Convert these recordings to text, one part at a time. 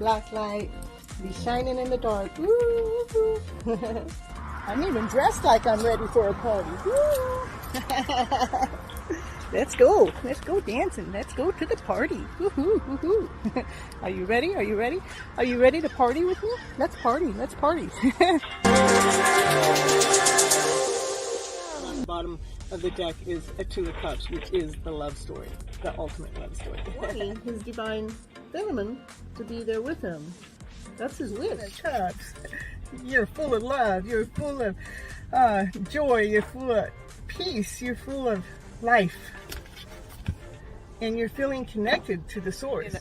flashlight, be shining in the dark. Woo! I'm even dressed like I'm ready for a party. Woo! Let's go dancing. Let's go to the party. Woohoo, woohoo. Are you ready? Are you ready? Are you ready to party with me? Let's party. Let's party. On the bottom of the deck is a Two of Cups, which is the love story, the ultimate love story. Wanting his divine feminine to be there with him. That's his wish. Cups. You're full of love. You're full of joy. You're full of peace. You're full of life. And you're feeling connected to the source.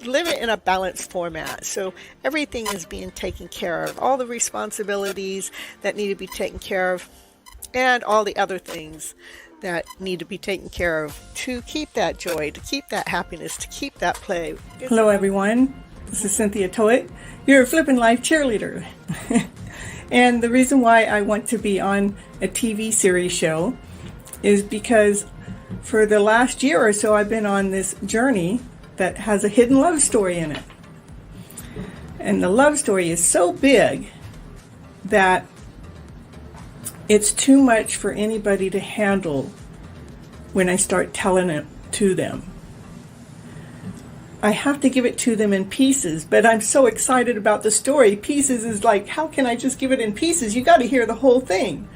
Live it in a balanced format, so everything is being taken care of. All the responsibilities that need to be taken care of, and all the other things that need to be taken care of to keep that joy, to keep that happiness, to keep that play. Hello everyone, this is Cynthia Toet, your FlipN Life cheerleader. And the reason why I want to be on a TV series show is because for the last year or so I've been on this journey that has a hidden love story in it. And the love story is so big that it's too much for anybody to handle when I start telling it to them. I have to give it to them in pieces, but I'm so excited about the story. Pieces is like, how can I just give it in pieces? You got to hear the whole thing.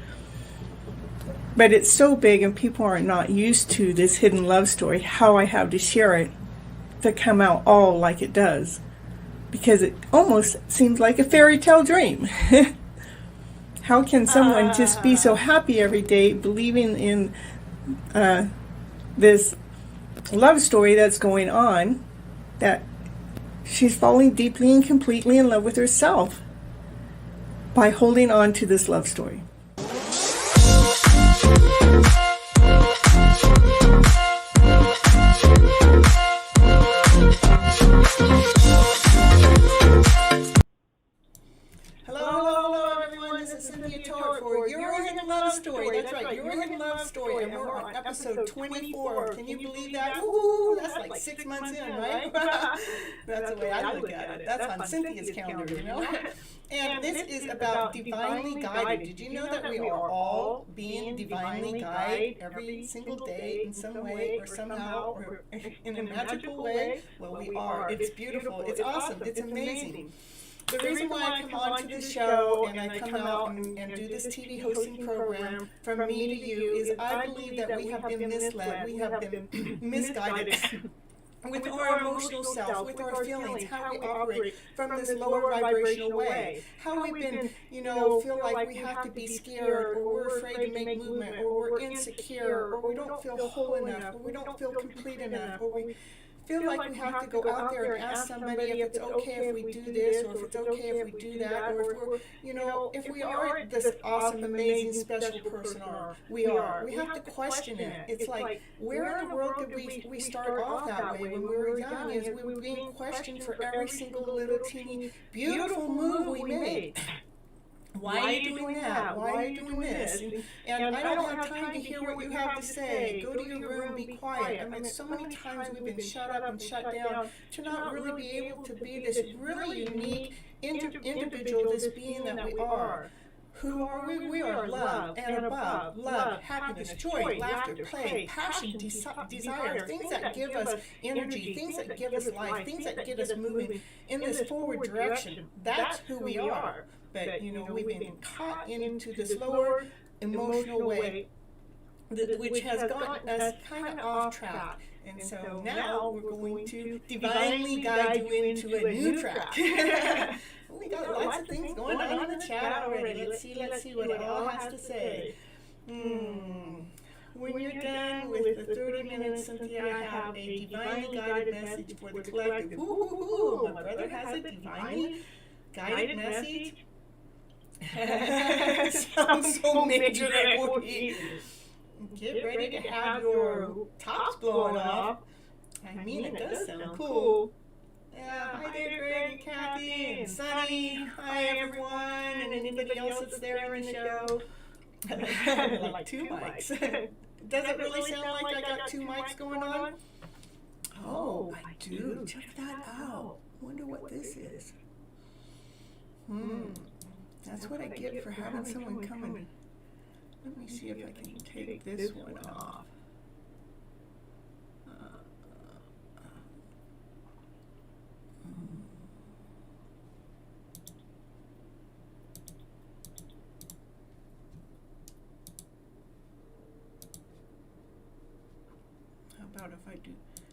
But it's so big and people are not used to this hidden love story, how I have to share it to come out all like it does. Because it almost seems like a fairy tale dream. How can someone just be so happy every day, believing in this love story that's going on, that she's falling deeply and completely in love with herself by holding on to this love story? Cynthia Toet for Your Hidden Love Story. That's right, Your Hidden Love Story. And we're on episode 24. Can you believe that? Woo! That's like 6 months in, right? That's the way I look at it. That's on Cynthia's calendar, you know? And this is about divinely guided. Did you know that we are all being divinely guided every single day in some way or somehow or in a magical way? Well, we are. It's beautiful. It's awesome. It's amazing. The reason why I come on to this show and I come out and do this TV hosting program from me to you is I believe that we have been misled, we have been misguided with our emotional self, with our feelings, how we operate from this lower vibrational way, how we've been, feel like we have to be scared, or we're afraid to make movement, or we're insecure, or we don't feel whole enough, or we don't feel complete enough, or we feel like we have to go out there and ask somebody if it's okay if we do this, or if it's okay if we do that, or if we're, if we are this awesome, amazing, special person, or we have to question it. It's like, where in the world did we start off that way when we were young? Is we were being questioned for every single little teeny beautiful move we made. Why are you doing that? Why are you doing this? And I don't have time to hear what you have to say. Go to your room, be quiet. I mean, so many times we've been shut up and shut down to not really be able to be this really unique individual, this being that we are. Who are we? We are love and above. Love, happiness, joy, laughter, play, passion, desire, things that give us energy, things that give us life, things that get us moving in this forward direction. That's who we are. But, we've been caught into this lower emotional way, which has gotten us kind of off track. And so now we're going to divinely guide you into a new track. We got lots of things going on in the chat already. Let's see what it all has to say. When you're done with the 30 minutes, Cynthia, I have a divinely guided message for the collective. Ooh, my brother has a divinely guided message. Sounds so major that will be. Get ready to have your tops blown off. I mean, it does sound cool. Hi there, Greg and Kathy and Sunny. Hi, everyone, and anybody else that's there in the show. Like 2 mics. Does it really sound like I got 2 mics going on? Oh, I do. Check that out. wonder what this is. That's what I get for having someone come in. Let me see if I can take this one off.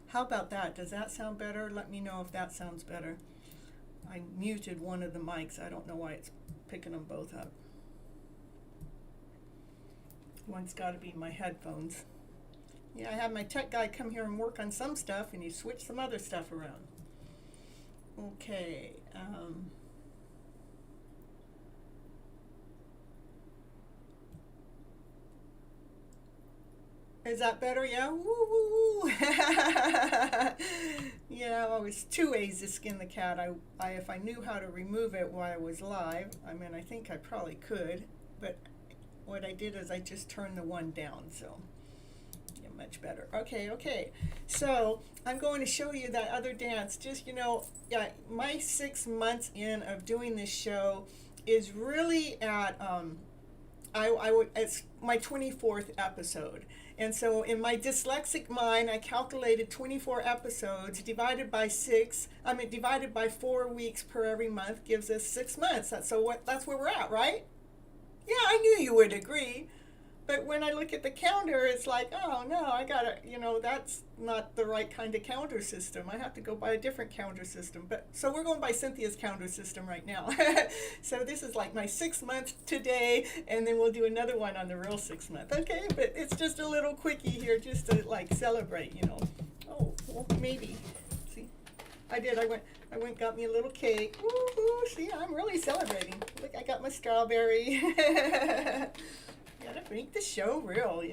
How about that? Does that sound better? Let me know if that sounds better. I muted one of the mics. I don't know why it's picking them both up. One's got to be my headphones. Yeah, I had my tech guy come here and work on some stuff, and he switched some other stuff around. Okay. Is that better? Yeah. Woo, woo, woo. Yeah, well, there's two ways to skin the cat. If I knew how to remove it while I was live, I mean, I think I probably could, but what I did is I just turned the one down, so yeah, much better. Okay. So I'm going to show you that other dance. Just, yeah, my 6 months in of doing this show is really at, it's my 24th episode. And so in my dyslexic mind, I calculated 24 episodes divided by 4 weeks per every month gives us 6 months. That's where we're at, right? Yeah, I knew you would agree. But when I look at the counter, it's like, oh no, I gotta, that's not the right kind of counter system. I have to go by a different counter system. But so we're going by Cynthia's counter system right now. So this is like my 6 month today, and then we'll do another one on the real 6 month. Okay, but it's just a little quickie here just to like celebrate, Oh, well, maybe. See, I did. I went got me a little cake. Woo-hoo, see, I'm really celebrating. Look, I got my strawberry. Gotta make the show real,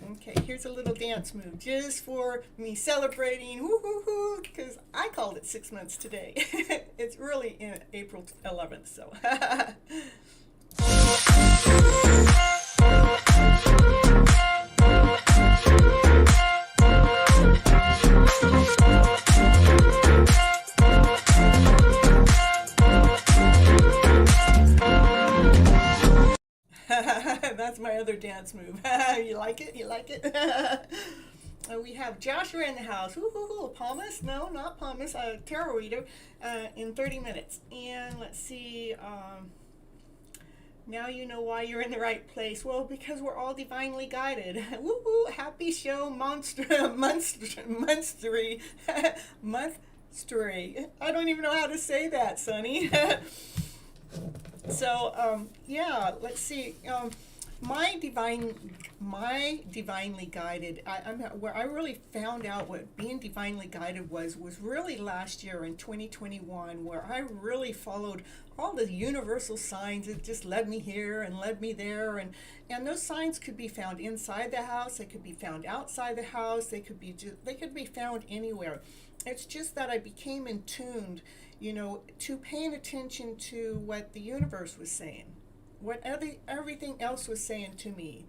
Okay, here's a little dance move just for me celebrating, woo-hoo-hoo, because I called it 6 months today. It's really in April 11th, so. That's my other dance move. You like it? We have Joshua in the house. Woo-hoo-hoo. Palmas? No, not Palmas. Tarot reader in 30 minutes. And let's see. Now you know why you're in the right place. Well, because we're all divinely guided. Woo-hoo. Happy show, monstery. I don't even know how to say that, Sonny. So, yeah, let's see. My divinely guided, where I really found out what being divinely guided was really last year in 2021, where I really followed all the universal signs. It just led me here and led me there, and those signs could be found inside the house, they could be found outside the house, they could be found anywhere. It's just that I became in tuned, to paying attention to what the universe was saying, what everything else was saying to me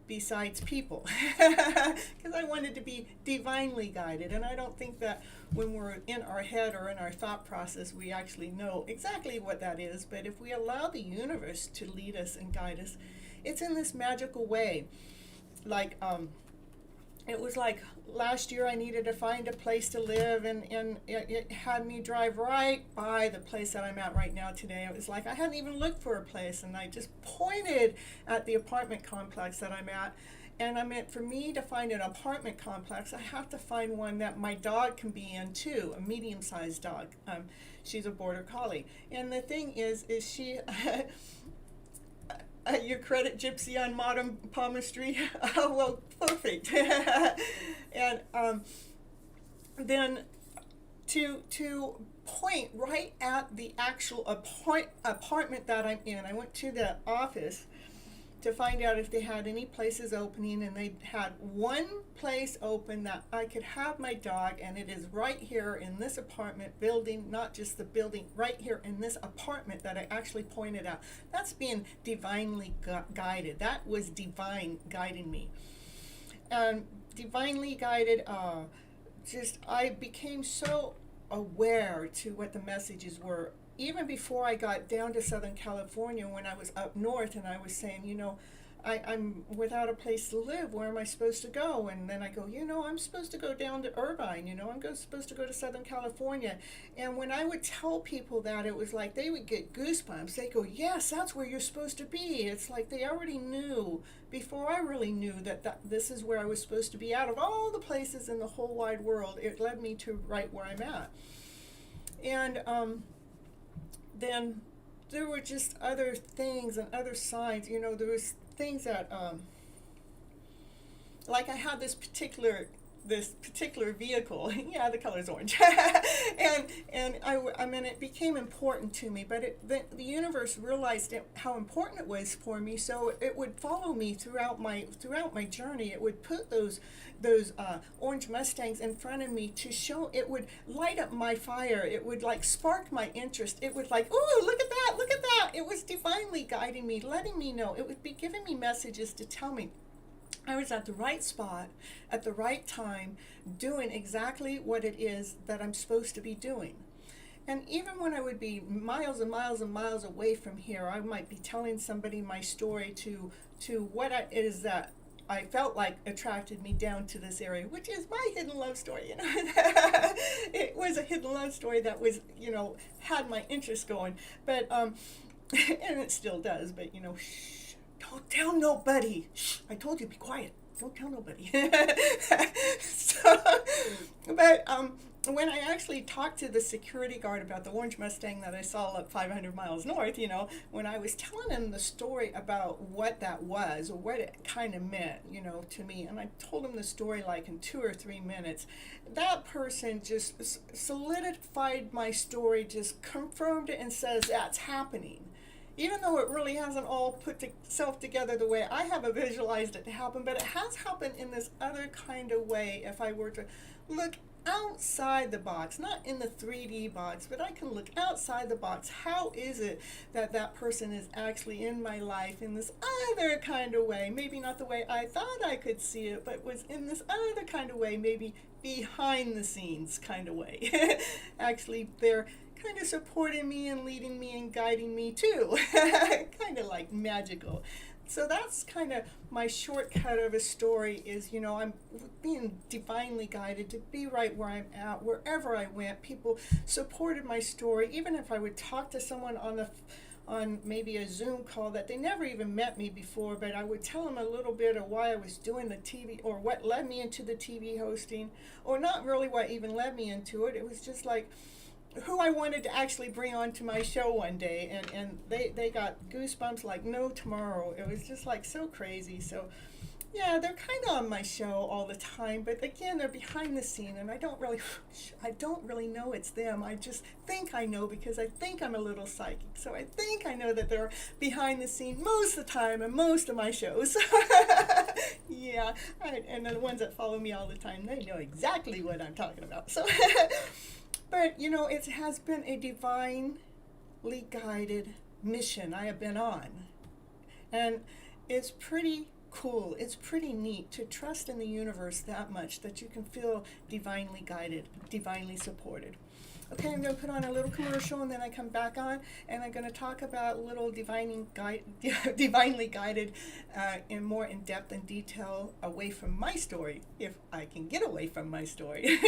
besides people, because I wanted to be divinely guided. And I don't think that when we're in our head or in our thought process we actually know exactly what that is, but if we allow the universe to lead us and guide us, it's in this magical way. Like it was like last year I needed to find a place to live, and it had me drive right by the place that I'm at right now today. It was like I hadn't even looked for a place, and I just pointed at the apartment complex that I'm at. And I meant for me to find an apartment complex, I have to find one that my dog can be in too, a medium-sized dog. She's a border collie. And the thing is she... your credit gypsy on modern palmistry. Oh, well, perfect. And then to point right at the actual apartment that I'm in, I went to the office to find out if they had any places opening, and they had one place open that I could have my dog, and it is right here in this apartment building, not just the building, right here in this apartment that I actually pointed out. That's being divinely guided. That was divine guiding me. And divinely guided, I became so aware to what the messages were. Even before I got down to Southern California, when I was up north and I was saying, I'm without a place to live. Where am I supposed to go? And then I go, I'm supposed to go down to Irvine. Supposed to go to Southern California. And when I would tell people that, it was like they would get goosebumps. They go, yes, that's where you're supposed to be. It's like they already knew before I really knew that this is where I was supposed to be. Out of all the places in the whole wide world, it led me to right where I'm at. And then there were just other things and other signs. There was things that, like I had this particular vehicle. Yeah, the color's orange. and I mean, it became important to me, but the universe realized how important it was for me, so it would follow me throughout my journey. It would put those orange Mustangs in front of me to show. It would light up my fire. It would like spark my interest. It would like, ooh, look at that, look at that. It was divinely guiding me, letting me know. It would be giving me messages to tell me I was at the right spot, at the right time, doing exactly what it is that I'm supposed to be doing. And even when I would be miles and miles and miles away from here, I might be telling somebody my story to what it is that I felt like attracted me down to this area, which is my hidden love story. It was a hidden love story that was, had my interest going. But, and it still does, but, shh, don't tell nobody. Shh, I told you, be quiet. Don't tell nobody. But when I actually talked to the security guard about the orange Mustang that I saw up 500 miles north, when I was telling him the story about what that was or what it kind of meant, to me, and I told him the story like in 2 or 3 minutes, that person just solidified my story, just confirmed it and says that's happening. Even though it really hasn't all put itself together the way I have visualized it to happen, but it has happened in this other kind of way if I were to look outside the box, not in the 3D box, but I can look outside the box. How is it that that person is actually in my life in this other kind of way? Maybe not the way I thought I could see it, but was in this other kind of way, maybe behind the scenes kind of way. Actually, they're kind of supporting me and leading me and guiding me too. Kind of like magical. So that's kind of my shortcut of a story is, I'm being divinely guided to be right where I'm at. Wherever I went, people supported my story. Even if I would talk to someone on maybe a Zoom call that they never even met me before, but I would tell them a little bit of why I was doing the TV or what led me into the TV hosting, or not really what even led me into it. It was just like who I wanted to actually bring onto my show one day, and they got goosebumps like no tomorrow. It was just like so crazy. So yeah, they're kind of on my show all the time, but again, they're behind the scene, and I don't really know it's them. I just think I know because I think I'm a little psychic. So I think I know that they're behind the scene most of the time in most of my shows. Yeah, and the ones that follow me all the time, they know exactly what I'm talking about. So. But, it has been a divinely guided mission I have been on. And it's pretty cool. It's pretty neat to trust in the universe that much that you can feel divinely guided, divinely supported. Okay, I'm going to put on a little commercial and then I come back on and I'm going to talk about a little divinely guided in more in depth and detail away from my story, if I can get away from my story.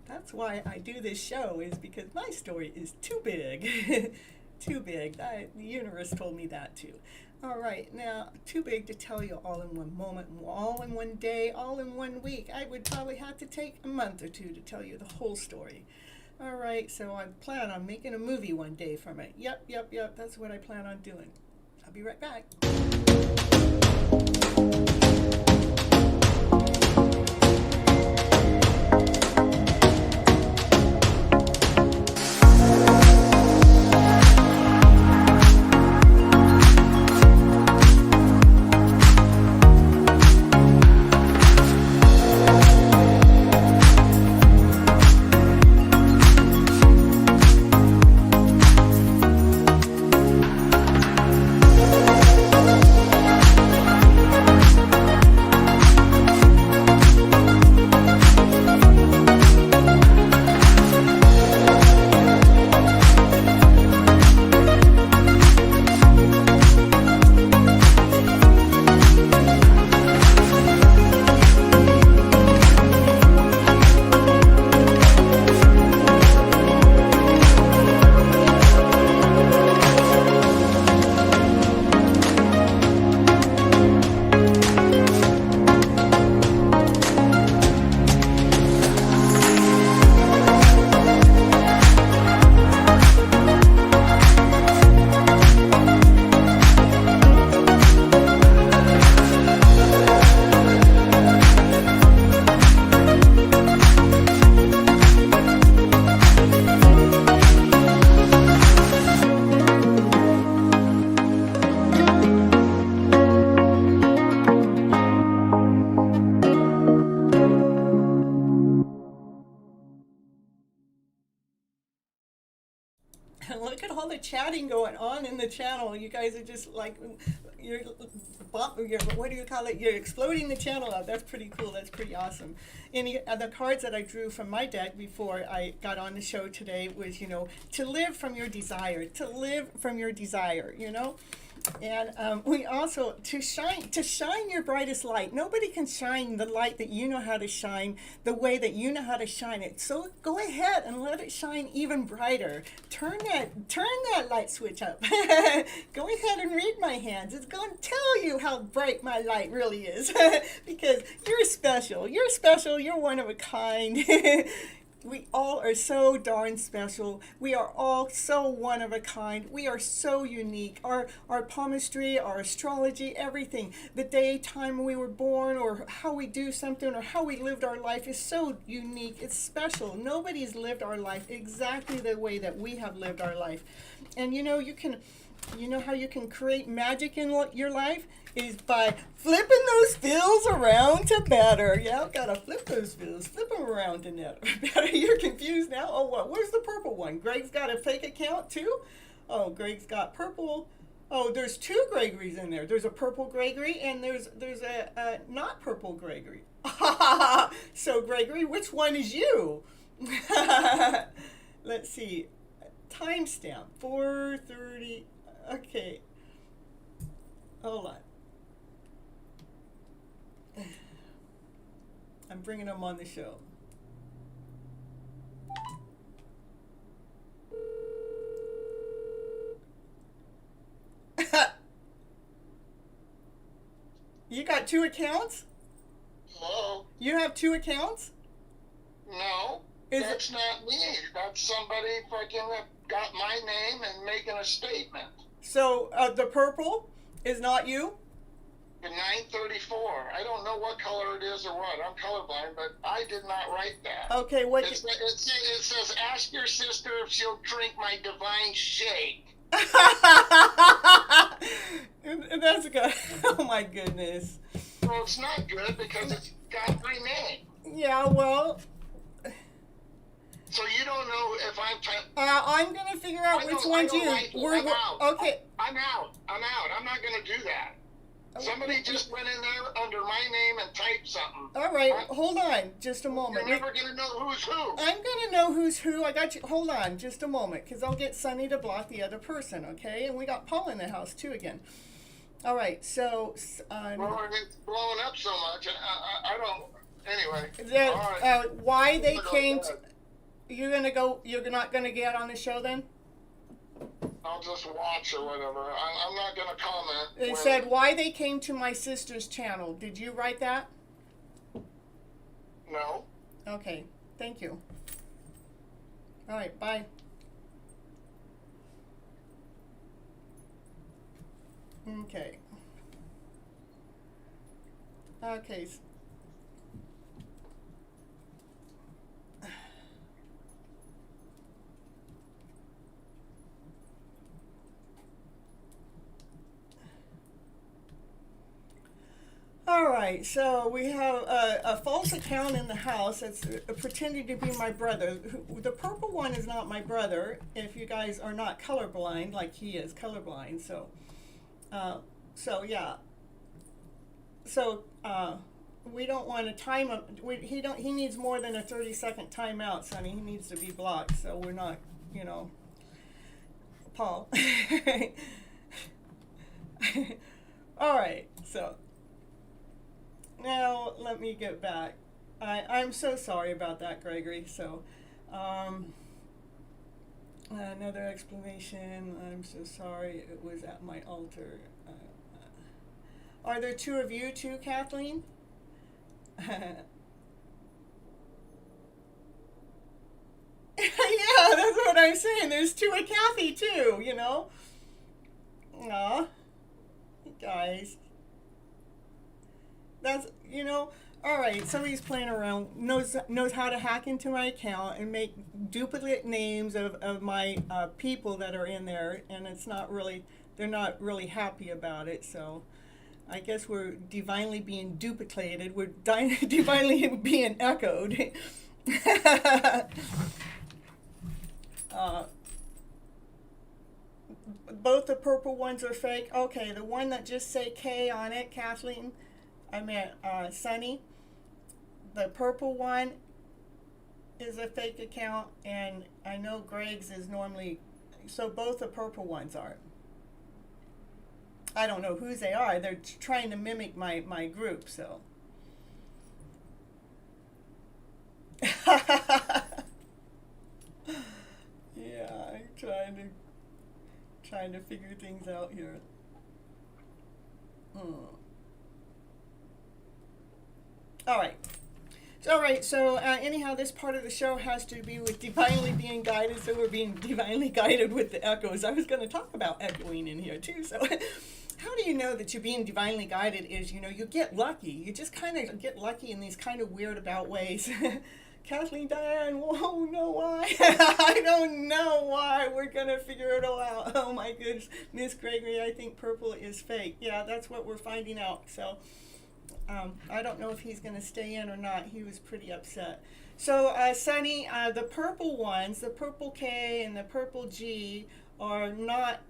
That's why I do this show, is because my story is too big. Too big. The universe told me that too. All right, now, too big to tell you all in one moment, all in one day, all in 1 week. I would probably have to take a month or two to tell you the whole story. All right, so I plan on making a movie one day from it. Yep, that's what I plan on doing. I'll be right back. all the chatting going on in the channel. You guys are just like, you're what do you call it? You're exploding the channel out. That's pretty cool. That's pretty awesome. And the cards that I drew from my deck before I got on the show today was, to live from your desire, And we also, to shine your brightest light. Nobody can shine the light that you know how to shine the way that you know how to shine it. So go ahead and let it shine even brighter. Turn that light switch up. Go ahead and read my hands. It's going to tell you how bright my light really is. Because you're special. You're special. You're one of a kind. We all are so darn special. We are all so one of a kind. We are so unique. Our palmistry, our astrology, everything. The day, time we were born, or how we do something, or how we lived our life is so unique. It's special. Nobody's lived our life exactly the way that we have lived our life. And you know how you can create magic in your life? Is by flipping those feels around to better. Yeah, I've got to flip those feels. Flip them around to better. You're confused now? Oh, what? Where's the purple one? Greg's got a fake account too? Oh, Greg's got purple. Oh, there's two Gregory's in there. There's a purple Gregory and there's a not purple Gregory. So, Gregory, which one is you? Let's see. Timestamp 4:30. Okay. Hold on. I'm bringing them on the show. You got two accounts? Hello? You have two accounts? No, that's not me. That's somebody fucking got my name and making a statement. So the purple is not you? The 934. I don't know what color it is or what. I'm colorblind, but I did not write that. Okay, what? It says, ask your sister if she'll drink my divine shake. That's good. Oh my goodness. Well, it's not good because it's got my name. Yeah, well. So you don't know if I'm gonna figure out which one's you. I'm out. Okay. I'm out. I'm not gonna do that. Somebody just went in there under my name and typed something. All right, hold on just a moment. You're never going to know who's who. I'm going to know who's who. I got you. Hold on just a moment, because I'll get Sunny to block the other person, okay? And we got Paul in the house, too, again. All right, so... well, it's blowing up so much. I don't... Anyway. All right. Why they came... You're not going to get on the show, then? I'll just watch or whatever. I'm not going to comment. It said why they came to my sister's channel. Did you write that? No. Okay. Thank you. All right. Bye. Okay. Okay. All right, so we have a false account in the house that's pretending to be my brother. The purple one is not my brother, if you guys are not colorblind, like he is colorblind. So yeah. So we don't want to time him. He needs more than a 30-second timeout, Sonny. He needs to be blocked. So we're not, Paul. All right, so. Now, let me get back. I'm so sorry about that, Gregory. So, another explanation. I'm so sorry. It was at my altar. Are there two of you too, Kathleen? Yeah, that's what I'm saying. There's two of Kathy too, Aw, you guys. That's, all right, somebody's playing around, knows how to hack into my account and make duplicate names of my people that are in there, and they're not really happy about it, so I guess we're divinely being duplicated, we're divinely being echoed. both the purple ones are fake. Okay, the one that just say K on it, Kathleen, Sunny, the purple one is a fake account, and I know Greg's is normally, so both the purple ones are. I don't know whose they are. They're trying to mimic my group, so. Yeah, I'm trying to figure things out here. All right. So anyhow, this part of the show has to be with divinely being guided. So we're being divinely guided with the echoes. I was going to talk about echoing in here too. So how do you know that you're being divinely guided is, you get lucky. You just kind of get lucky in these kind of weird about ways. Kathleen, Diane, whoa, know why? I don't know why. We're going to figure it all out. Oh my goodness. Miss Gregory, I think purple is fake. Yeah, that's what we're finding out. So I don't know if he's going to stay in or not. He was pretty upset. So Sunny, the purple ones, the purple K and the purple G are not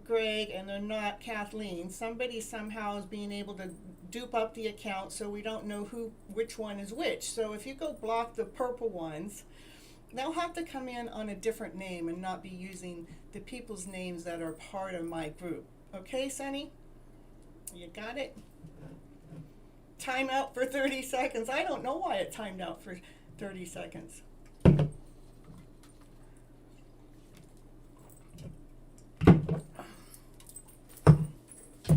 Greg and they're not Kathleen. Somebody somehow is being able to dupe up the account so we don't know which one is which. So if you go block the purple ones, they'll have to come in on a different name and not be using the people's names that are part of my group. Okay, Sunny? You got it? Time out for 30 seconds. I don't know why it timed out for 30 seconds.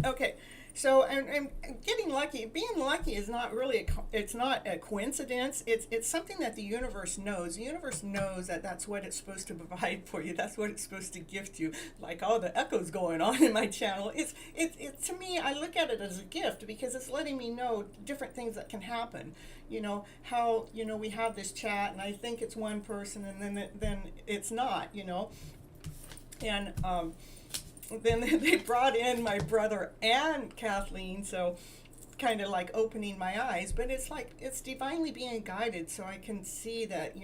Okay, so and getting lucky, being lucky is not really, it's not a coincidence. It's something that the universe knows. The universe knows that that's what it's supposed to provide for you. That's what it's supposed to gift you. Like all the echoes going on in my channel. It's to me, I look at it as a gift because it's letting me know different things that can happen. How we have this chat and I think it's one person and then it's not. And then they brought in my brother and Kathleen, so kind of like opening my eyes. But it's divinely being guided, so I can see that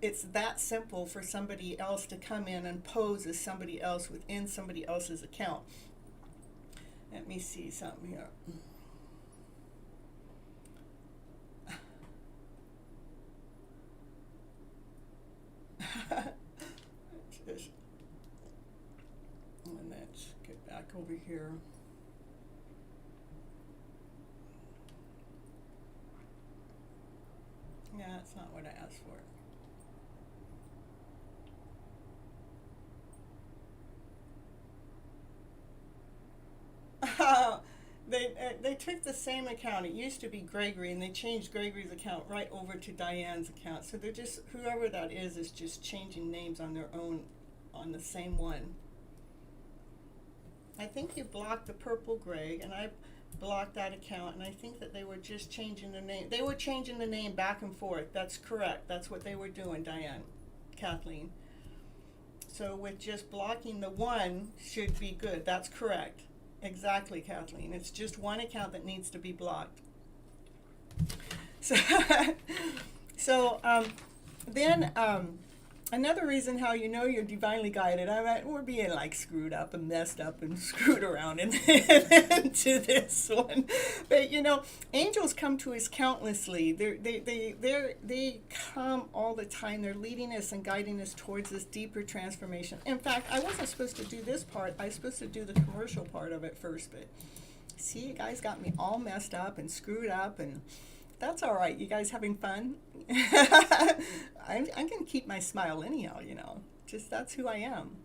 it's that simple for somebody else to come in and pose as somebody else within somebody else's account. Let me see something here. Let's get back over here. Yeah, that's not what I asked for. They took the same account. It used to be Gregory, and they changed Gregory's account right over to Diane's account. So they're just, whoever that is just changing names on their own on the same one. I think you blocked the purple Greg, and I blocked that account, and I think that they were just changing the name. They were changing the name back and forth. That's correct. That's what they were doing, Diane, Kathleen. So with just blocking the one should be good. That's correct. Exactly, Kathleen. It's just one account that needs to be blocked. So, then another reason how you're divinely guided, we're being like screwed up and messed up and screwed around into this one. But angels come to us countlessly. They come all the time. They're leading us and guiding us towards this deeper transformation. In fact, I wasn't supposed to do this part. I was supposed to do the commercial part of it first. But see, you guys got me all messed up and screwed up, and that's all right. You guys having fun? I'm going to keep my smile anyhow, Just that's who I am.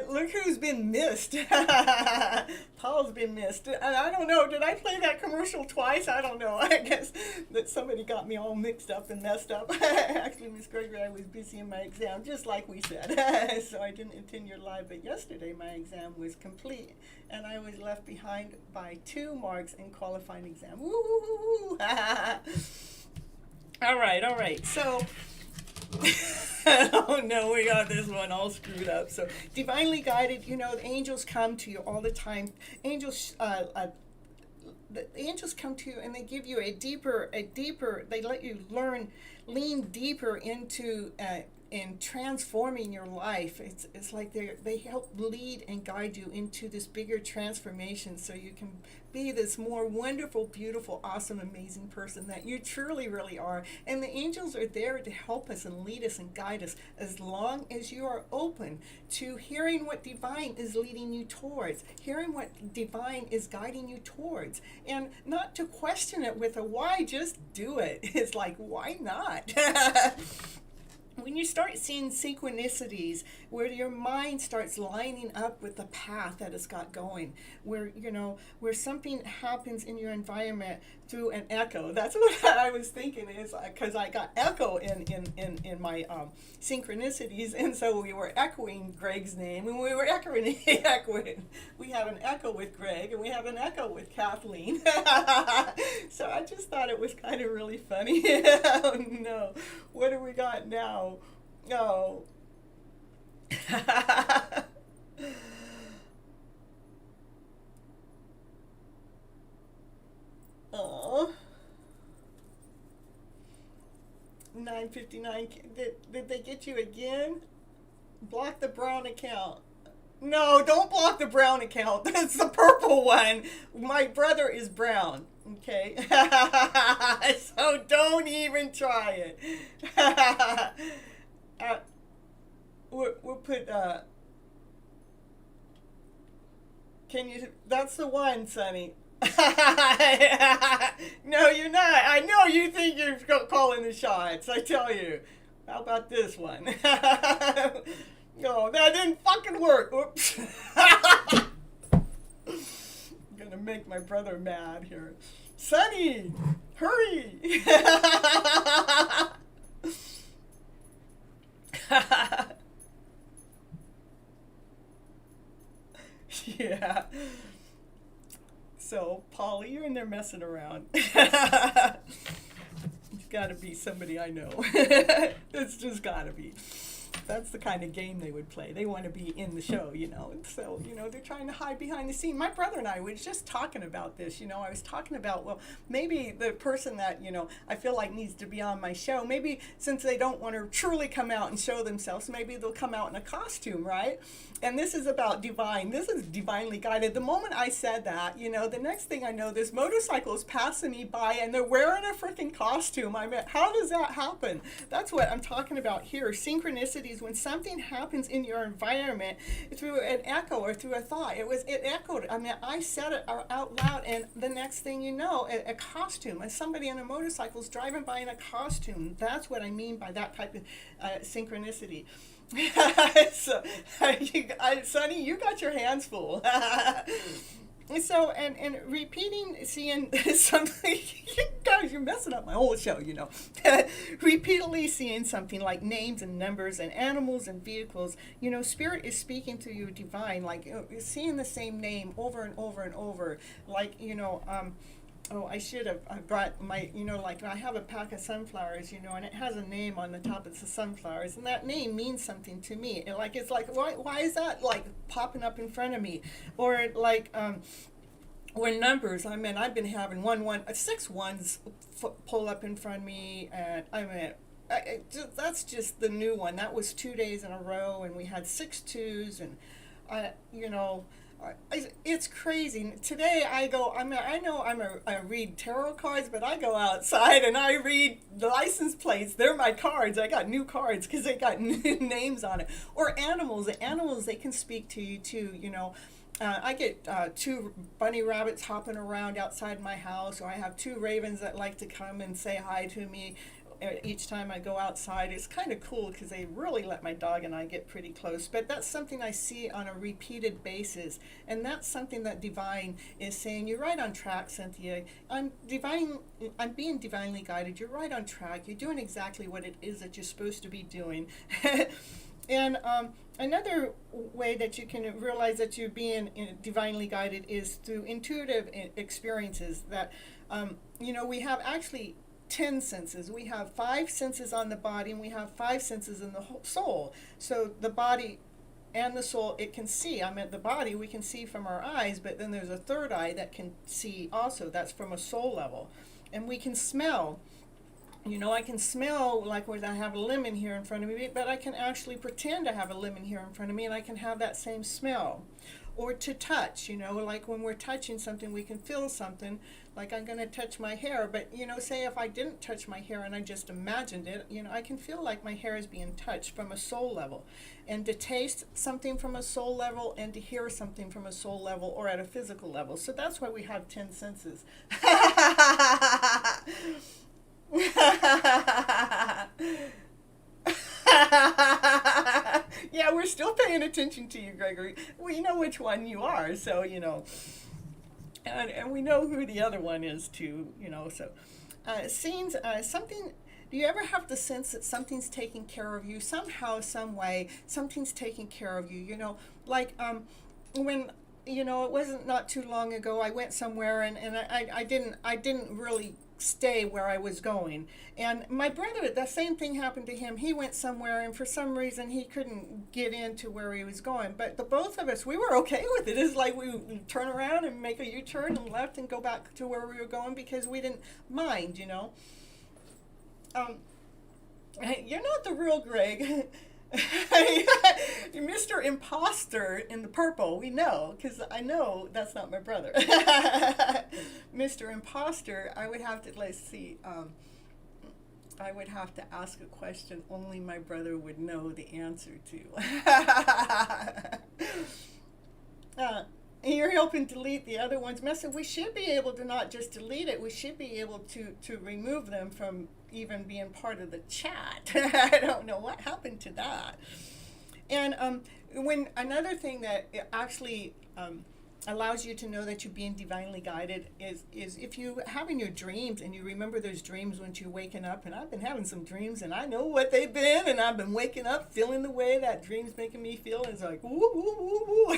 Look who's been missed. Paul's been missed. I don't know. Did I play that commercial twice? I don't know. I guess that somebody got me all mixed up and messed up. Actually, Miss Gregory, I was busy in my exam, just like we said. So I didn't attend your live. But yesterday, my exam was complete, and I was left behind by 2 marks in qualifying exam. Woo! All right. So, oh no, we got this one all screwed up. So, divinely guided, the angels come to you all the time. The angels come to you and they give you a deeper, they let you lean deeper into in transforming your life. It's like they help lead and guide you into this bigger transformation so you can be this more wonderful, beautiful, awesome, amazing person that you truly, really are. And the angels are there to help us and lead us and guide us as long as you are open to hearing what divine is leading you towards, hearing what divine is guiding you towards, and not to question it with a why, just do it. It's like, why not? When you start seeing synchronicities, where your mind starts lining up with the path that it's got going, where something happens in your environment through an echo. That's what I was thinking, is because I got echo in my synchronicities, and so we were echoing Greg's name, and we were echoing. We have an echo with Greg, and we have an echo with Kathleen. So I just thought it was kind of really funny. Oh no, what do we got now? Oh. Oh. 9:59. Did they get you again? Block the brown account. No, don't block the brown account. That's the purple one. My brother is brown. Okay. So don't even try it. We'll put, can you, that's the one, Sonny. No, you're not. I know you think you're calling the shots, I tell you. How about this one? No, that didn't fucking work. Oops. I'm gonna make my brother mad here. Sonny, hurry. Yeah. So, Polly, you're in there messing around. It's gotta be somebody I know. It's just gotta be. That's the kind of game they would play. They want to be in the show, And so, they're trying to hide behind the scene. My brother and I were just talking about this, I was talking about, well, maybe the person that, I feel like needs to be on my show, maybe since they don't want to truly come out and show themselves, maybe they'll come out in a costume, right? And this is about divine. This is divinely guided. The moment I said that, the next thing I know, this motorcycle is passing me by and they're wearing a freaking costume. I mean, how does that happen? That's what I'm talking about here. Synchronicities, when something happens in your environment through an echo or through a thought, it echoed. I mean, I said it out loud, and the next thing you know, a costume, and somebody on a motorcycle is driving by in a costume. That's what I mean by that type of synchronicity. So, Sonny, you got your hands full. So, and repeating, seeing something, guys, you're messing up my whole show, Repeatedly seeing something like names and numbers and animals and vehicles, Spirit is speaking to you divine, like seeing the same name over and over and over, like, oh, I should have, I brought my, like I have a pack of sunflowers, and it has a name on the top of the sunflowers, and that name means something to me. And it's like, why is that like popping up in front of me? Or like, or numbers, I mean, I've been having 6 ones pull up in front of me, and that's just the new one. That was 2 days in a row, and we had 6 twos, and it's crazy. Today I go, I read tarot cards, but I go outside and I read the license plates. They're my cards. I got new cards because they got new names on it. Or animals. The animals, they can speak to you too, I get 2 bunny rabbits hopping around outside my house, or I have 2 ravens that like to come and say hi to me. each time I go outside. It's kind of cool because they really let my dog and I get pretty close. But that's something I see on a repeated basis. And that's something that Divine is saying, you're right on track, Cynthia. I'm being divinely guided. You're right on track. You're doing exactly what it is that you're supposed to be doing. And another way that you can realize that you're being divinely guided is through intuitive experiences that, we have actually 10 senses. We have 5 senses on the body, and we have 5 senses in the whole soul. So the body and the soul, it can see. I meant the body, we can see from our eyes, but then there's a third eye that can see also. That's from a soul level. And we can smell. I can smell like when I have a lemon here in front of me, but I can actually pretend to have a lemon here in front of me, and I can have that same smell. Or to touch, like when we're touching something, we can feel something. Like I'm going to touch my hair, but, say if I didn't touch my hair and I just imagined it, I can feel like my hair is being touched from a soul level. And to taste something from a soul level and to hear something from a soul level or at a physical level. So that's why we have 10 senses. Yeah, we're still paying attention to you, Gregory. We know which one you are, so, and we know who the other one is too, so scenes, something. Do you ever have the sense that something's taking care of you somehow, some way? Something's taking care of you, like when it wasn't not too long ago, I went somewhere and I didn't really stay where I was going. And my brother, the same thing happened to him. He went somewhere and for some reason he couldn't get into where he was going. But the both of us, we were okay with it. It's like we would turn around and make a U-turn and left and go back to where we were going because we didn't mind, You're not the real Greg. Mr. Imposter in the purple, we know, because I know that's not my brother. Mr. Imposter, I would have to, let's see, I would have to ask a question only my brother would know the answer to. You're helping delete the other one's message. We should be able to not just delete it, we should be able to remove them from even being part of the chat. I don't know what happened to that. And when another thing that actually allows you to know that you're being divinely guided is if you having your dreams and you remember those dreams when you're waking up. And I've been having some dreams and I know what they've been, and I've been waking up feeling the way that dream's making me feel. And it's like woo woo woo woo.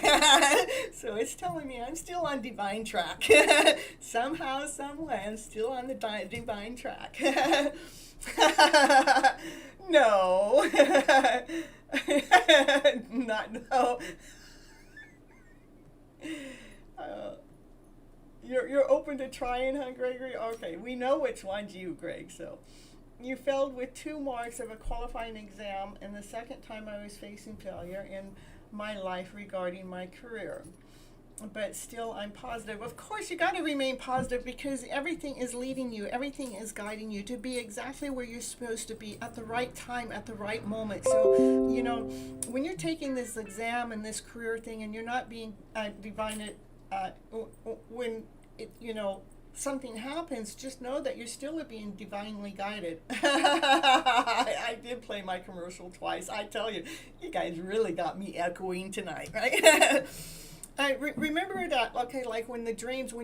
So it's telling me I'm still on divine track. Somehow, some way, I'm still on the divine track. No. Not no. You're open to trying, huh, Gregory? Okay, we know which one's you, Greg. So you failed with 2 marks of a qualifying exam, and the second time I was facing failure in my life regarding my career. But still, I'm positive. Of course, you got to remain positive because everything is leading you. Everything is guiding you to be exactly where you're supposed to be at the right time, at the right moment. So, when you're taking this exam and this career thing and you're not being divine, when, something happens, just know that you're still being divinely guided. I did play my commercial twice. I tell you, you guys really got me echoing tonight, right? Remember that, okay, like when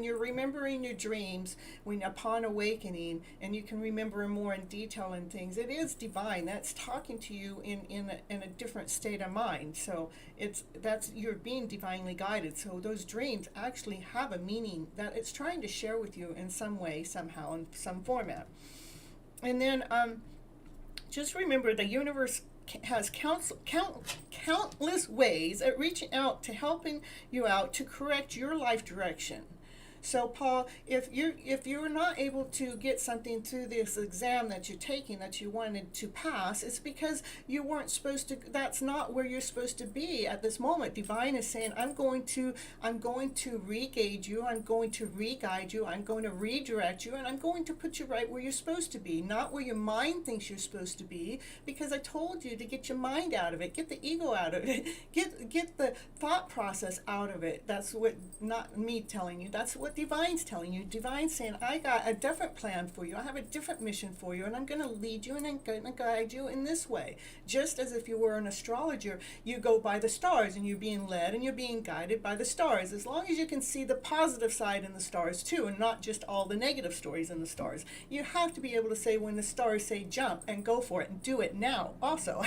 you're remembering your dreams, when upon awakening, and you can remember more in detail and things, it is divine. That's talking to you in a different state of mind. So you're being divinely guided. So those dreams actually have a meaning that it's trying to share with you in some way, somehow, in some format. And then just remember the universe has countless ways at reaching out to helping you out to correct your life direction. So Paul, if you're not able to get something through this exam that you're taking that you wanted to pass, it's because you weren't supposed to. That's not where you're supposed to be at this moment. Divine is saying, I'm going to re-gauge you, I'm going to re-guide you, I'm going to redirect you, and I'm going to put you right where you're supposed to be, not where your mind thinks you're supposed to be, because I told you to get your mind out of it, get the ego out of it, get the thought process out of it. That's what, not me telling you, that's what what Divine's telling you. Divine's saying, I got a different plan for you. I have a different mission for you, and I'm going to lead you and I'm going to guide you in this way. Just as if you were an astrologer, you go by the stars and you're being led and you're being guided by the stars. As long as you can see the positive side in the stars too, and not just all the negative stories in the stars. You have to be able to say when the stars say jump and go for it and do it now also.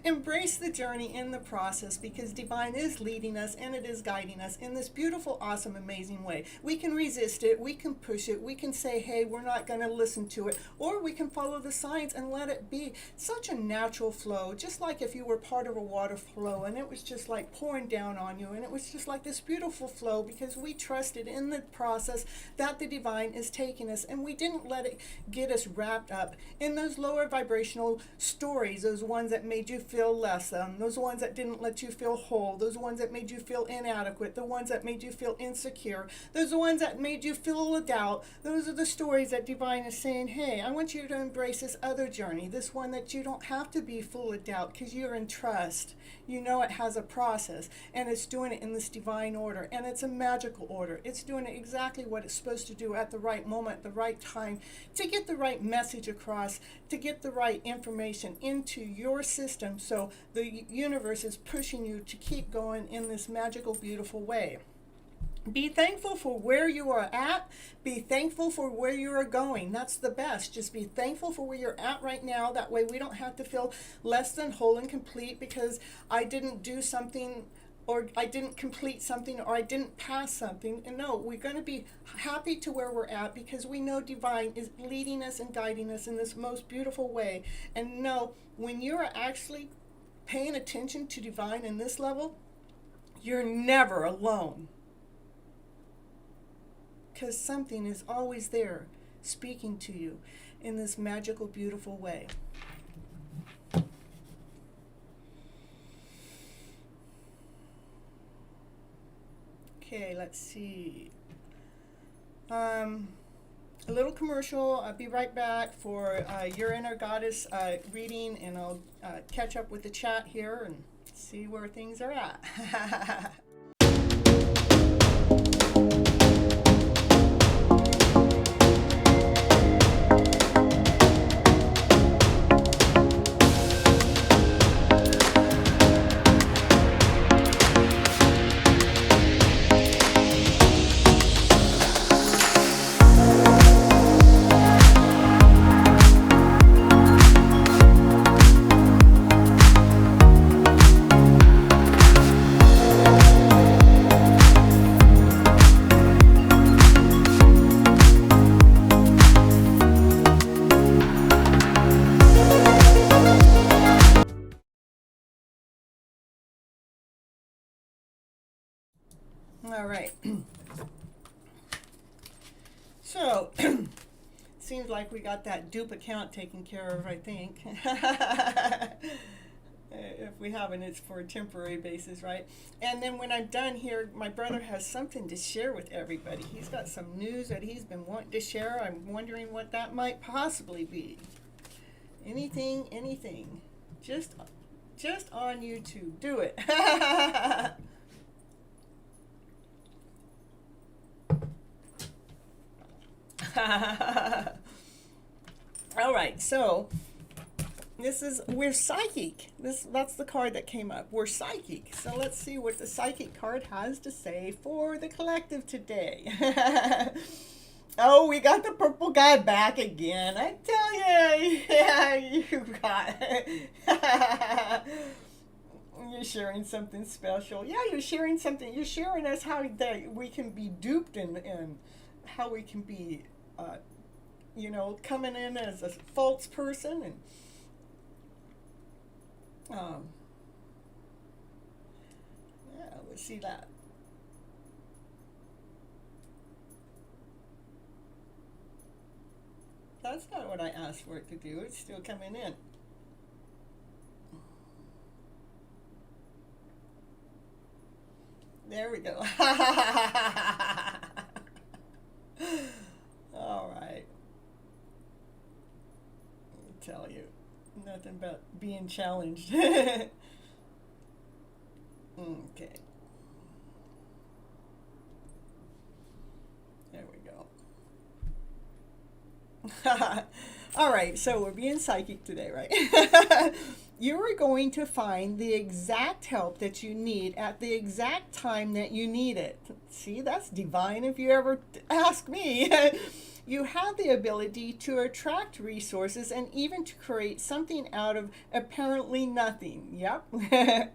Embrace the journey in the process, because Divine is leading us and it is guiding us in this beautiful, awesome, amazing way. We can resist it, we can push it, we can say, hey, we're not going to listen to it, or we can follow the signs and let it be. Such a natural flow, just like if you were part of a water flow and it was just like pouring down on you, and it was just like this beautiful flow because we trusted in the process that the Divine is taking us, and we didn't let it get us wrapped up in those lower vibrational stories, those ones that made you feel less than, those ones that didn't let you feel whole, those ones that made you feel inadequate, the ones that made you feel insecure, those are the ones that made you feel a doubt. Those are the stories that Divine is saying, hey, I want you to embrace this other journey, this one that you don't have to be full of doubt because you're in trust. You know it has a process, and it's doing it in this divine order, and it's a magical order. It's doing it exactly what it's supposed to do at the right moment, the right time, to get the right message across, to get the right information into your system, so the universe is pushing you to keep going in this magical, beautiful way. Be thankful for where you are at. Be thankful for where you are going. That's the best. Just be thankful for where you're at right now. That way we don't have to feel less than whole and complete because I didn't do something, or I didn't complete something, or I didn't pass something. And no, we're going to be happy to where we're at because we know Divine is leading us and guiding us in this most beautiful way. And no, when you're actually paying attention to Divine in this level, you're never alone. Because something is always there speaking to you in this magical, beautiful way. Okay, let's see. A little commercial. I'll be right back for Your Inner Goddess reading, and I'll catch up with the chat here and see where things are at. All right. So, seems like we got that dupe account taken care of, I think. If we haven't, it's for a temporary basis, right? And then when I'm done here, my brother has something to share with everybody. He's got some news that he's been wanting to share. I'm wondering what that might possibly be. Anything. Just on YouTube. Do it. All right, so we're psychic. That's the card that came up. We're psychic. So let's see what the psychic card has to say for the collective today. Oh, we got the purple guy back again. I tell you, yeah, you got it. You're sharing something special. Yeah, you're sharing something. You're sharing us how that we can be duped and how we can be, coming in as a false person. And yeah, let's see that. That's not what I asked for it to do. It's still coming in. There we go. All right. I'll tell you, nothing but being challenged. Okay. All right, so we're being psychic today, right? You are going to find the exact help that you need at the exact time that you need it. See, that's divine if you ever ask me. You have the ability to attract resources and even to create something out of apparently nothing. Yep,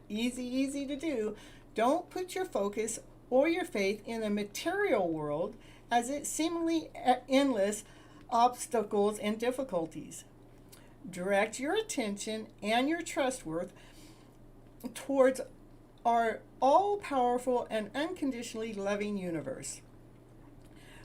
easy to do. Don't put your focus or your faith in the material world as it's seemingly endless obstacles and difficulties. Direct your attention and your trust worth towards our all-powerful and unconditionally loving universe,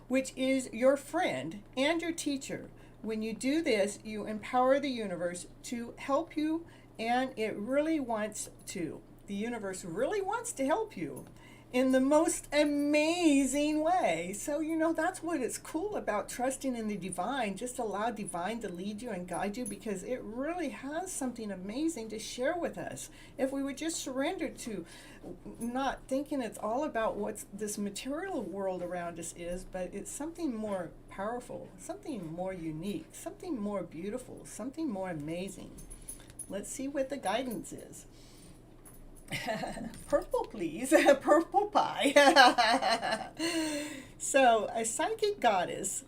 which is your friend and your teacher. When you do this, you empower the universe to help you, and it really wants to. The universe really wants to help you in the most amazing way. So, that's what is cool about trusting in the divine. Just allow divine to lead you and guide you, because it really has something amazing to share with us. If we would just surrender to not thinking it's all about what this material world around us is, but it's something more powerful, something more unique, something more beautiful, something more amazing. Let's see what the guidance is. Purple, please. Purple pie. So, a psychic goddess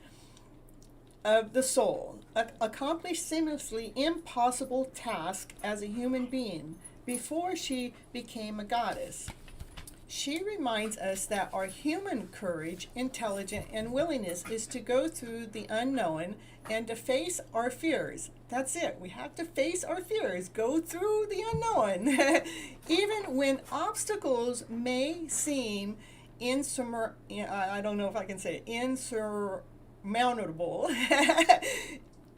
of the soul accomplished seamlessly impossible task as a human being before she became a goddess. She reminds us that our human courage, intelligence, and willingness is to go through the unknown and to face our fears. That's it. We have to face our fears, go through the unknown. Even when obstacles may seem insurmountable,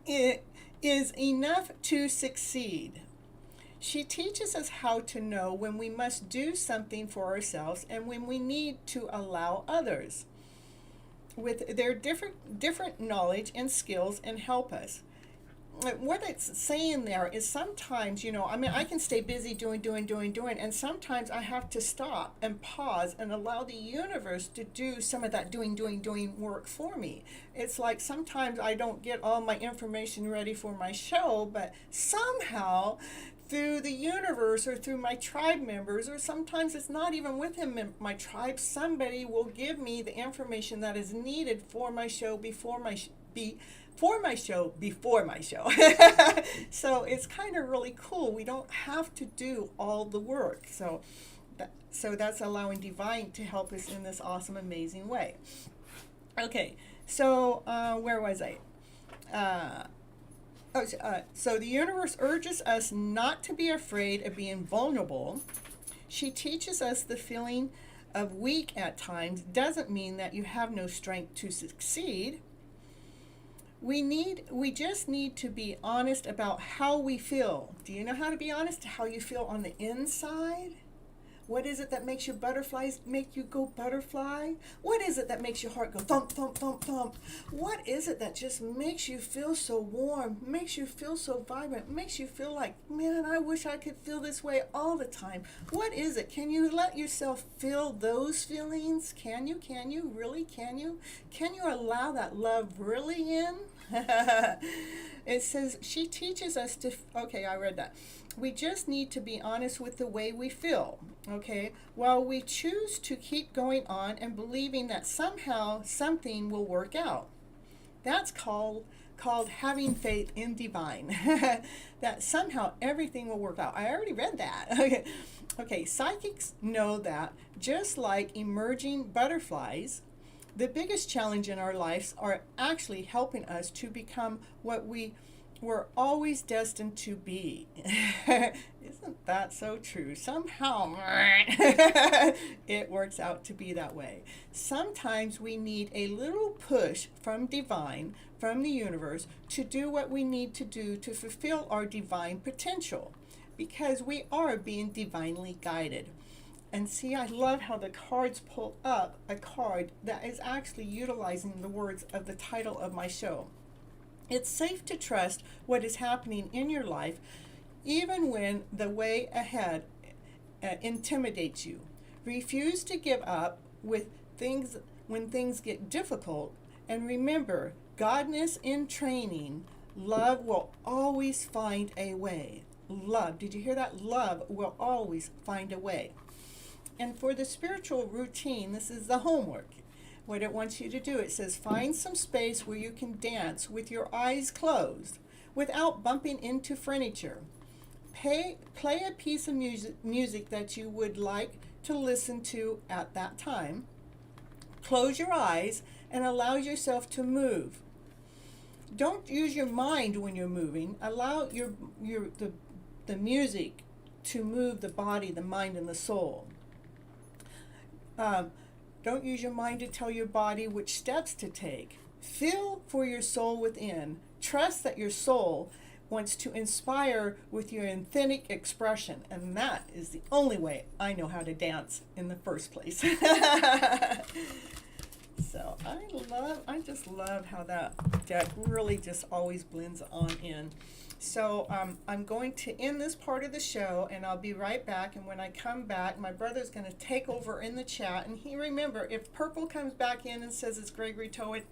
it is enough to succeed. She teaches us how to know when we must do something for ourselves and when we need to allow others with their different knowledge and skills and help us. What it's saying there is sometimes, I can stay busy doing, and sometimes I have to stop and pause and allow the universe to do some of that doing work for me. It's like sometimes I don't get all my information ready for my show, but somehow through the universe or through my tribe members, or sometimes it's not even within my tribe, somebody will give me the information that is needed for my show before my show. So it's kind of really cool. We don't have to do all the work. So that's allowing divine to help us in this awesome, amazing way. Okay, so where was I? So the universe urges us not to be afraid of being vulnerable. She teaches us the feeling of weak at times doesn't mean that you have no strength to succeed. We just need to be honest about how we feel. Do you know how to be honest? How you feel on the inside? What is it that makes your butterflies make you go butterfly? What is it that makes your heart go thump, thump, thump, thump? What is it that just makes you feel so warm, makes you feel so vibrant, makes you feel like, man, I wish I could feel this way all the time? What is it? Can you let yourself feel those feelings? Can you? Really? Can you allow that love really in? It says, she teaches us to, okay, I read that. We just need to be honest with the way we feel, okay? While we choose to keep going on and believing that somehow something will work out. That's called having faith in divine. That somehow everything will work out. I already read that. Okay, psychics know that just like emerging butterflies, the biggest challenge in our lives are actually helping us to become what we were always destined to be. Isn't that so true? Somehow it works out to be that way. Sometimes we need a little push from divine, from the universe, to do what we need to do to fulfill our divine potential, because we are being divinely guided. And see, I love how the cards pull up a card that is actually utilizing the words of the title of my show. It's safe to trust what is happening in your life, even when the way ahead intimidates you. Refuse to give up with things when things get difficult, And remember, godness in training, love will always find a way. Love, did you hear that? Love will always find a way. And for the spiritual routine, this is the homework. What it wants you to do, it says find some space where you can dance with your eyes closed without bumping into furniture. Play a piece of music that you would like to listen to at that time. Close your eyes and allow yourself to move. Don't use your mind when you're moving. Allow the music to move the body, the mind, and the soul. Don't use your mind to tell your body which steps to take. Feel for your soul within. Trust that your soul wants to inspire with your authentic expression, and that is the only way I know how to dance in the first place. So I just love how that deck really just always blends on in. So I'm going to end this part of the show, and I'll be right back. And when I come back, my brother's going to take over in the chat. And remember, if Purple comes back in and says it's Gregory Toet,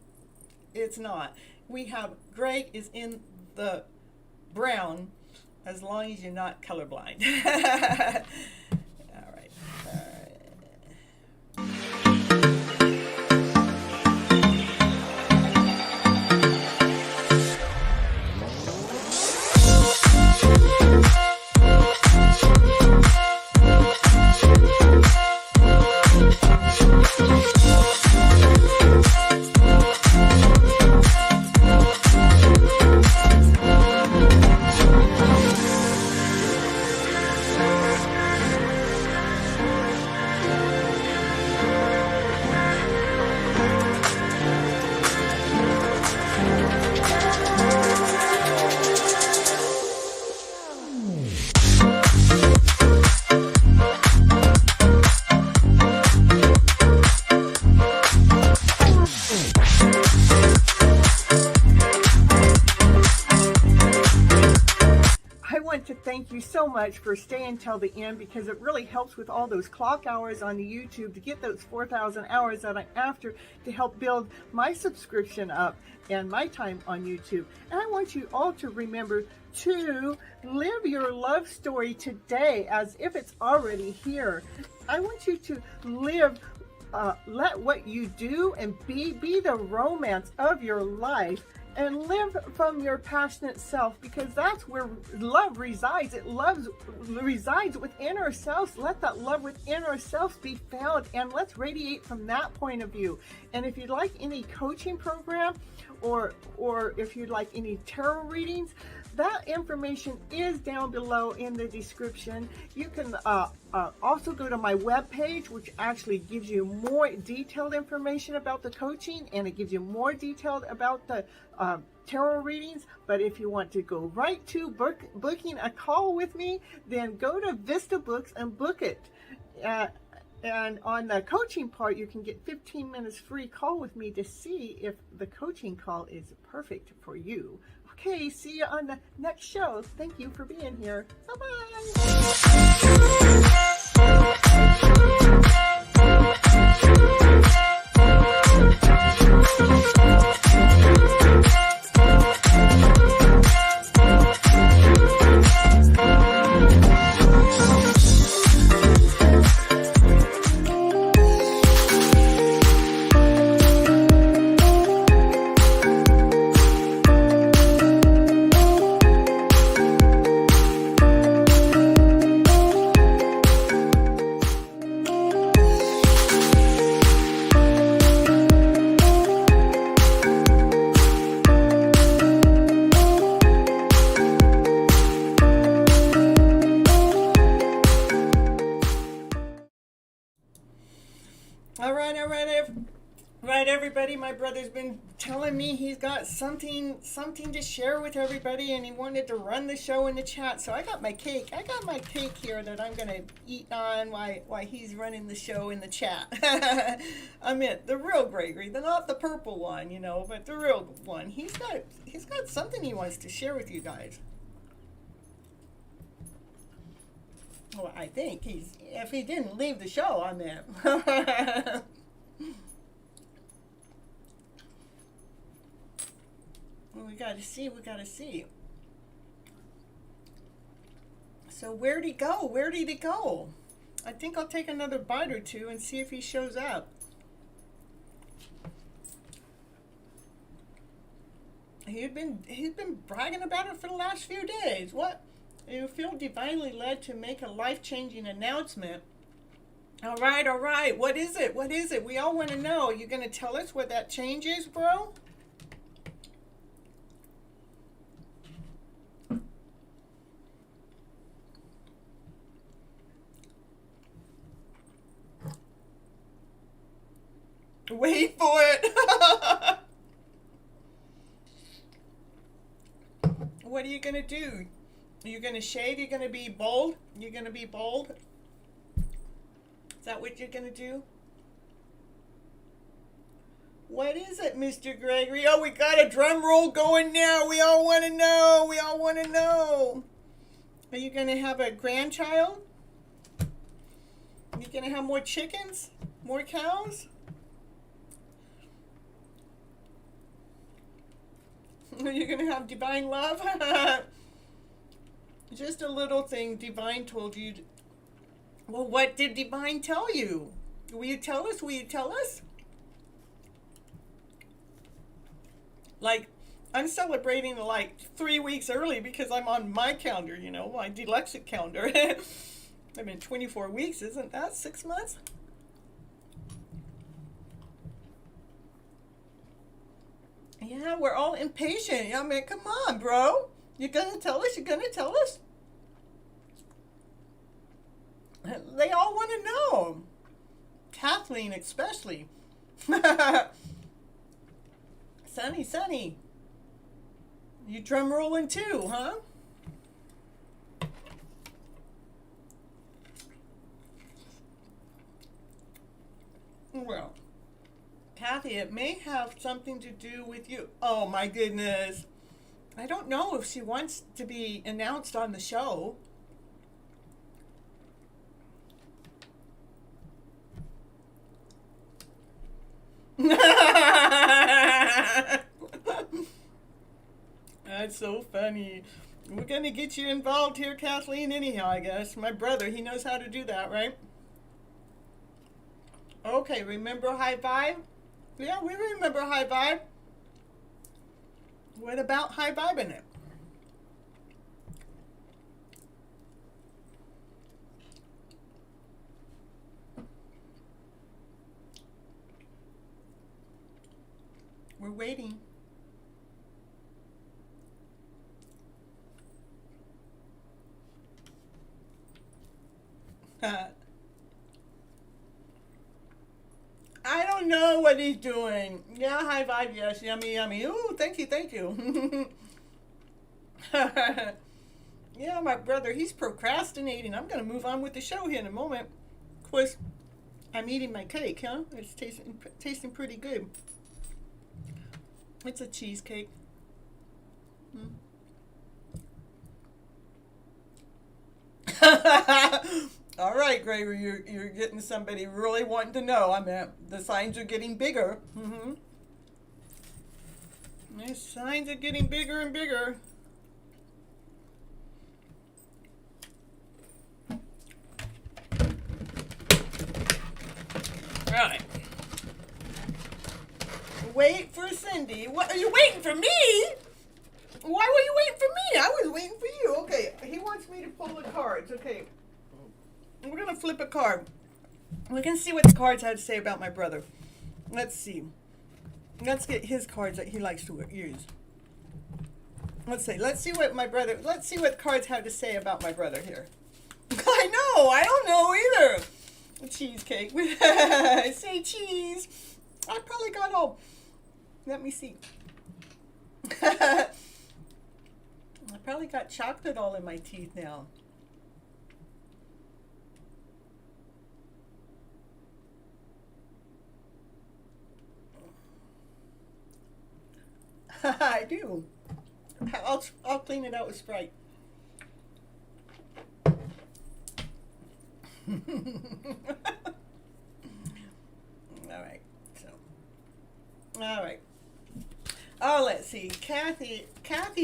it's not. We have Greg is in the brown, as long as you're not colorblind. All right. Thank you so much for staying till the end, because it really helps with all those clock hours on the YouTube to get those 4,000 hours that I'm after to help build my subscription up and my time on YouTube. And I want you all to remember to live your love story today as if it's already here. I want you to live, let what you do and be the romance of your life. And live from your passionate self, because that's where love resides. It resides within ourselves. Let that love within ourselves be found, and let's radiate from that point of view. And if you'd like any coaching program, or if you'd like any tarot readings, that information is down below in the description. You can also go to my webpage, which actually gives you more detailed information about the coaching, and it gives you more detailed about the tarot readings. But if you want to go right to booking a call with me, then go to Vista Books and book it. And on the coaching part, you can get 15 minutes free call with me to see if the coaching call is perfect for you. Okay, see you on the next show. Thank you for being here. Right, everybody, my brother's been telling me he's got something to share with everybody, and he wanted to run the show in the chat. So I got my cake. Here that I'm going to eat on while he's running the show in the chat. I meant the real Gregory, not the purple one, but the real one. He's got something he wants to share with you guys. Well, I think if he didn't leave the show, I meant. We gotta see. So where'd he go? Where did he go? I think I'll take another bite or two and see if he shows up. He's been bragging about it for the last few days. What? You feel divinely led to make a life-changing announcement. All right. What is it? We all want to know. You gonna tell us what that change is, bro? Wait for it. What are you going to do? Are you going to shave? You're going to be bold? You're going to be bold? Is that what you're going to do? What is it, Mr. Gregory? Oh, we got a drum roll going now. We all want to know. Are you going to have a grandchild? Are you going to have more chickens? More cows? You're going to have divine love? Just a little thing Divine told you. Well, what did Divine tell you? Will you tell us? Like, I'm celebrating like 3 weeks early because I'm on my calendar, my deluxe calendar. I mean, 24 weeks, isn't that 6 months? Yeah, we're all impatient. I mean, come on, bro. You're going to tell us? They all want to know. Kathleen especially. Sunny. You drum rolling too, huh? Well, Kathy, it may have something to do with you. Oh my goodness. I don't know if she wants to be announced on the show. That's so funny. We're going to get you involved here, Kathleen, anyhow, I guess. My brother, he knows how to do that, right? Okay, remember high five? Yeah, we remember high five. What about high fiving it? We're waiting. I don't know what he's doing. Yeah, high five, yes. Yummy. Ooh, thank you. Yeah, my brother, he's procrastinating. I'm going to move on with the show here in a moment. Of course, I'm eating my cake, huh? It's tasting pretty good. It's a cheesecake. All right, Gregory, you're getting somebody really wanting to know. I mean, the signs are getting bigger. The signs are getting bigger and bigger. All right. Wait for Cindy. What are you waiting for me? Why were you waiting for me? I was waiting for you. Okay, he wants me to pull the cards. Okay. We're going to flip a card. We're going to see what the cards have to say about my brother. Let's see. Let's get his cards that he likes to use. Let's see what cards have to say about my brother here. I don't know either. Cheesecake. Say cheese. I probably got all. Let me see. I probably got chocolate all in my teeth now. I do. I'll clean it out with Sprite. All right. Oh, let's see. Kathy,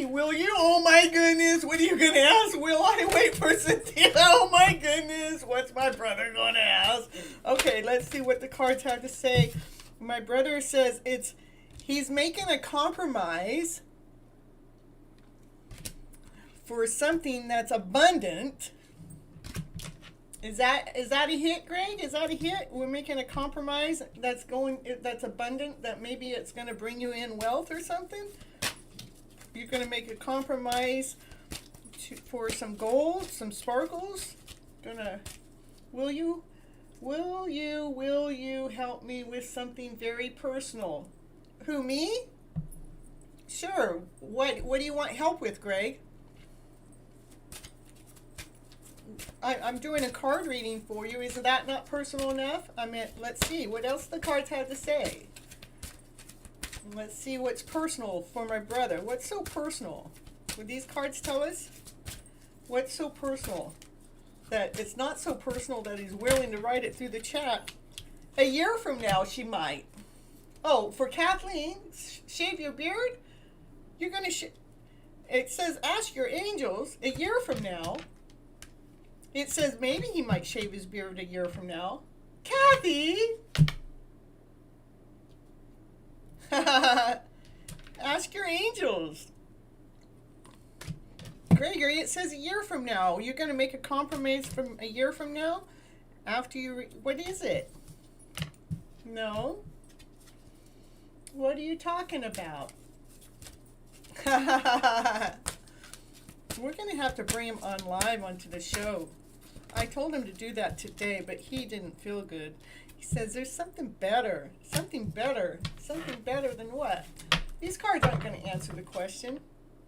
will you? Oh my goodness, what are you going to ask? Will I wait for Cynthia? Oh my goodness, what's my brother going to ask? Okay, let's see what the cards have to say. My brother says he's making a compromise for something that's abundant. Is that a hit, Greg? Is that a hit? We're making a compromise that's abundant, that maybe it's going to bring you in wealth or something? You're going to make a compromise for some gold, some sparkles? Will you help me with something very personal? Who, me? Sure. What do you want help with, Greg? I'm doing a card reading for you. Is that not personal enough? I mean, let's see. What else the cards have to say? Let's see what's personal for my brother. What's so personal? Would these cards tell us? What's so personal? That it's not so personal that he's willing to write it through the chat. A year from now, she might. Oh, for Kathleen, shave your beard? You're going to it says, ask your angels. A year from now. It says maybe he might shave his beard a year from now. Kathy! Ask your angels. Gregory, it says a year from now. You're going to make a compromise from a year from now? After you... what is it? No? What are you talking about? We're going to have to bring him on live onto the show. I told him to do that today, but he didn't feel good. He says there's something better. Something better. Something better than what? These cards aren't going to answer the question.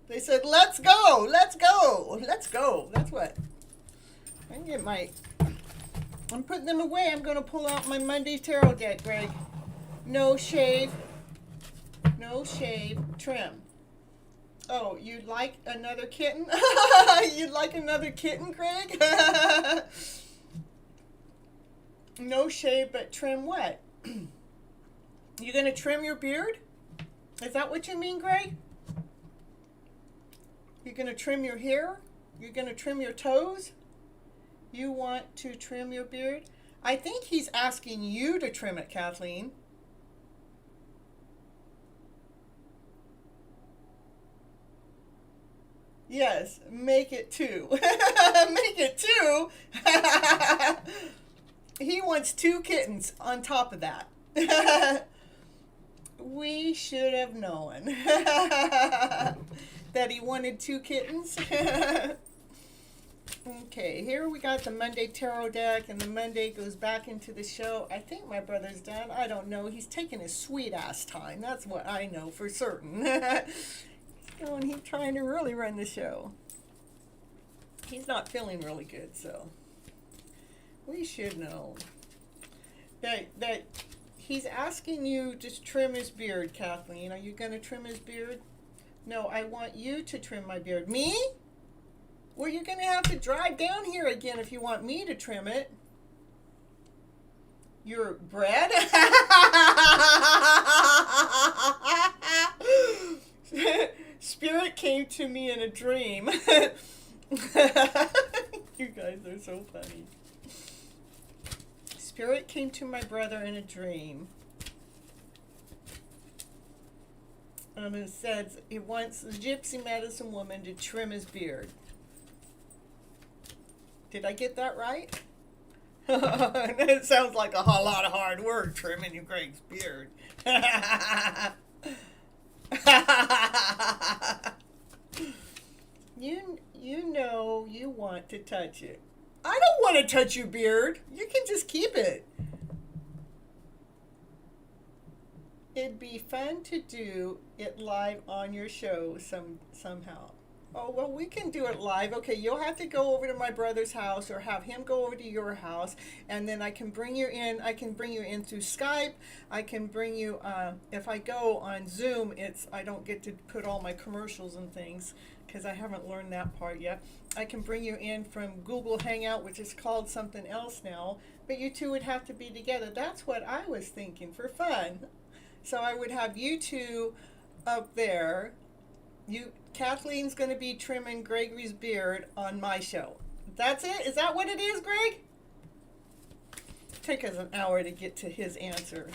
They said, let's go. Let's go. Let's go. That's what. I'm putting them away. I'm going to pull out my Monday tarot deck, Greg. No shave. No shave. Trim. Oh, you'd like another kitten? You'd like another kitten, Greg? No shave, but trim what? You going to trim your beard? Is that what you mean, Greg? You're going to trim your hair? You're going to trim your toes? You want to trim your beard? I think he's asking you to trim it, Kathleen. Yes, make it 2. Make it 2? He wants 2 kittens on top of that. We should have known that he wanted 2 kittens. Okay, here we got the Monday tarot deck, and the Monday goes back into the show. I think my brother's done. I don't know. He's taking his sweet-ass time. That's what I know for certain. And he's trying to really run the show. He's not feeling really good, so we should know that he's asking you to trim his beard, Kathleen. Are you going to trim his beard? No, I want you to trim my beard. Me? Well, you're going to have to drive down here again if you want me to trim it. Your bread? Spirit came to me in a dream. You guys are so funny. Spirit came to my brother in a dream. It says he wants the gypsy medicine woman to trim his beard. Did I get that right? It sounds like a whole lot of hard work trimming your Greg's beard. You know you want to touch it. I don't want to touch your beard. You can just keep it. It'd be fun to do it live on your show somehow. Oh, well, we can do it live. Okay, you'll have to go over to my brother's house or have him go over to your house, and then I can bring you in. I can bring you in through Skype. I can bring you, if I go on Zoom, I don't get to put all my commercials and things because I haven't learned that part yet. I can bring you in from Google Hangout, which is called something else now, but you two would have to be together. That's what I was thinking for fun. So I would have you two up there. Kathleen's going to be trimming Gregory's beard on my show. That's it? Is that what it is, Greg? Take us an hour to get to his answer.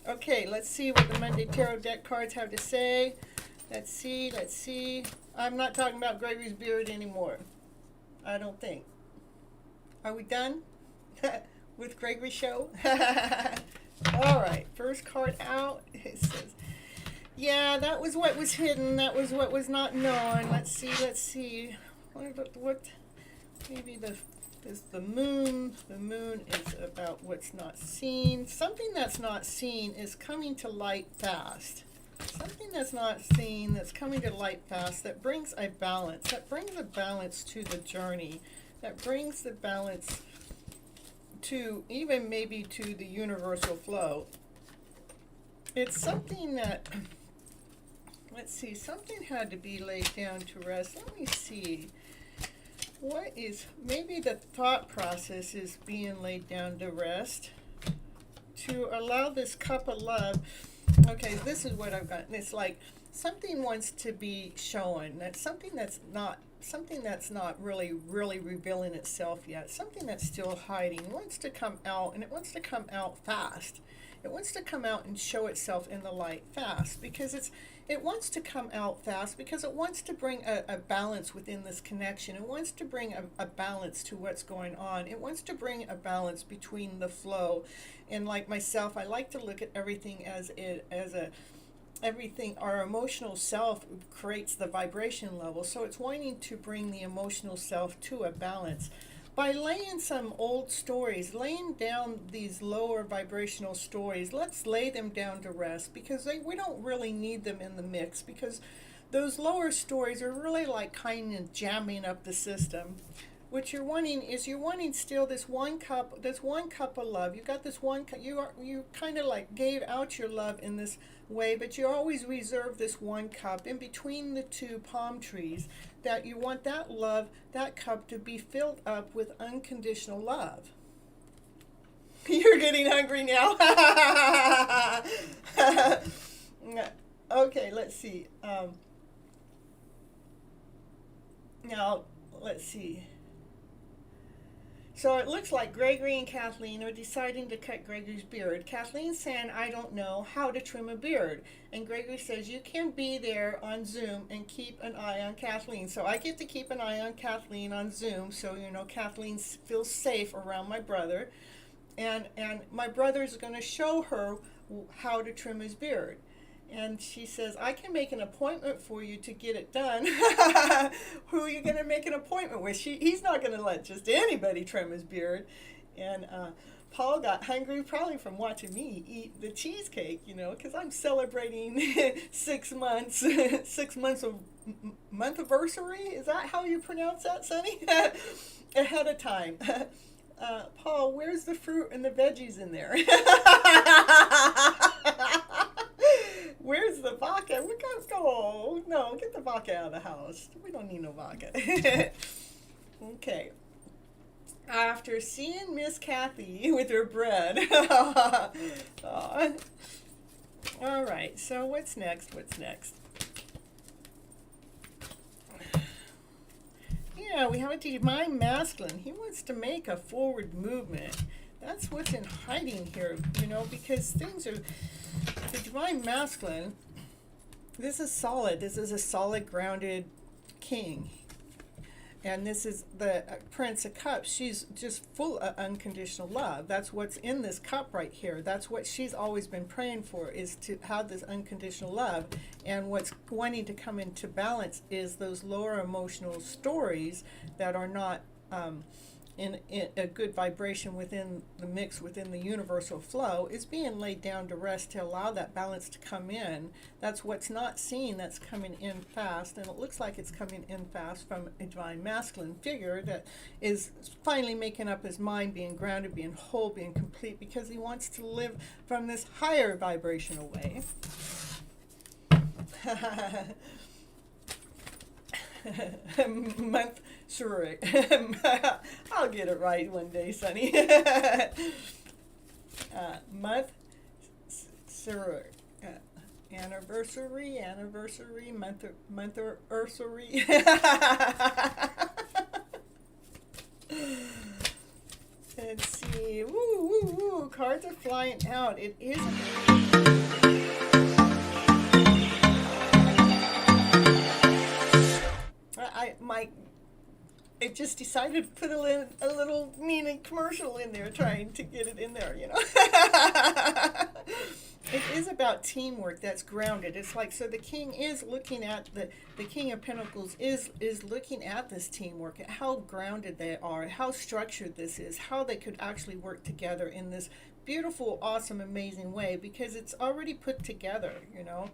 Okay, let's see what the Monday Tarot deck cards have to say. Let's see. I'm not talking about Gregory's beard anymore. I don't think. Are we done with Gregory's show? All right, first card out. It says, yeah, that was what was hidden. That was what was not known. Let's see. What? Maybe the moon. The moon is about what's not seen. Something that's not seen is coming to light fast. Something that's not seen that's coming to light fast, that brings a balance. That brings a balance to the journey. That brings the balance to even maybe to the universal flow. It's something that, let's see, something had to be laid down to rest. Let me see. What is, maybe the thought process is being laid down to rest to allow this cup of love. Okay, this is what I've got. It's like something wants to be shown. That's something that's not really revealing itself yet. Something that's still hiding. It wants to come out, and it wants to come out fast. It wants to come out and show itself in the light fast, because it wants to come out fast because it wants to bring a balance within this connection. It wants to bring a balance to what's going on. It wants to bring a balance between the flow. And like myself, I like to look at everything as everything, our emotional self creates the vibration level. So it's wanting to bring the emotional self to a balance. By laying some old stories, laying down these lower vibrational stories, let's lay them down to rest, because we don't really need them in the mix, because those lower stories are really like kind of jamming up the system. What you're wanting is still this one cup of love. You got this one cup. You kind of like gave out your love in this way, but you always reserve this one cup in between the two palm trees, that you want that love, that cup, to be filled up with unconditional love. You're getting hungry now. Okay, let's see. Now, let's see. So it looks like Gregory and Kathleen are deciding to cut Gregory's beard. Kathleen's saying, I don't know how to trim a beard. And Gregory says, you can be there on Zoom and keep an eye on Kathleen. So I get to keep an eye on Kathleen on Zoom. So, Kathleen feels safe around my brother. And my brother's going to show her how to trim his beard. And she says, I can make an appointment for you to get it done. Who are you going to make an appointment with? He's not going to let just anybody trim his beard. And Paul got hungry probably from watching me eat the cheesecake, because I'm celebrating 6 months, 6 months of month-iversary. Is that how you pronounce that, Sonny? Ahead of time. Paul, where's the fruit and the veggies in there? Where's the vodka? We gotta go. No, get the vodka out of the house. We don't need no vodka. Okay. After seeing Miss Kathy with her bread. All right, so what's next? Yeah, we have a divine masculine. He wants to make a forward movement. That's what's in hiding here, because things are... The divine masculine, this is solid. This is a solid, grounded king. And this is the Prince of Cups. She's just full of unconditional love. That's what's in this cup right here. That's what she's always been praying for, is to have this unconditional love. And what's wanting to come into balance is those lower emotional stories that are not in a good vibration within the mix, within the universal flow, is being laid down to rest to allow that balance to come in. That's what's not seen, that's coming in fast, and it looks like it's coming in fast from a divine masculine figure that is finally making up his mind, being grounded, being whole, being complete, because he wants to live from this higher vibrational way. Month, sure. I'll get it right one day, Sonny. Month, sure. Anniversary, month-er-ursary. Let's see. Woo, woo, woo. Cards are flying out. It is. I just decided to put a little mini commercial in there, trying to get it in there, you know. It is about teamwork that's grounded. It's like, so the king is looking at the King of Pentacles is looking at this teamwork, at how grounded they are, how structured this is, how they could actually work together in this beautiful, awesome, amazing way, because it's already put together, you know.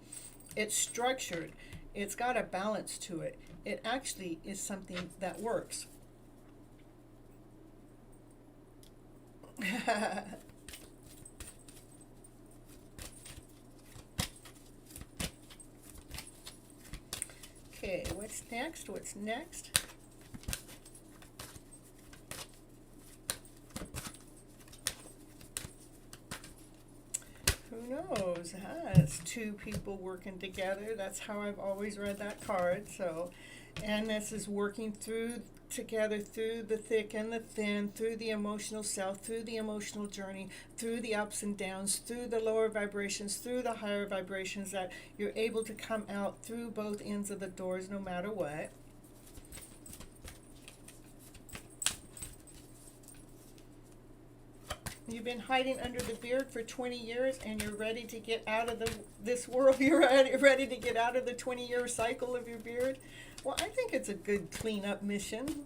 It's structured. It's got a balance to it. It actually is something that works. Okay, what's next? What's next? Who knows? It's two people working together. That's how I've always read that card. So, and this is working together through the thick and the thin, through the emotional self, through the emotional journey, through the ups and downs, through the lower vibrations, through the higher vibrations, that you're able to come out through both ends of the doors no matter what. You've been hiding under the beard for 20 years and you're ready to get out of this world. You're ready to get out of the 20-year cycle of your beard. Well, I think it's a good cleanup mission.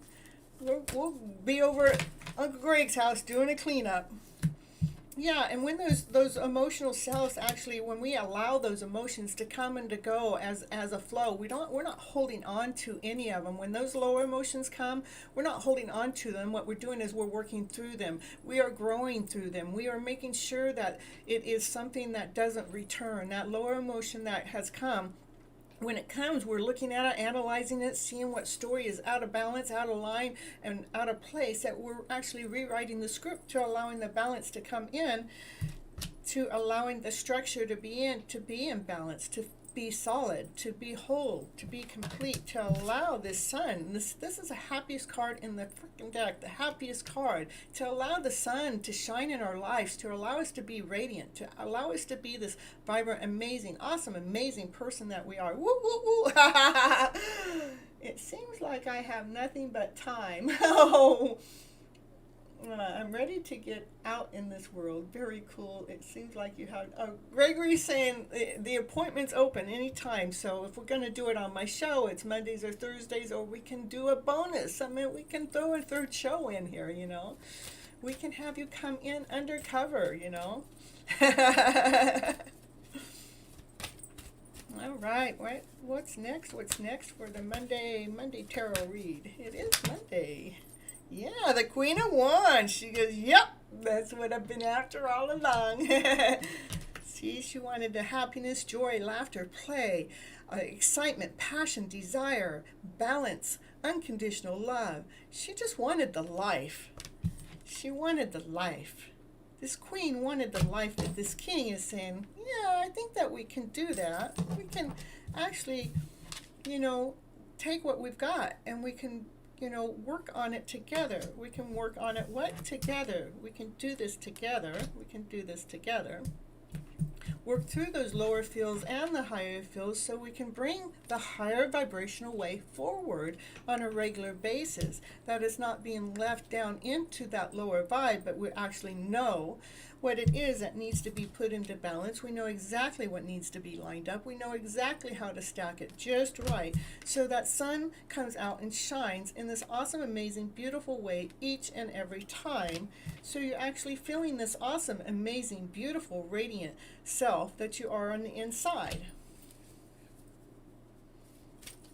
We'll be over at Uncle Greg's house doing a cleanup. Yeah, and when those emotional selves, actually, when we allow those emotions to come and to go as a flow, we're not holding on to any of them. When those lower emotions come, we're not holding on to them. What we're doing is we're working through them. We are growing through them. We are making sure that it is something that doesn't return. That lower emotion that has come, when it comes, we're looking at it, analyzing it, seeing what story is out of balance, out of line, and out of place, that we're actually rewriting the script to allowing the balance to come in, to allowing the structure to be in balance, to be solid, to be whole, to be complete, to allow this sun. This is the happiest card in the freaking deck, the happiest card, to allow the sun to shine in our lives, to allow us to be radiant, to allow us to be this vibrant, amazing, awesome, amazing person that we are. Woo, woo, woo. It seems like I have nothing but time. Oh, I'm ready to get out in this world. Very cool. It seems like you have... Gregory's saying the appointment's open anytime. So if we're going to do it on my show, it's Mondays or Thursdays, or we can do a bonus. I mean, we can throw a third show in here, you know. We can have you come in undercover, you know. All right. What's next? What's next for the Monday tarot read? It is Monday. Yeah, the Queen of Wands. She goes, yep, that's what I've been after all along. See, she wanted the happiness, joy, laughter, play, excitement, passion, desire, balance, unconditional love. She just wanted the life. She wanted the life. This queen wanted the life that this king is saying, yeah, I think that we can do that. We can actually, you know, take what we've got and we can, you know, work on it together. We can work on it together. We can do this together. We can do this together. Work through those lower fields and the higher fields so we can bring the higher vibrational way forward on a regular basis. That is not being left down into that lower vibe, but we actually know what it is that needs to be put into balance. We know exactly what needs to be lined up. We know exactly how to stack it just right so that sun comes out and shines in this awesome, amazing, beautiful way each and every time. So you're actually feeling this awesome, amazing, beautiful, radiant self that you are on the inside.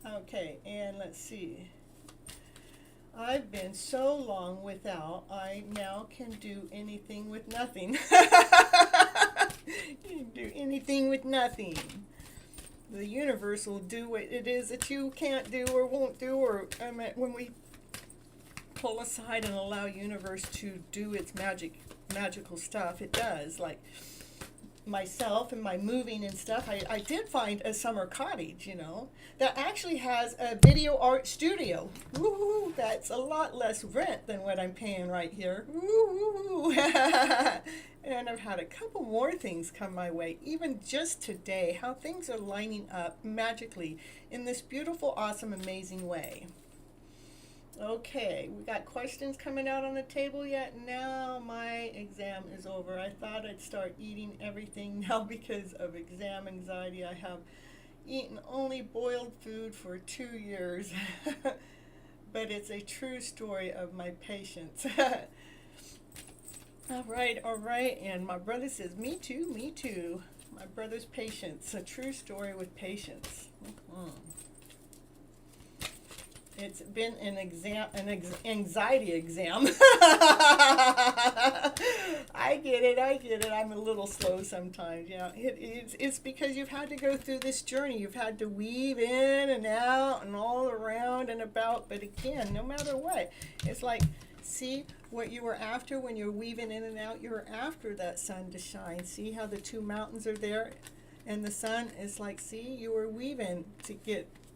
Okay, and let's see. I've been so long without, I now can do anything with nothing. You can do anything with nothing. The universe will do what it is that you can't do or won't do, or when we pull aside and allow universe to do its magical stuff, it does. Like, myself and my moving and stuff, I did find a summer cottage, that actually has a video art studio. Woo-hoo, that's a lot less rent than what I'm paying right here. Woo-hoo. And I've had a couple more things come my way, even just today, how things are lining up magically in this beautiful, awesome, amazing way. Okay, we got questions coming out on the table yet? Now my exam is over. I thought I'd start eating everything now because of exam anxiety. I have eaten only boiled food for 2 years, but it's a true story of my patience. All right, and my brother says, me too. My brother's patience, a true story with patience. It's been an anxiety exam. I get it. I'm a little slow sometimes. Yeah, it's because you've had to go through this journey. You've had to weave in and out and all around and about. But again, no matter what, it's like, see what you were after when you're weaving in and out. You were after that sun to shine. See how the two mountains are there, and the sun is like, see, you were weaving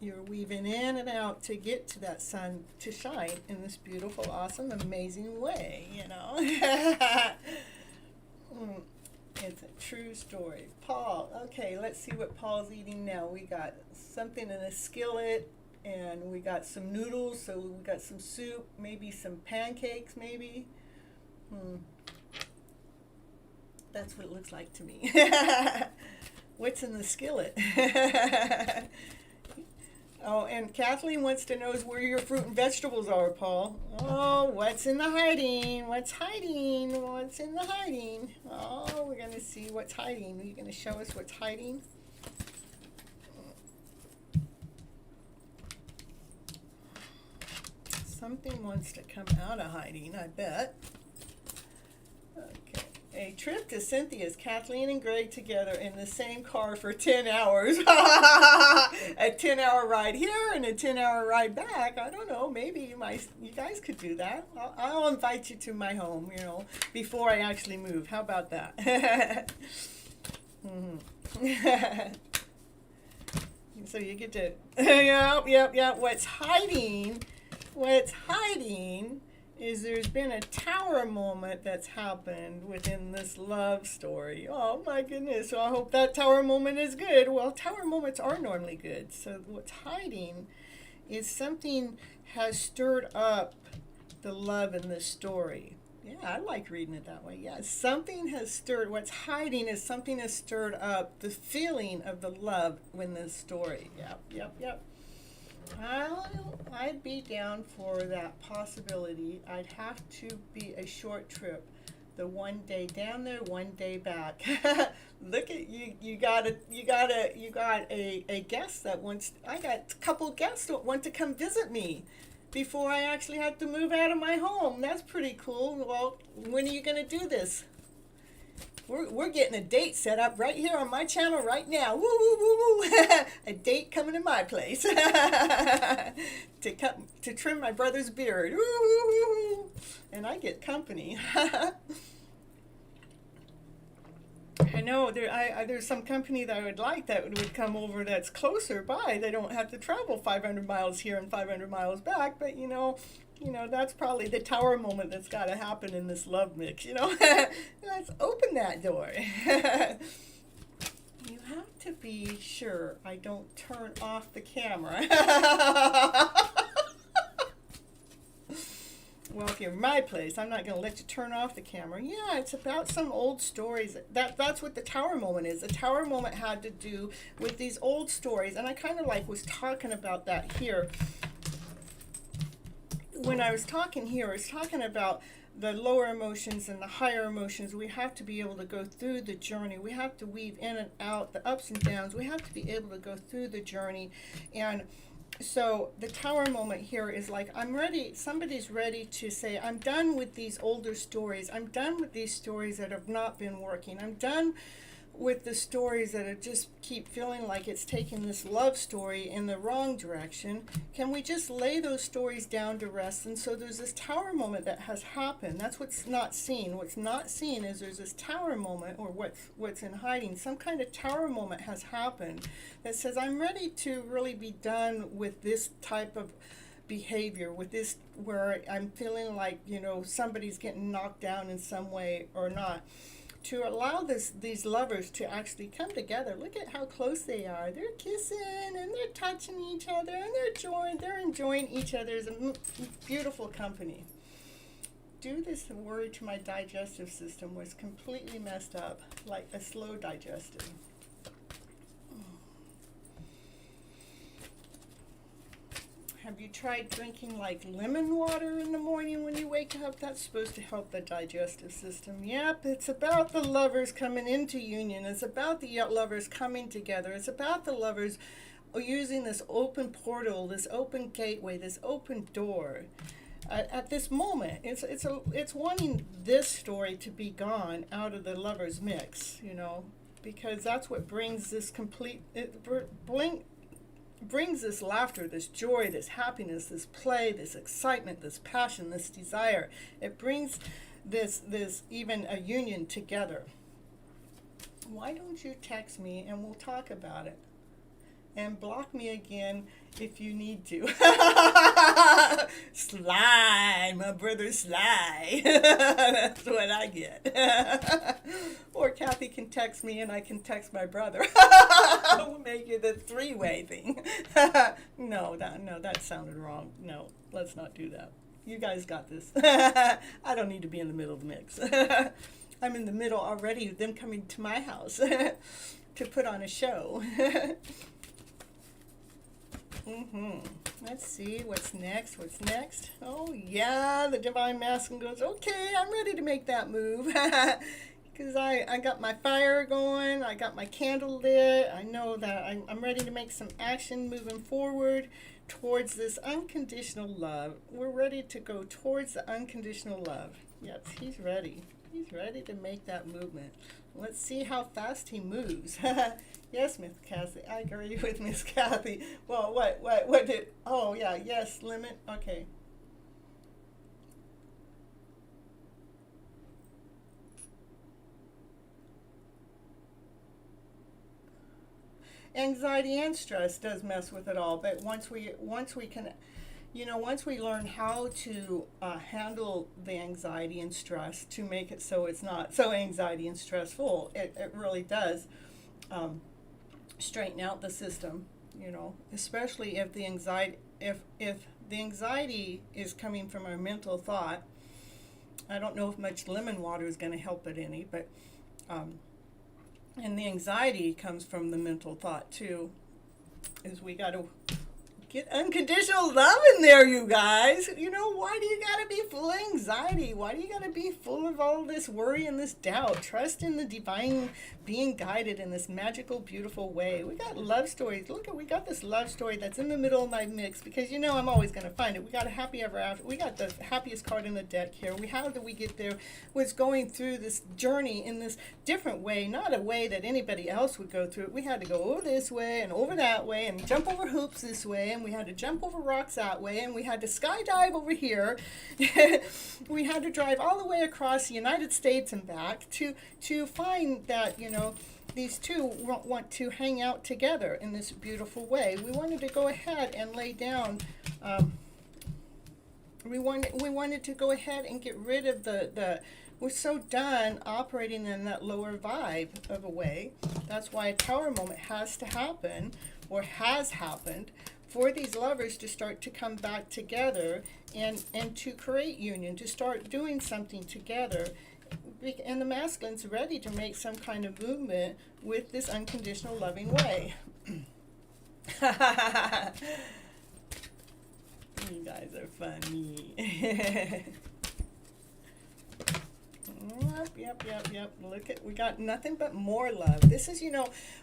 you're weaving in and out to get to that sun to shine in this beautiful, awesome, amazing way, It's a true story. Paul, okay, let's see what Paul's eating now. We got something in a skillet, and we got some noodles, so we got some soup, maybe some pancakes, maybe. That's what it looks like to me. What's in the skillet? Oh, and Kathleen wants to know where your fruit and vegetables are, Paul. Oh, what's in the hiding? What's hiding? What's in the hiding? Oh, we're going to see what's hiding. Are you going to show us what's hiding? Something wants to come out of hiding, I bet. Okay. A trip to Cynthia's, Kathleen and Greg together in the same car for 10 hours. A 10-hour ride here and a 10-hour ride back. I don't know, maybe you guys could do that. I'll invite you to my home, before I actually move. How about that? So you get to, yep. What's hiding is there's been a tower moment that's happened within this love story. Oh my goodness, so I hope that tower moment is good. Well, tower moments are normally good. So what's hiding is something has stirred up the love in this story. Yeah, I like reading it that way. Yeah, something has stirred. What's hiding is something has stirred up the feeling of the love in this story. Yep. I'd be down for that possibility. I'd have to be a short trip. The one day down there, one day back. Look at you! You got a guest that wants. I got a couple guests that want to come visit me before I actually have to move out of my home. That's pretty cool. Well, when are you going to do this? We're getting a date set up right here on my channel right now. Woo, woo, woo, woo. A date coming to my place to trim my brother's beard. Woo, woo, woo. And I get company. I know there's some company that I would like that would come over that's closer by. They don't have to travel 500 miles here and 500 miles back, but that's probably the tower moment that's got to happen in this love mix, Let's open that door. You have to be sure I don't turn off the camera. Well, if you're in my place, I'm not going to let you turn off the camera. Yeah, it's about some old stories. That's what the tower moment is. The tower moment had to do with these old stories, and I kind of was talking about that here. When I was talking here, I was talking about the lower emotions and the higher emotions. We have to be able to go through the journey. We have to weave in and out the ups and downs. We have to be able to go through the journey. And so the tower moment here is I'm ready. Somebody's ready to say, I'm done with these older stories. I'm done with these stories that have not been working. I'm done with the stories that are just keep feeling like it's taking this love story in the wrong direction, can we just lay those stories down to rest? And so there's this tower moment that has happened. That's what's not seen. What's not seen is there's this tower moment, or what's in hiding. Some kind of tower moment has happened that says, I'm ready to really be done with this type of behavior, with this where I'm feeling like, somebody's getting knocked down in some way or not. To allow these lovers to actually come together. Look at how close they are. They're kissing and they're touching each other and they're enjoying each other's beautiful company. This worry to my digestive system was completely messed up, like a slow digestive. Have you tried drinking like lemon water in the morning when you wake up? That's supposed to help the digestive system. Yep, it's about the lovers coming into union. It's about the lovers coming together. It's about the lovers using this open portal, this open gateway, this open door. At this moment, it's wanting this story to be gone out of the lovers mix, because that's what brings this brings this laughter, this joy, this happiness, this play, this excitement, this passion, this desire. It brings this even a union together. Why don't you text me and we'll talk about it? And block me again if you need to. Sly, my brother Sly. That's what I get. Or Kathy can text me and I can text my brother. We'll make it a three-way thing. No, that sounded wrong. No, let's not do that. You guys got this. I don't need to be in the middle of the mix. I'm in the middle already of them coming to my house to put on a show. Let's see what's next. Oh yeah, the divine masculine goes, okay, I'm ready to make that move. Because I got my fire going, I got my candle lit. I know that I'm ready to make some action moving forward towards this unconditional love. We're ready to go towards the unconditional love. Yes, he's ready. He's ready to make that movement. Let's see how fast he moves. Yes, Miss Kathy. I agree with Miss Kathy. Well, what did, oh yeah, yes, limit, okay. Anxiety and stress does mess with it all, but once we can, once we learn how to handle the anxiety and stress to make it so it's not so anxiety and stressful, it really does straighten out the system, especially if the anxiety, if the anxiety is coming from our mental thought. I don't know if much lemon water is going to help it any, but and the anxiety comes from the mental thought too, is we got to get unconditional love in there, you guys. Why do you got to be full of anxiety? Why do you got to be full of all this worry and this doubt? Trust in the divine being guided in this magical, beautiful way. We got love stories. Look, we got this love story that's in the middle of my mix because I'm always going to find it. We got a happy ever after. We got the happiest card in the deck here. How did we get there? Was going through this journey in this different way, not a way that anybody else would go through it. We had to go over this way and over that way and jump over hoops this way, and we had to jump over rocks that way, and we had to skydive over here. We had to drive all the way across the United States and back to find that, these two want to hang out together in this beautiful way. We wanted to go ahead and lay down, we wanted to go ahead and get rid of we're so done operating in that lower vibe of a way. That's why a tower moment has to happen, or has happened, for these lovers to start to come back together and to create union, to start doing something together. And the masculine's ready to make some kind of movement with this unconditional loving way. You guys are funny. Yep. Look we got nothing but more love. This is,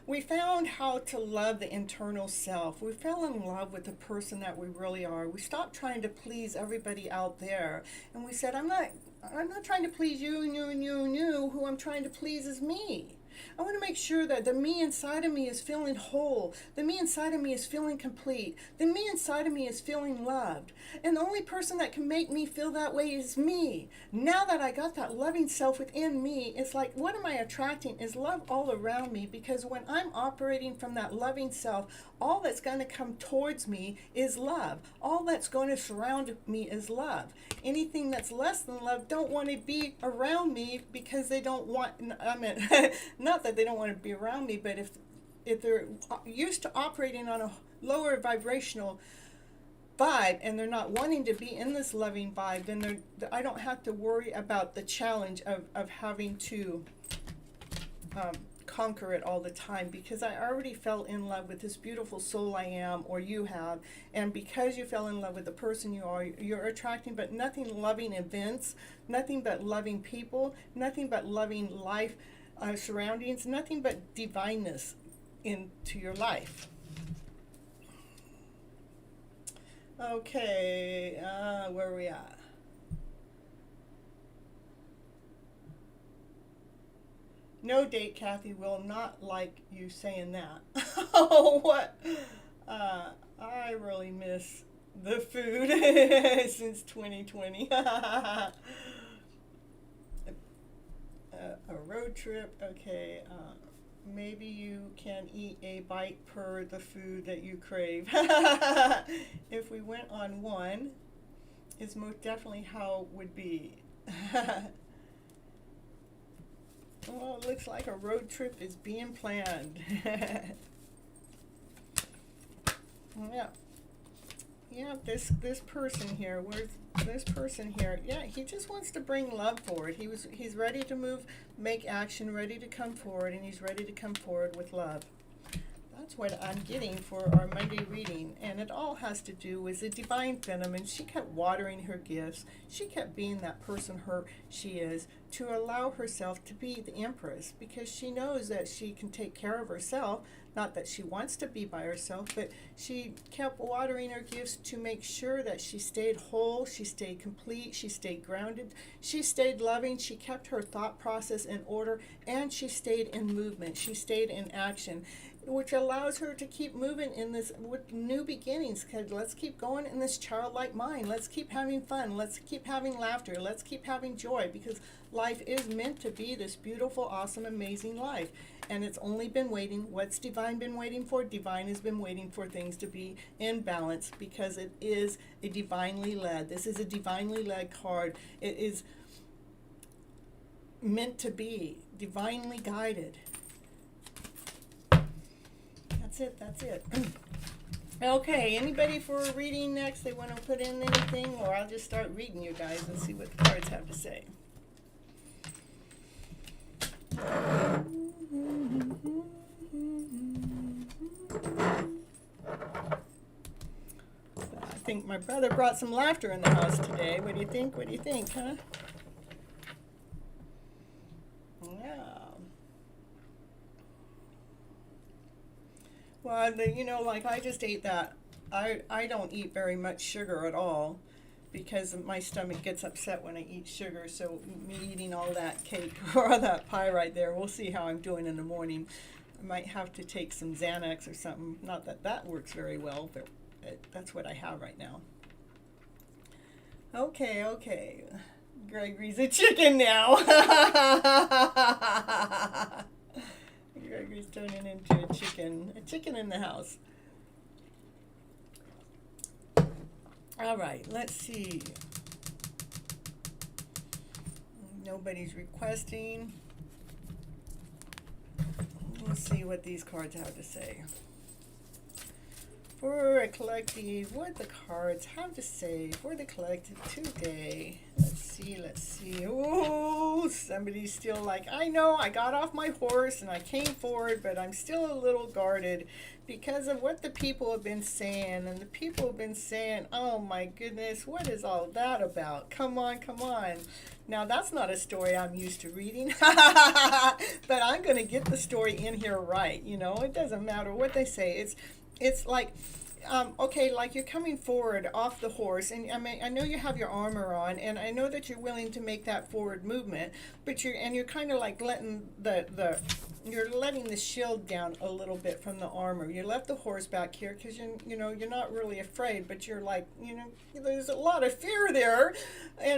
we found how to love the internal self. We fell in love with the person that we really are. We stopped trying to please everybody out there. And we said, I'm not trying to please you. Who I'm trying to please is me. I want to make sure that the me inside of me is feeling whole. The me inside of me is feeling complete. The me inside of me is feeling loved. And the only person that can make me feel that way is me. Now that I got that loving self within me, it's like, what am I attracting is love all around me, because when I'm operating from that loving self, all that's going to come towards me is love. All that's going to surround me is love. Anything that's less than love don't want to be around me, because they don't want, I mean, not that they don't want to be around me, but if they're used to operating on a lower vibrational vibe and they're not wanting to be in this loving vibe, then I don't have to worry about the challenge of having to conquer it all the time, because I already fell in love with this beautiful soul I am, or you have, and because you fell in love with the person you are, you're attracting but nothing loving events, nothing but loving people, nothing but loving life surroundings, nothing but divineness into your life. Okay, where are we at? No date, Kathy, will not like you saying that. Oh, what? I really miss the food since 2020. A road trip, okay. Maybe you can eat a bite per the food that you crave. If we went on one, is most definitely how it would be. Well, it looks like a road trip is being planned. Yeah. Yeah, this person here, where's this person here? Yeah, he just wants to bring love forward. He's ready to move, make action, ready to come forward, and he's ready to come forward with love. That's what I'm getting for our Monday reading, and it all has to do with the divine Venom, and she kept watering her gifts. She kept being that person she is, to allow herself to be the Empress, because she knows that she can take care of herself. Not that she wants to be by herself, but she kept watering her gifts to make sure that she stayed whole, she stayed complete, she stayed grounded, she stayed loving, she kept her thought process in order, and she stayed in movement, she stayed in action, which allows her to keep moving in this with new beginnings. Let's keep going in this childlike mind. Let's keep having fun. Let's keep having laughter. Let's keep having joy, because life is meant to be this beautiful, awesome, amazing life. And it's only been waiting. What's divine been waiting for? Divine has been waiting for things to be in balance, because it is a divinely led. This is a divinely led card. It is meant to be divinely guided. That's it. Okay, anybody for a reading next? They want to put in anything, or I'll just start reading you guys and see what the cards have to say. I think my brother brought some laughter in the house today. What do you think? What do you think, huh? Yeah. Well, like I just ate that. I don't eat very much sugar at all, because my stomach gets upset when I eat sugar. So me eating all that cake or that pie right there, we'll see how I'm doing in the morning. I might have to take some Xanax or something. Not that that works very well, but that's what I have right now. Okay. Gregory's a chicken now. Gregory's turning into a chicken in the house. All right, let's see. Nobody's requesting. Let's see what these cards have to say. For a collective, what the cards have to say for the collective today. Let's see. Oh, somebody's still like, I know, I got off my horse and I came forward, but I'm still a little guarded because of what the people have been saying. And the people have been saying, oh my goodness, what is all that about? Come on. Now, that's not a story I'm used to reading, but I'm going to get the story in here right. It doesn't matter what they say. It's like, okay, like you're coming forward off the horse, and I mean, I know you have your armor on, and I know that you're willing to make that forward movement, but you're kind of like letting you're letting the shield down a little bit from the armor. You let the horse back here because you're not really afraid, but you're like, there's a lot of fear there,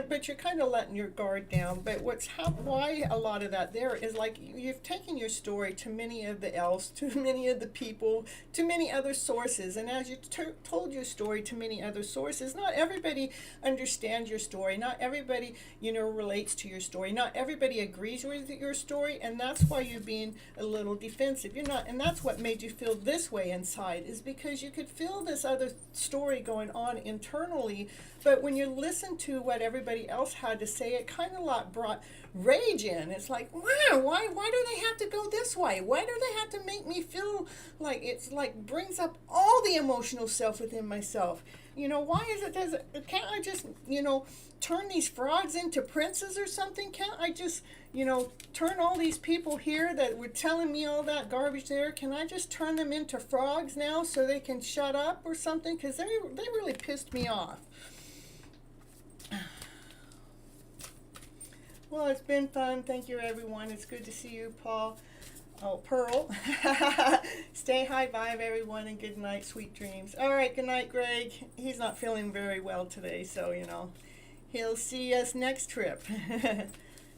but you're kind of letting your guard down. But why a lot of that there is like you've taken your story to many of the else, to many of the people, to many other sources, and as you told your story to many other sources, not everybody understands your story, not everybody relates to your story, not everybody agrees with your story, and that's why you're being a little defensive. You're not, and that's what made you feel this way inside, is because you could feel this other story going on internally, but when you listen to what everybody else had to say, it kind of brought rage in. It's like, wow, why do they have to go this way? Why do they have to make me feel like it's like brings up all the emotional self within myself? Why is it, can't I just, turn these frogs into princes or something? Can't I just, turn all these people here that were telling me all that garbage there, can I just turn them into frogs now so they can shut up or something? Because they really pissed me off. Well, it's been fun. Thank you, everyone. It's good to see you, Paul. Oh, Pearl. Stay high vibe, everyone, and good night, sweet dreams. All right, good night, Greg. He's not feeling very well today, so, he'll see us next trip.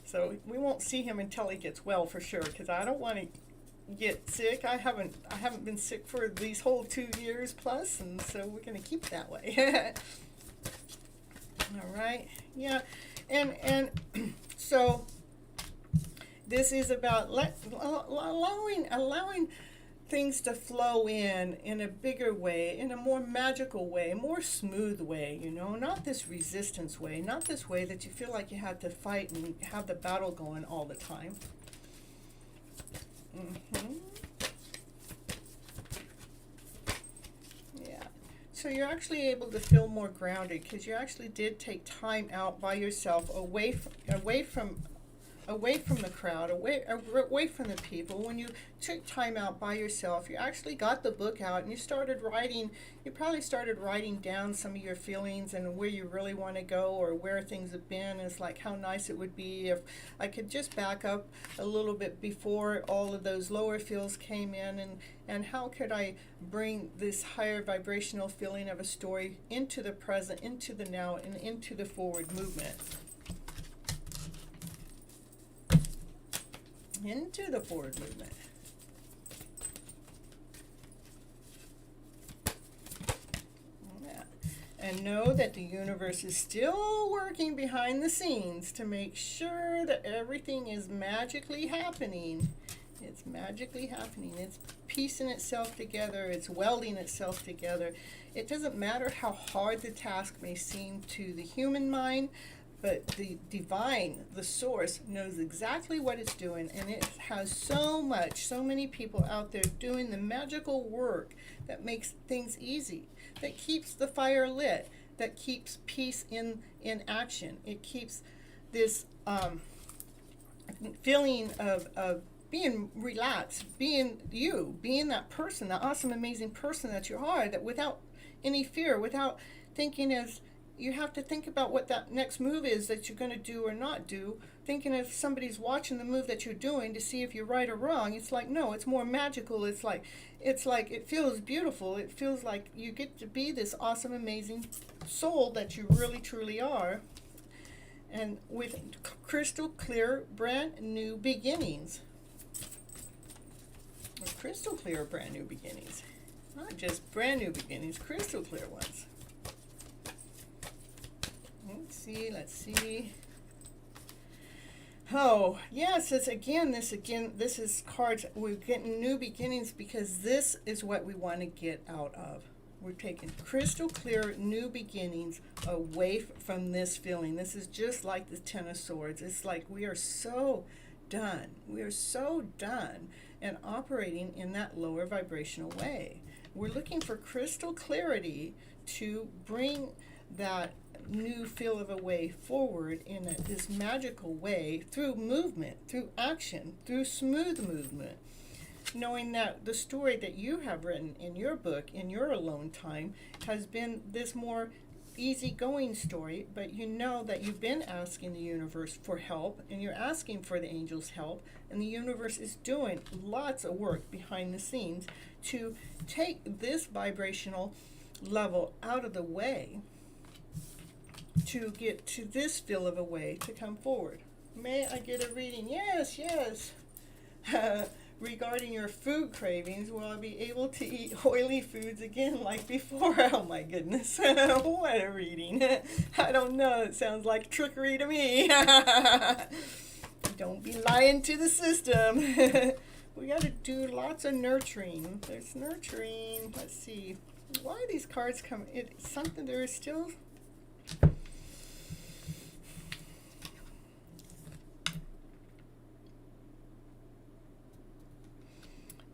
So we won't see him until he gets well for sure, because I don't want to get sick. I haven't been sick for these whole 2 years plus, and so we're going to keep that way. All right. Yeah. And so this is about allowing things to flow in a bigger way, in a more magical way, a more smooth way, not this resistance way, not this way that you feel like you have to fight and have the battle going all the time. Yeah. So you're actually able to feel more grounded because you actually did take time out by yourself, away from the crowd, away from the people. When you took time out by yourself, you actually got the book out and you started writing. You probably started writing down some of your feelings and where you really want to go or where things have been. It's like how nice it would be if I could just back up a little bit before all of those lower feels came in, and how could I bring this higher vibrational feeling of a story into the present, into the now, and into the forward movement. Into the forward movement. Yeah. And know that the universe is still working behind the scenes to make sure that everything is magically happening. It's magically happening. It's piecing itself together. It's welding itself together. It doesn't matter how hard the task may seem to the human mind, but the divine, the source, knows exactly what it's doing, and it has so many people out there doing the magical work that makes things easy, that keeps the fire lit, that keeps peace in action. It keeps this feeling of being relaxed, being you, being that person, that awesome, amazing person that you are, that without any fear, without thinking as you have to think about what that next move is that you're going to do or not do, thinking if somebody's watching the move that you're doing to see if you're right or wrong. It's like, no, it's more magical. It's like it feels beautiful. It feels like you get to be this awesome, amazing soul that you really, truly are. And with crystal clear, brand new beginnings. Or crystal clear, brand new beginnings. Not just brand new beginnings, crystal clear ones. Let's see. Oh, yes, this is cards. We're getting new beginnings because this is what we want to get out of. We're taking crystal clear new beginnings away from this feeling. This is just like the Ten of Swords. It's like we are so done. We are so done and operating in that lower vibrational way. We're looking for crystal clarity to bring that new feel of a way forward in this magical way through movement, through action, through smooth movement. knowing that the story that you have written in your book, in your alone time, has been this more easygoing story, but you know that you've been asking the universe for help, and you're asking for the angels' help, and the universe is doing lots of work behind the scenes to take this vibrational level out of the way to get to this feel of a way to come forward. May I get a reading? Yes, yes. Regarding your food cravings, will I be able to eat oily foods again like before? Oh my goodness. What a reading. I don't know. It sounds like trickery to me. Don't be lying to the system. We got to do lots of nurturing. There's nurturing. Let's see. Why are these cards coming? It's something there is still...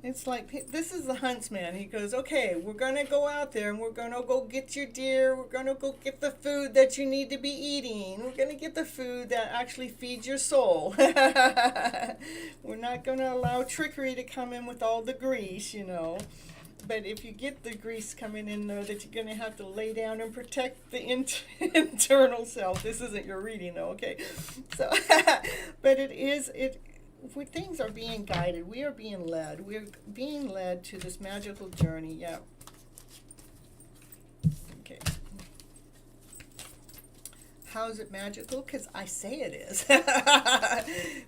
It's like, this is the huntsman. He goes, okay, we're going to go out there and we're going to go get your deer. We're going to go get the food that you need to be eating. We're going to get the food that actually feeds your soul. We're not going to allow trickery to come in with all the grease, you know. But if you get the grease coming in, know that you're going to have to lay down and protect the internal self. This isn't your reading, though, okay? So, but things are being guided. We are being led. We're being led to this magical journey. Yeah. Okay. How is it magical? Because I say it is.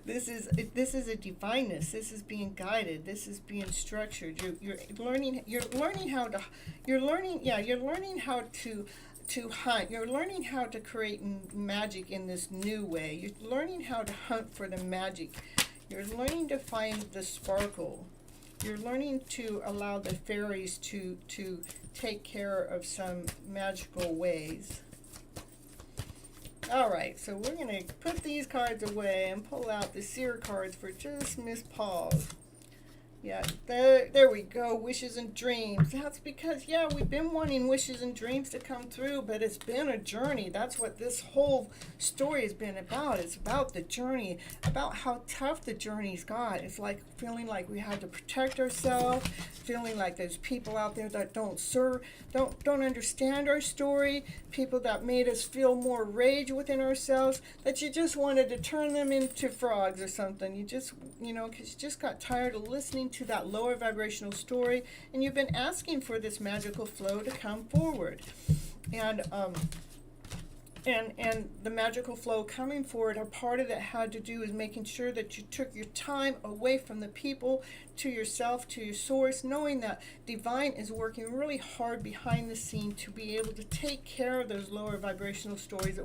This is a divineness. This is being guided. This is being structured. You're learning how to hunt. You're learning how to create magic in this new way. You're learning how to hunt for the magic. You're learning to find the sparkle. You're learning to allow the fairies to take care of some magical ways. All right, so we're going to put these cards away and pull out the seer cards for just Miss Paul. Yeah, there we go, wishes and dreams. That's because, yeah, we've been wanting wishes and dreams to come through, but it's been a journey. That's what this whole story has been about. It's about the journey, about how tough the journey's got. It's like feeling like we had to protect ourselves, feeling like there's people out there that don't understand our story, people that made us feel more rage within ourselves, that you just wanted to turn them into frogs or something. You just, because you just got tired of listening to that lower vibrational story, and you've been asking for this magical flow to come forward. And the magical flow coming forward, a part of that had to do is making sure that you took your time away from the people, to yourself, to your source, knowing that divine is working really hard behind the scene to be able to take care of those lower vibrational stories.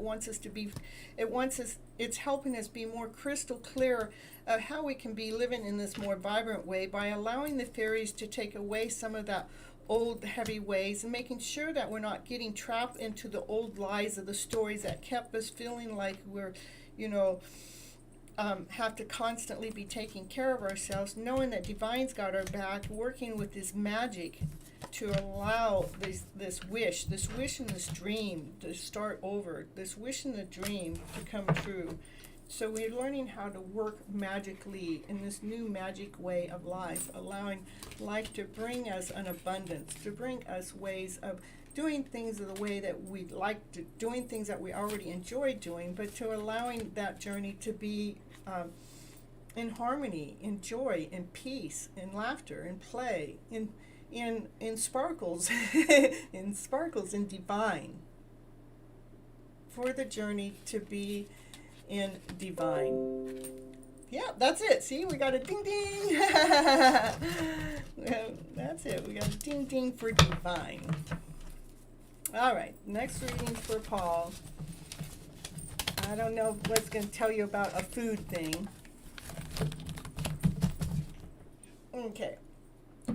It's helping us be more crystal clear of how we can be living in this more vibrant way by allowing the fairies to take away some of that old heavy ways and making sure that we're not getting trapped into the old lies of the stories that kept us feeling like we're, have to constantly be taking care of ourselves, knowing that divine's got our back, working with this magic to allow this wish and this dream to start over, this wish and the dream to come true. So we're learning how to work magically in this new magic way of life, allowing life to bring us an abundance, to bring us ways of doing things the way that we like to, doing things that we already enjoy doing, but to allowing that journey to be in harmony, in joy, in peace, in laughter, in play, in sparkles, in sparkles, in divine. For the journey to be in divine. Yeah, that's it. See, we got a ding ding. That's it. We got a ding ding for divine. All right, next reading for Paul. I don't know what's going to tell you about a food thing. Okay.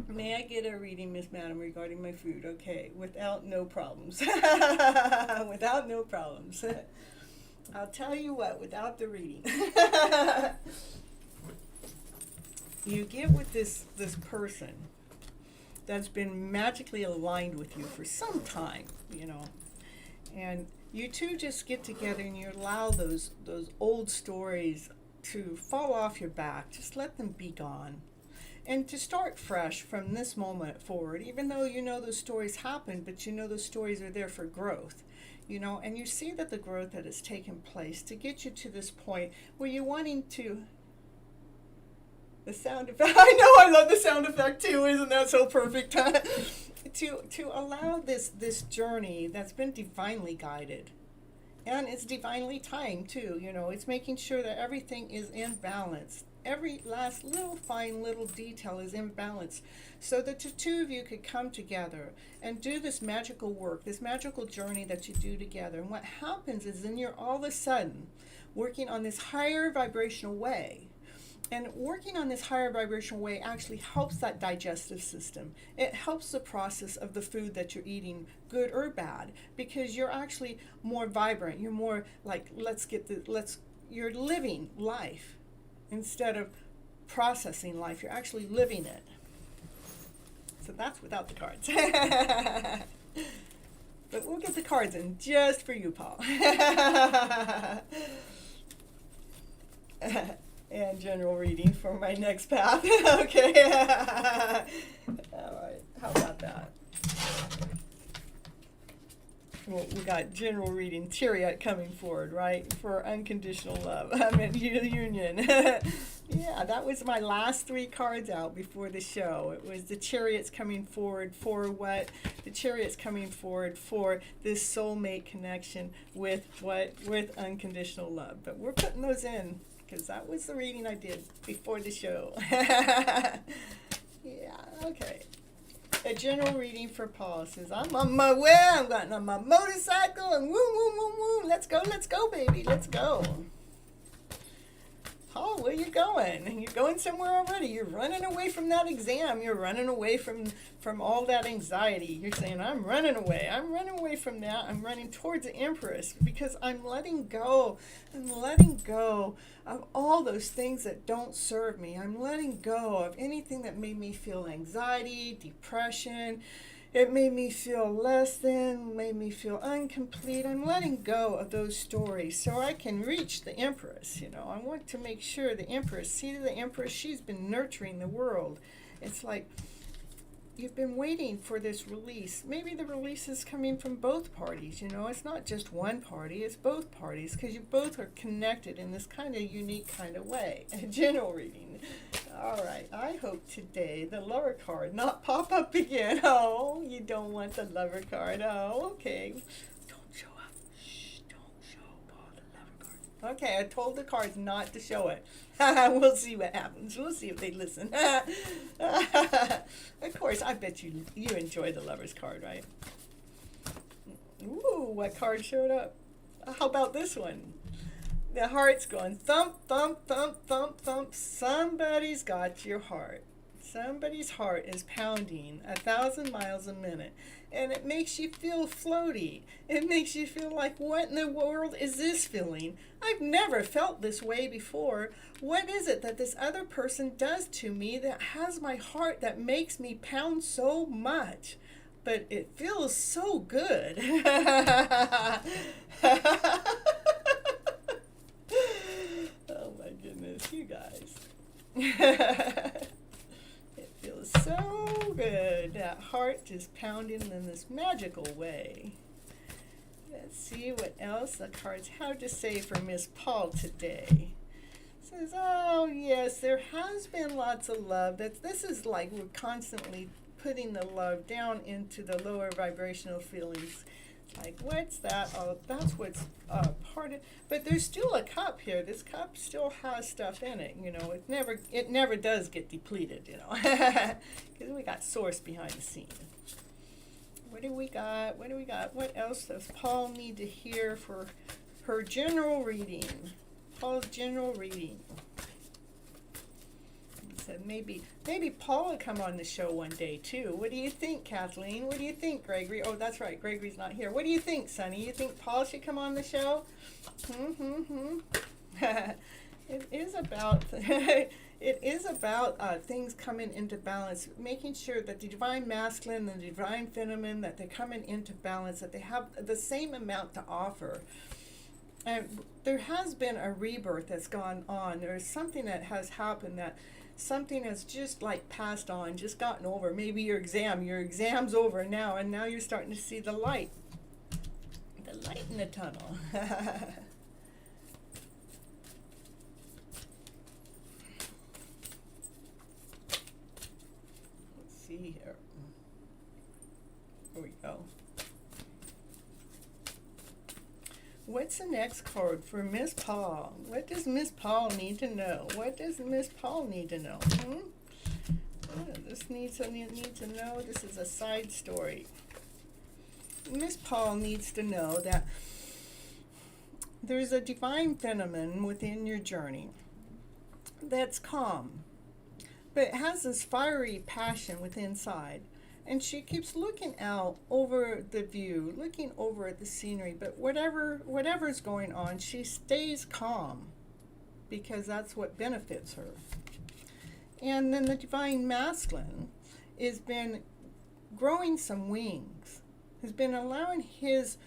May I get a reading, Miss Madam, regarding my food? Okay, without no problems. Without no problems. I'll tell you what, without the reading. You get with this person that's been magically aligned with you for some time, and you two just get together and you allow those old stories to fall off your back. Just let them be gone. and to start fresh from this moment forward, even though you know those stories happened, but you know those stories are there for growth. And you see that the growth that has taken place to get you to this point where you're wanting to, the sound effect, I know, I love the sound effect too, isn't that so perfect? to allow this journey that's been divinely guided, and it's divinely timed too. It's making sure that everything is in balance. Every last little fine little detail is in balance, so that the two of you could come together and do this magical work, this magical journey that you do together. And what happens is then you're all of a sudden working on this higher vibrational way. And working on this higher vibrational way actually helps that digestive system. It helps the process of the food that you're eating, good or bad, because you're actually more vibrant. You're more like, you're living life instead of processing life. You're actually living it. So that's without the cards. But we'll get the cards in just for you, Paul. And general reading for my next path. Okay. All right. How about that? Well, we got general reading, chariot coming forward, right? For unconditional love. I mean, union. Yeah, that was my last 3 cards out before the show. It was the chariots coming forward for what? The chariots coming forward for this soulmate connection with what? With unconditional love. But we're putting those in, because that was the reading I did before the show. Yeah, okay. A general reading for Paul says, I'm on my way, I'm getting on my motorcycle, and woo, woo, woo, woo. Let's go, baby, let's go. Paul, where you going? You're going somewhere already. You're running away from that exam. You're running away from all that anxiety. You're saying, I'm running away from that. I'm running towards the Empress because I'm letting go. I'm letting go of all those things that don't serve me. I'm letting go of anything that made me feel anxiety, depression. It made me feel less than, made me feel incomplete. I'm letting go of those stories so I can reach the Empress. I want to make sure the Empress, see the Empress, she's been nurturing the world. It's like you've been waiting for this release. Maybe the release is coming from both parties. It's not just one party, it's both parties, because you both are connected in this kind of unique kind of way. A general reading. All right, I hope today the lover card not pop up again. Oh, you don't want the lover card. Oh, okay. Don't show up. Shh, don't show Paul the lover card. Okay, I told the cards not to show it. We'll see what happens. We'll see if they listen. Of course, I bet you enjoy the lover's card, right? Ooh, what card showed up? How about this one? The heart's going thump, thump, thump, thump, thump. Somebody's got your heart. Somebody's heart is pounding 1,000 miles a minute. And it makes you feel floaty. It makes you feel like, what in the world is this feeling? I've never felt this way before. What is it that this other person does to me that has my heart, that makes me pound so much? But it feels so good. Oh my goodness, you guys. It feels so good. That heart just pounding in this magical way. Let's see what else the cards have to say for Miss Paul today. It says, oh yes, there has been lots of love. This is like we're constantly putting the love down into the lower vibrational feelings. Like, what's that? Oh, that's what's part of. But there's still a cup here. This cup still has stuff in it. It never does get depleted. Because we got source behind the scene. What do we got? What else does Paul need to hear for her general reading? Paul's general reading. Said maybe Paul will come on the show one day too. What do you think, Kathleen? What do you think, Gregory? Oh, that's right, Gregory's not here. What do you think, Sonny? You think Paul should come on the show? It is about things coming into balance, making sure that the divine masculine and the divine feminine, that they're coming into balance, that they have the same amount to offer. And there has been a rebirth that's gone on. There is something that has happened that something has just like passed on, just gotten over. Maybe your exam's over now, and now you're starting to see the light in the tunnel. Let's see here. Here we go. What's the next card for Miss Paul? What does Miss Paul need to know? What does Miss Paul need to know? This needs to know. This is a side story. Miss Paul needs to know that there's a divine phenomenon within your journey that's calm, but it has this fiery passion within inside. And she keeps looking out over the view, looking over at the scenery, but whatever's going on, she stays calm because that's what benefits her. And then the divine masculine has been growing some wings, has been allowing his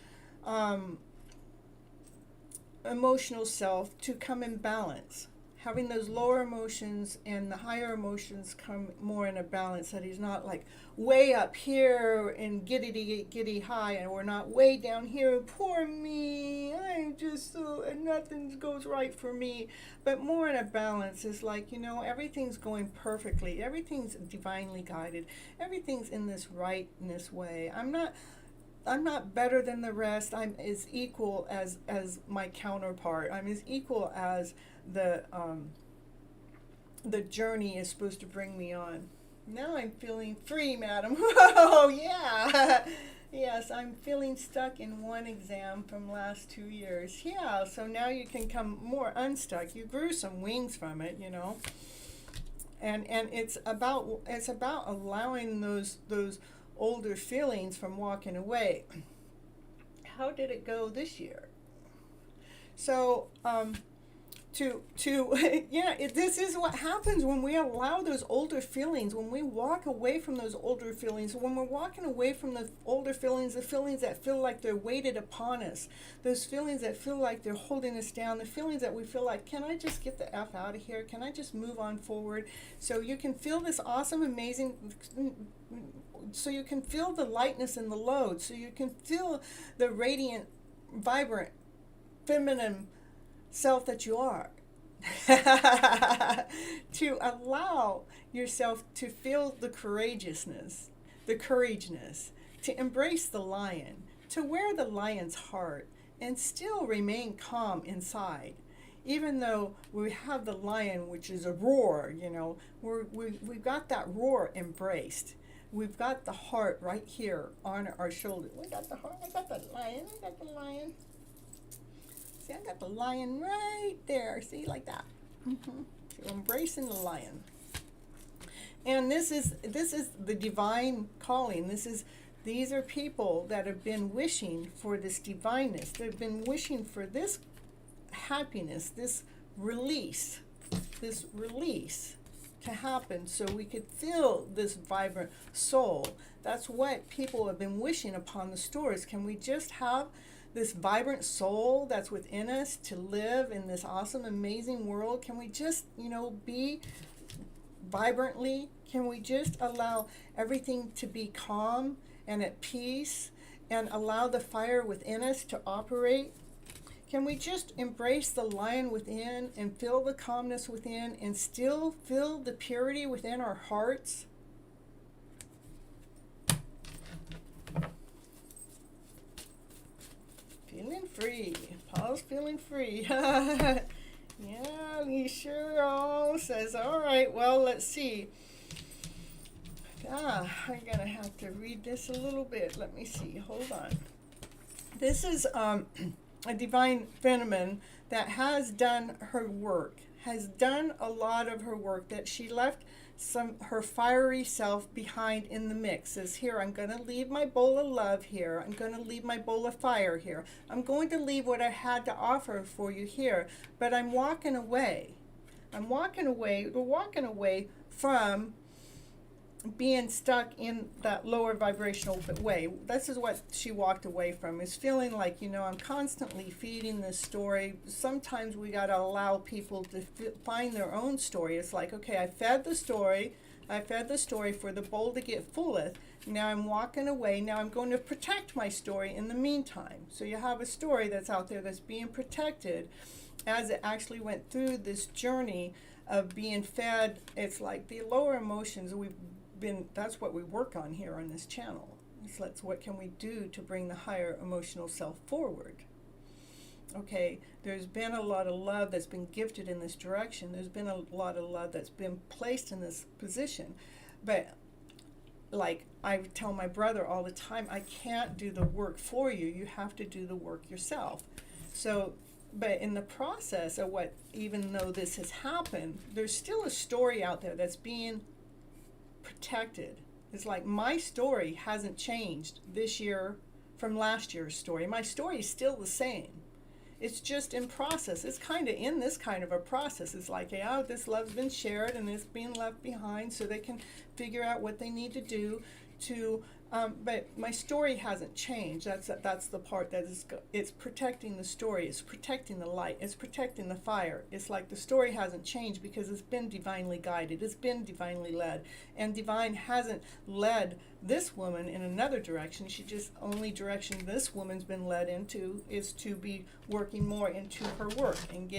emotional self to come in balance, having those lower emotions and the higher emotions come more in a balance, that he's not like way up here and giddy high, and we're not way down here, poor me, I'm just so, and nothing goes right for me, but more in a balance is like, everything's going perfectly, everything's divinely guided, everything's in this rightness way. I'm not better than the rest. I'm as equal as my counterpart. I'm as equal as the journey is supposed to bring me on. Now I'm feeling free, madam. Oh, yeah. Yes, I'm feeling stuck in one exam from last 2 years. Yeah, so now you can come more unstuck. You grew some wings from it, And it's about allowing those older feelings from walking away. How did it go this year? So, this is what happens when we allow those older feelings, when we walk away from those older feelings, when we're walking away from the older feelings, the feelings that feel like they're weighted upon us, those feelings that feel like they're holding us down, the feelings that we feel like, can I just get the F out of here? Can I just move on forward? So you can feel this awesome, amazing, so you can feel the lightness and the load, so you can feel the radiant, vibrant, feminine self that you are. To allow yourself to feel the courageousness, to embrace the lion, to wear the lion's heart, and still remain calm inside. Even though we have the lion, which is a roar, we've got that roar embraced. We've got the heart right here on our shoulder. We got the heart. I got the lion. See, I got the lion right there. See, like that. So embracing the lion. And this is the divine calling. These are people that have been wishing for this divineness. They've been wishing for this happiness, this release to happen, so we could feel this vibrant soul. That's what people have been wishing upon the stores. Can we just have this vibrant soul that's within us to live in this awesome, amazing world? Can we just, be vibrantly? Can we just allow everything to be calm and at peace and allow the fire within us to operate? Can we just embrace the lion within and feel the calmness within and still feel the purity within our hearts? Feeling free. Paul's feeling free. Yeah, he sure says, all right, well, let's see. I'm going to have to read this a little bit. Let me see. Hold on. This is a divine phenomenon that has done her work, has done a lot of her work, that she left her fiery self behind in the mix. Says, here, I'm going to leave my bowl of love here. I'm going to leave my bowl of fire here. I'm going to leave what I had to offer for you here, but I'm walking away. We're walking away from being stuck in that lower vibrational way. This is what she walked away from, is feeling like, I'm constantly feeding this story. Sometimes we got to allow people to find their own story. It's like, okay, I fed the story for the bowl to get fulleth. Now I'm walking away. Now I'm going to protect my story in the meantime. So you have a story that's out there that's being protected as it actually went through this journey of being fed. It's like the lower emotions that's what we work on here on this channel. It's what can we do to bring the higher emotional self forward? Okay, there's been a lot of love that's been gifted in this direction. There's been a lot of love that's been placed in this position. But like I tell my brother all the time, I can't do the work for you. You have to do the work yourself. So, but in the process of what, even though this has happened, there's still a story out there that's being protected. It's like my story hasn't changed this year from last year's story. My story is still the same. It's just in process. It's kind of in this kind of a process. It's like, yeah, this love's been shared and it's being left behind so they can figure out what they need to do to, but my story hasn't changed. That's the part that it's protecting the story. It's protecting the light. It's protecting the fire. It's like the story hasn't changed because it's been divinely guided. It's been divinely led. And divine hasn't led this woman in another direction. She just, only direction this woman's been led into is to be working more into her work and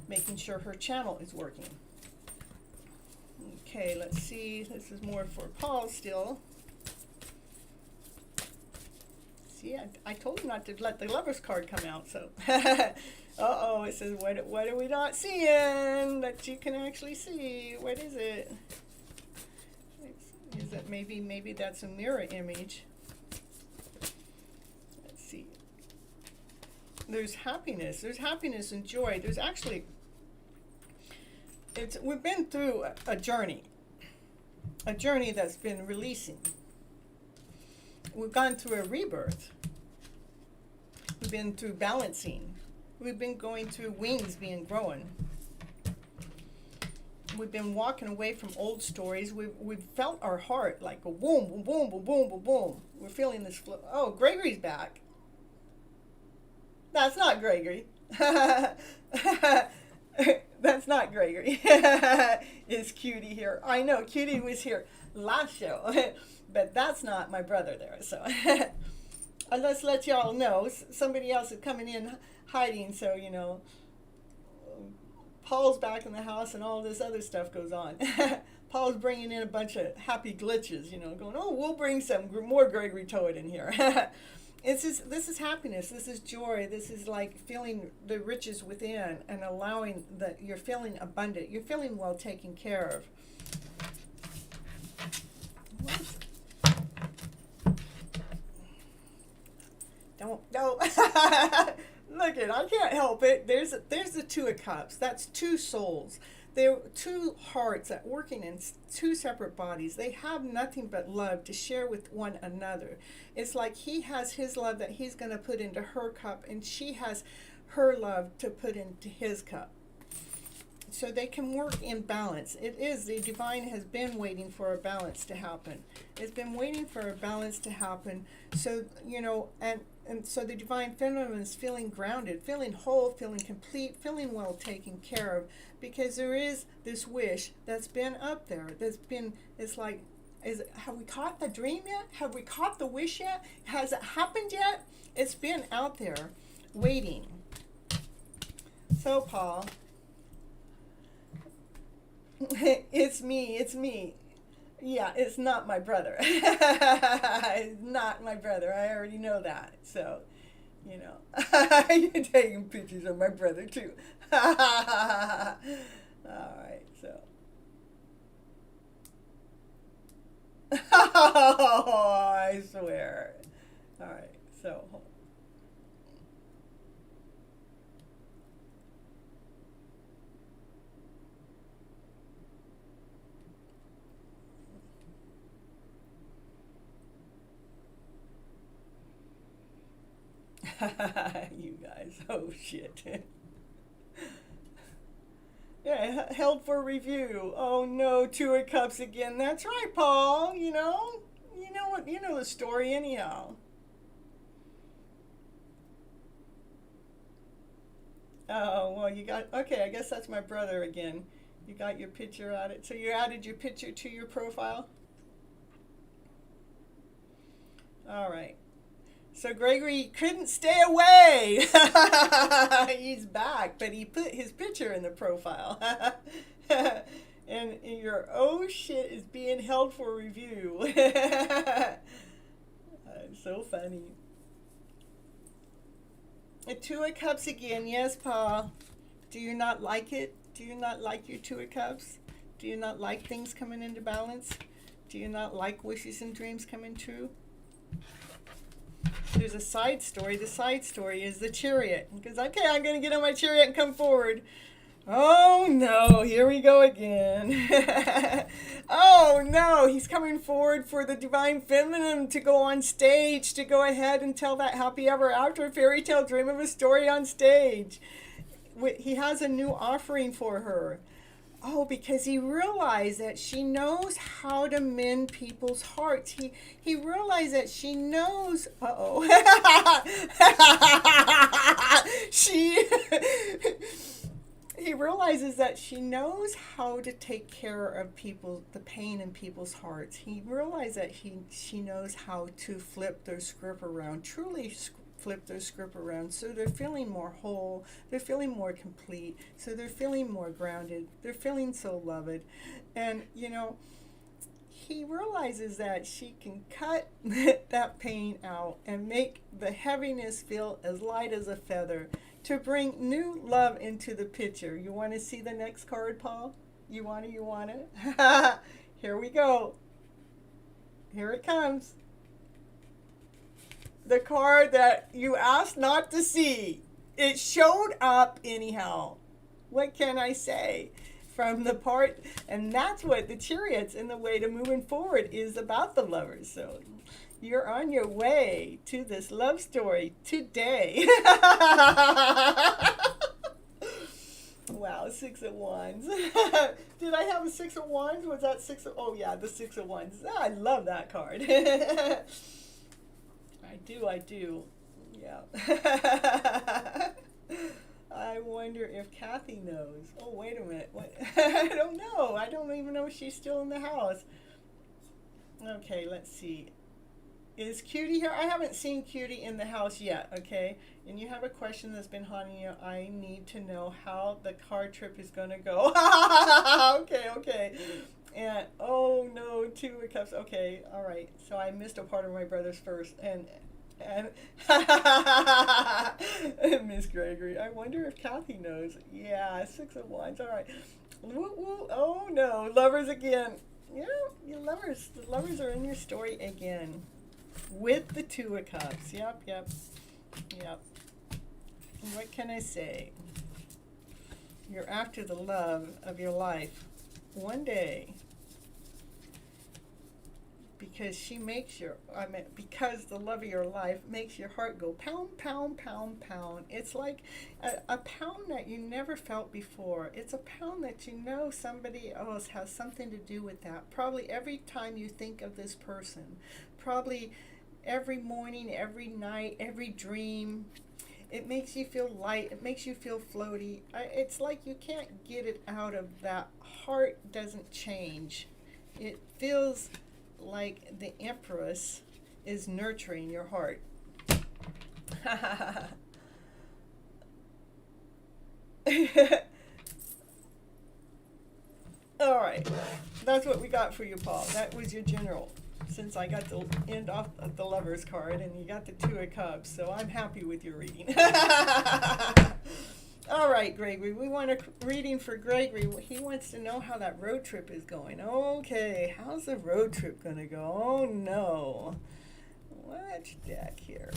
making sure her channel is working. Okay, let's see. This is more for Paul still. See, I told him not to let the Lover's card come out, so. Uh-oh, it says, what are we not seeing that you can actually see? What is it? Is that maybe that's a mirror image? Let's see. There's happiness and joy. There's actually, we've been through a journey that's been releasing. We've gone through a rebirth. We've been through balancing. We've been going through wings being grown. We've been walking away from old stories. We've felt our heart like a boom, boom, boom, boom, boom, boom, boom. We're feeling this flow. Oh, Gregory's back. That's not Gregory. That's not Gregory. Is Cutie here? I know Cutie was here last show, but that's not my brother there. So let's let y'all know. Somebody else is coming in hiding, so Paul's back in the house and all this other stuff goes on. Paul's bringing in a bunch of happy glitches, going, oh, we'll bring some more Gregory Toet in here. This is happiness. This is joy. This is like feeling the riches within and allowing that you're feeling abundant. You're feeling well taken care of. Don't. Look it, I can't help it. There's the Two of Cups. That's two souls. They're two hearts that working in two separate bodies. They have nothing but love to share with one another. It's like he has his love that he's going to put into her cup, and she has her love to put into his cup. So they can work in balance. The divine has been waiting for a balance to happen. It's been waiting for a balance to happen. So, and so the divine feminine is feeling grounded, feeling whole, feeling complete, feeling well taken care of, because there is this wish that's been up there. Have we caught the dream yet? Have we caught the wish yet? Has it happened yet? It's been out there waiting. So, Paul, it's me. Yeah, it's not my brother. It's not my brother. I already know that. So, you're taking pictures of my brother too. All right, so. Oh, I swear. All right, so. You guys, oh shit. Yeah, held for review. Oh no, Two of Cups again. That's right, Paul. You know the story anyhow. Oh well, you got okay. I guess that's my brother again. You got your picture added. So you added your picture to your profile. All right. So Gregory couldn't stay away. He's back, but he put his picture in the profile. And your oh shit is being held for review. So funny. A Two of Cups again. Yes, Paul. Do you not like it? Do you not like your Two of Cups? Do you not like things coming into balance? Do you not like wishes and dreams coming true? There's a side story. The side story is the chariot. Because, okay, I'm going to get on my chariot and come forward. Oh, no. Here we go again. Oh, no. He's coming forward for the Divine Feminine to go on stage, to go ahead and tell that happy ever after fairy tale dream of a story on stage. He has a new offering for her. Oh, because he realized that she knows how to mend people's hearts. He realized that she knows. Uh-oh. He realizes that she knows how to take care of the pain in people's hearts. He realized that she knows how to flip their script around, truly flip their script around, so they're feeling more whole, they're feeling more complete, so they're feeling more grounded, they're feeling so loved. And he realizes that she can cut that pain out and make the heaviness feel as light as a feather, to bring new love into the picture. You want to see the next card, Paul? You want it? Here we go. Here it comes. The card that you asked not to see. It showed up anyhow. What can I say? From the part, and that's what the Chariot's in the way to moving forward is about the lovers. So you're on your way to this love story today. Wow, Six of Wands. Did I have a Six of Wands? Was that oh yeah, the Six of Wands. I love that card. I do. Yeah. I wonder if Kathy knows. Oh, wait a minute. What? I don't know. I don't even know if she's still in the house. Okay, let's see. Is Cutie here? I haven't seen Cutie in the house yet, okay? And you have a question that's been haunting you. I need to know how the car trip is going to go. Okay. And, oh, no, Two of Cups. Okay, all right. So I missed a part of my brother's first. And Miss Gregory, I wonder if Kathy knows. Yeah, Six of Wands. All right. Woo, woo. Oh, no. Lovers again. Yeah, your lovers. The lovers are in your story again. With the Two of Cups. Yep. What can I say? You're after the love of your life. One day. Because because the love of your life makes your heart go pound, pound, pound, pound. It's like a pound that you never felt before. It's a pound that somebody else has something to do with that. Probably every time you think of this person. Probably every morning, every night, every dream. It makes you feel light. It makes you feel floaty. It's like you can't get it out of that. Heart doesn't change. It feels like the Empress is nurturing your heart. All right, that's what we got for you, Paul. That was your general, since I got to end off the Lover's card and you got the Two of Cups, so I'm happy with your reading. All right, Gregory, we want a reading for Gregory. He wants to know how that road trip is going. Okay, how's the road trip going to go? Oh, no. Which deck here?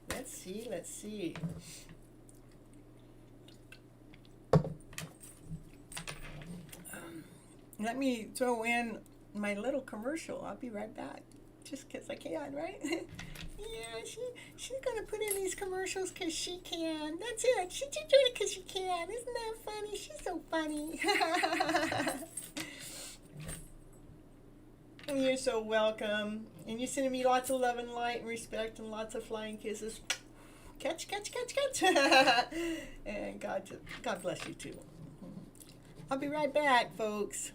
Let's see. Let me throw in my little commercial. I'll be right back. Just because I can, right? Yeah, she's gonna put in these commercials because she can. That's it. She just did it because she can. Isn't that funny? She's so funny. You're so welcome. And you're sending me lots of love and light and respect and lots of flying kisses. Catch. And God bless you too. I'll be right back, folks.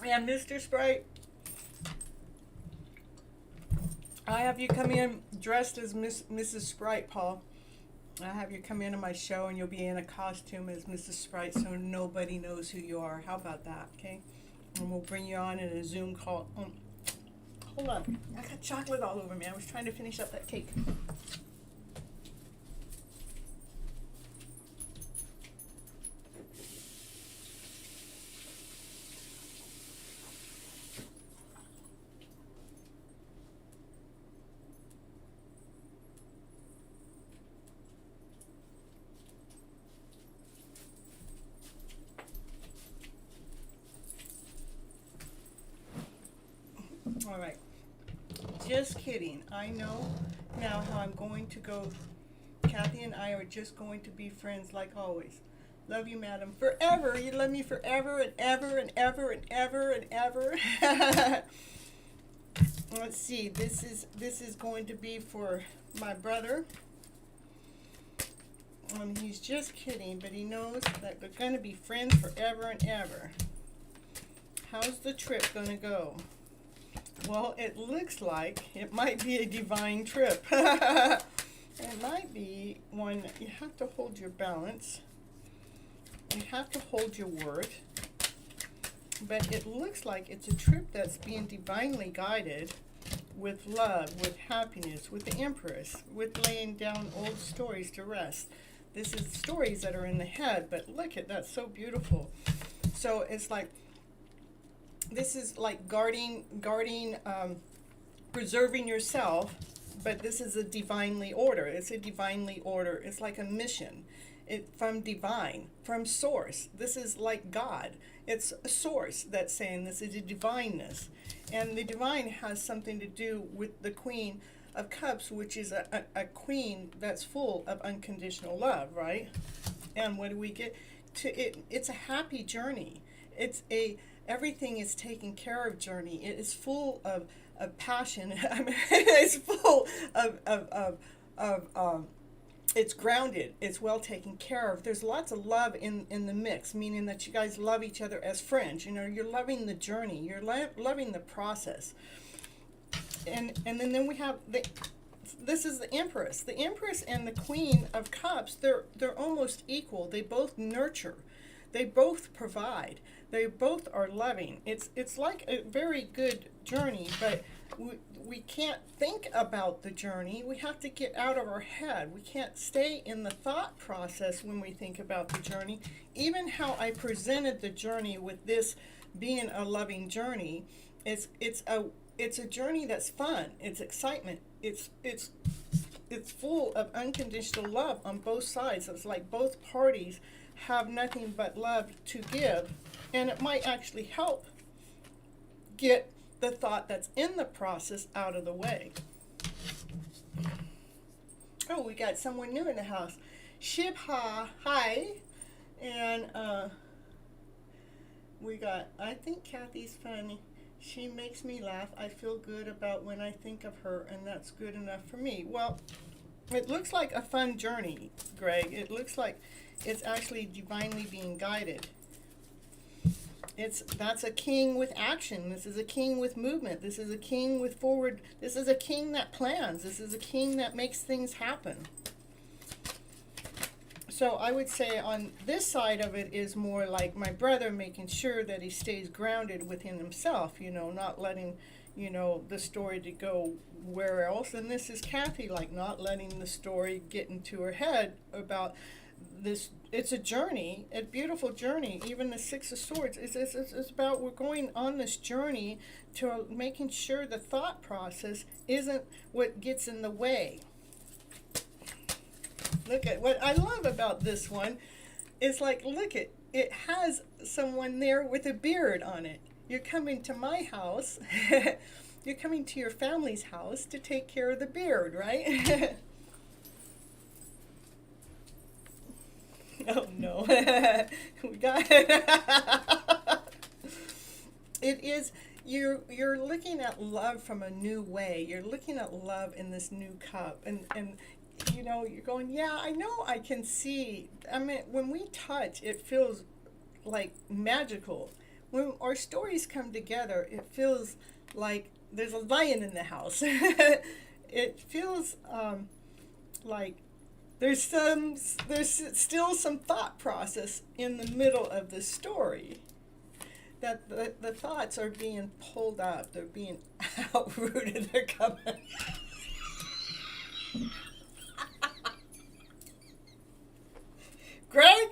And Mr. Sprite, I have you come in dressed as Mrs. Sprite, Paul. I have you come into my show and you'll be in a costume as Mrs. Sprite so nobody knows who you are. How about that, okay? And we'll bring you on in a Zoom call. Hold on. I got chocolate all over me. I was trying to finish up that cake. All right. Just kidding. I know now how I'm going to go. Kathy and I are just going to be friends like always. Love you, madam. Forever. You love me forever and ever and ever and ever and ever. Let's see. This is going to be for my brother. He's just kidding, but he knows that we're going to be friends forever and ever. How's the trip going to go? Well, it looks like it might be a divine trip. It might be one. You have to hold your balance. You have to hold your word. But it looks like it's a trip that's being divinely guided with love, with happiness, with the Empress, with laying down old stories to rest. This is stories that are in the head, but look at that, so beautiful. So it's like, this is like guarding, preserving yourself, but this is a divinely order. It's a divinely order. It's like a mission. From divine, from source. This is like God. It's a source that's saying this is a divineness. And the divine has something to do with the Queen of Cups, which is a queen that's full of unconditional love, right? And what do we get to it? It's a happy journey. It's a everything is taken care of journey. It is full of passion. I mean, it's full of it's grounded. It's well taken care of. There's lots of love in the mix, meaning that you guys love each other as friends. You know, you're loving the journey. You're loving the process. And then we have this is the Empress. The Empress and the Queen of Cups, they're almost equal. They both nurture. They both provide. They both are loving. It's like a very good journey, but we can't think about the journey. We have to get out of our head. We can't stay in the thought process when we think about the journey. Even how I presented the journey with this being a loving journey, it's a journey that's fun. It's excitement. It's it's full of unconditional love on both sides. It's like both parties have nothing but love to give, and it might actually help get the thought that's in the process out of the way. Oh, we got someone new in the house. Shibha, hi. And we got, I think Kathy's funny. She makes me laugh. I feel good about when I think of her, and that's good enough for me. Well, it looks like a fun journey, Greg. It looks like it's actually divinely being guided. That's a king with action. This is a king with movement. This is a king with forward. This is a king that plans. This is a king that makes things happen. So I would say on this side of it is more like my brother making sure that he stays grounded within himself, not letting, the story to go where else. And this is Kathy, like not letting the story get into her head about this. It's a journey, a beautiful journey. Even the Six of Swords, it's about we're going on this journey to making sure the thought process isn't what gets in the way. Look at what I love about this one. It's like, look at it has someone there with a beard on it. You're coming to my house. You're coming to your family's house to take care of the beard, right? Oh no. We got it is you're looking at love from a new way. You're looking at love in this new cup, and you're going, yeah, I know, I can see. I mean, when we touch, it feels like magical. When our stories come together, it feels like there's a lion in the house. It feels like there's still some thought process in the middle of the story. That the thoughts are being pulled up. They're being outrooted. They're coming. Greg,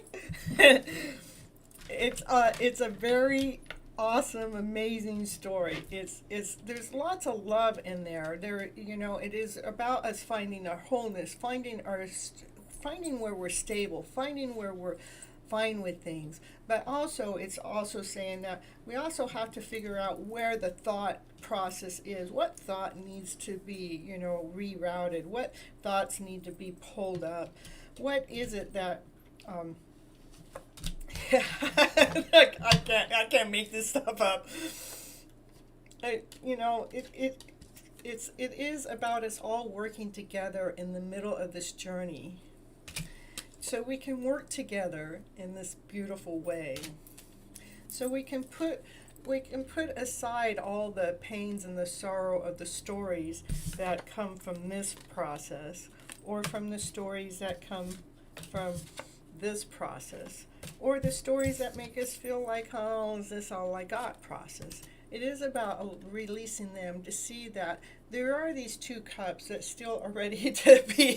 it's a very awesome, amazing story. There's lots of love in there. It is about us finding our wholeness, finding where we're stable, finding where we're fine with things. But also, it's also saying that we also have to figure out where the thought process is. What thought needs to be, rerouted? What thoughts need to be pulled up? What is it that I can't make this stuff up. It is about us all working together in the middle of this journey, so we can work together in this beautiful way. So we can put aside all the pains and the sorrow of the stories that come from this process, or from the stories that come from this process, or the stories that make us feel like, oh, is this all I got process. It is about releasing them to see that there are these two cups that still are ready to be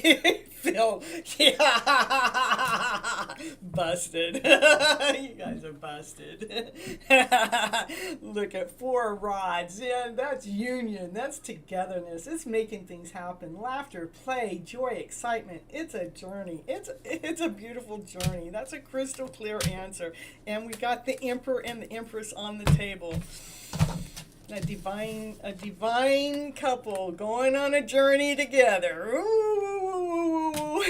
filled. Yeah. Busted. You guys are busted. Look at 4 rods. Yeah, that's union. That's togetherness. It's making things happen. Laughter, play, joy, excitement. It's a journey. It's a beautiful journey. That's a crystal clear answer. And we got the Emperor and the Empress on the table. A divine couple going on a journey together. Ooh.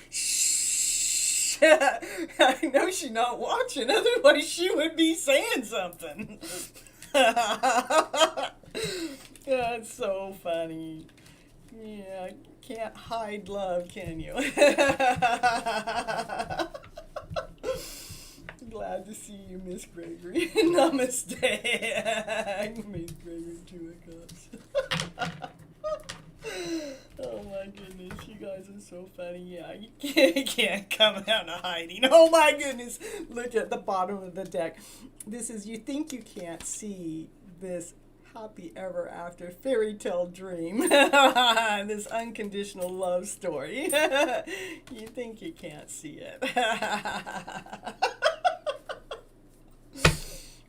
Shh. I know she's not watching, otherwise she would be saying something. That's so funny. Yeah, can't hide love, can you? Glad to see you, Miss Gregory. Namaste. Miss Gregory, 2 of Cups. Oh my goodness, you guys are so funny. Yeah, you can't come out of hiding. Oh my goodness, look at the bottom of the deck. This is, you think you can't see this happy ever after fairy tale dream. This unconditional love story. You think you can't see it.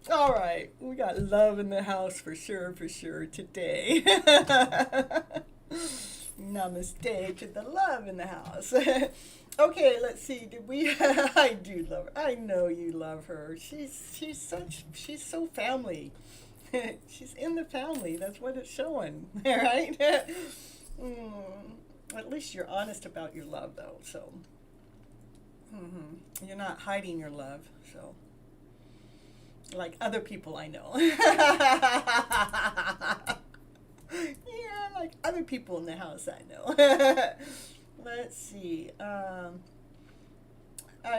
All right, we got love in the house for sure today. Namaste to the love in the house. Okay, let's see. Did we? I do love her. I know you love her. She's so family. She's in the family. That's what it's showing, right? At least you're honest about your love, though. So you're not hiding your love. So like other people I know. Yeah, like other people in the house I know. Let's see.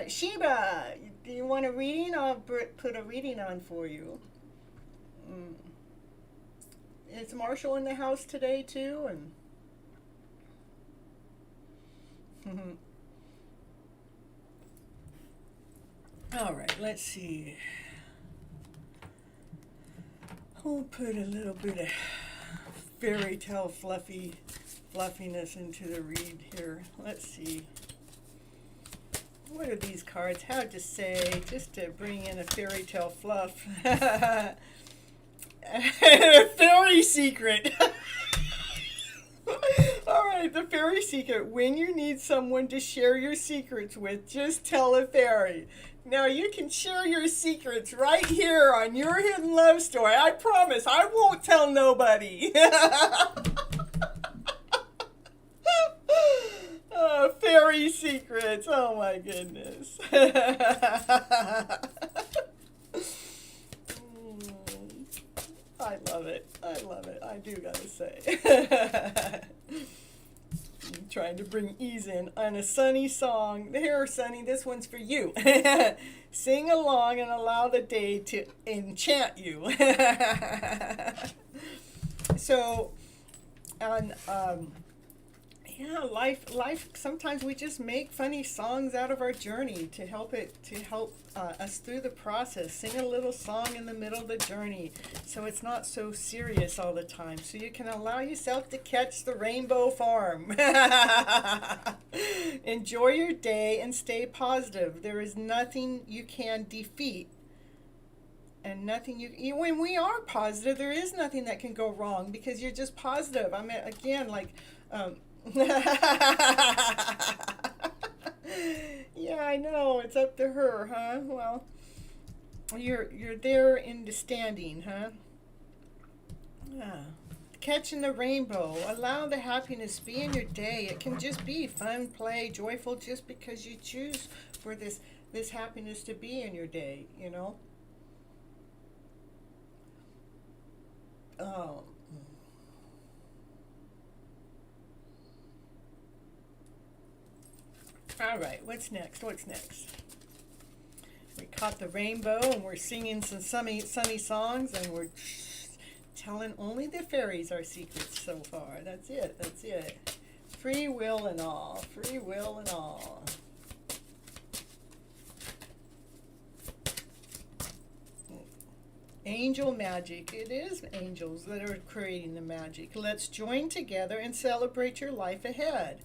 Sheba, do you want a reading? I'll put a reading on for you. Is Marshall in the house today too? And all right, let's see. We'll put a little bit of fairy tale fluffiness into the read here. Let's see. What are these cards? How to say, just to bring in a fairy tale fluff. A fairy secret. All right, the fairy secret. When you need someone to share your secrets with, just tell a fairy. Now you can share your secrets right here on Your Hidden Love Story. I promise I won't tell nobody. Oh, fairy secrets. Oh my goodness. I love it. I do gotta say. I'm trying to bring ease in on a sunny song. Here, Sunny, this one's for you. Sing along and allow the day to enchant you. So, on yeah, life. Sometimes we just make funny songs out of our journey to help us through the process. Sing a little song in the middle of the journey, so it's not so serious all the time. So you can allow yourself to catch the rainbow farm. Enjoy your day and stay positive. There is nothing you can defeat. And nothing when we are positive, there is nothing that can go wrong because you're just positive. I mean, again, like. Yeah, I know. It's up to her, huh? Well, you're there in the standing, huh? Yeah. Catching the rainbow. Allow the happiness be in your day. It can just be fun, play, joyful, just because you choose for this happiness to be in your day, you know? Oh. All right, what's next? We caught the rainbow and we're singing some sunny songs and we're telling only the fairies our secrets so far. That's it. Free will and all. Angel magic. It is angels that are creating the magic. Let's join together and celebrate your life ahead.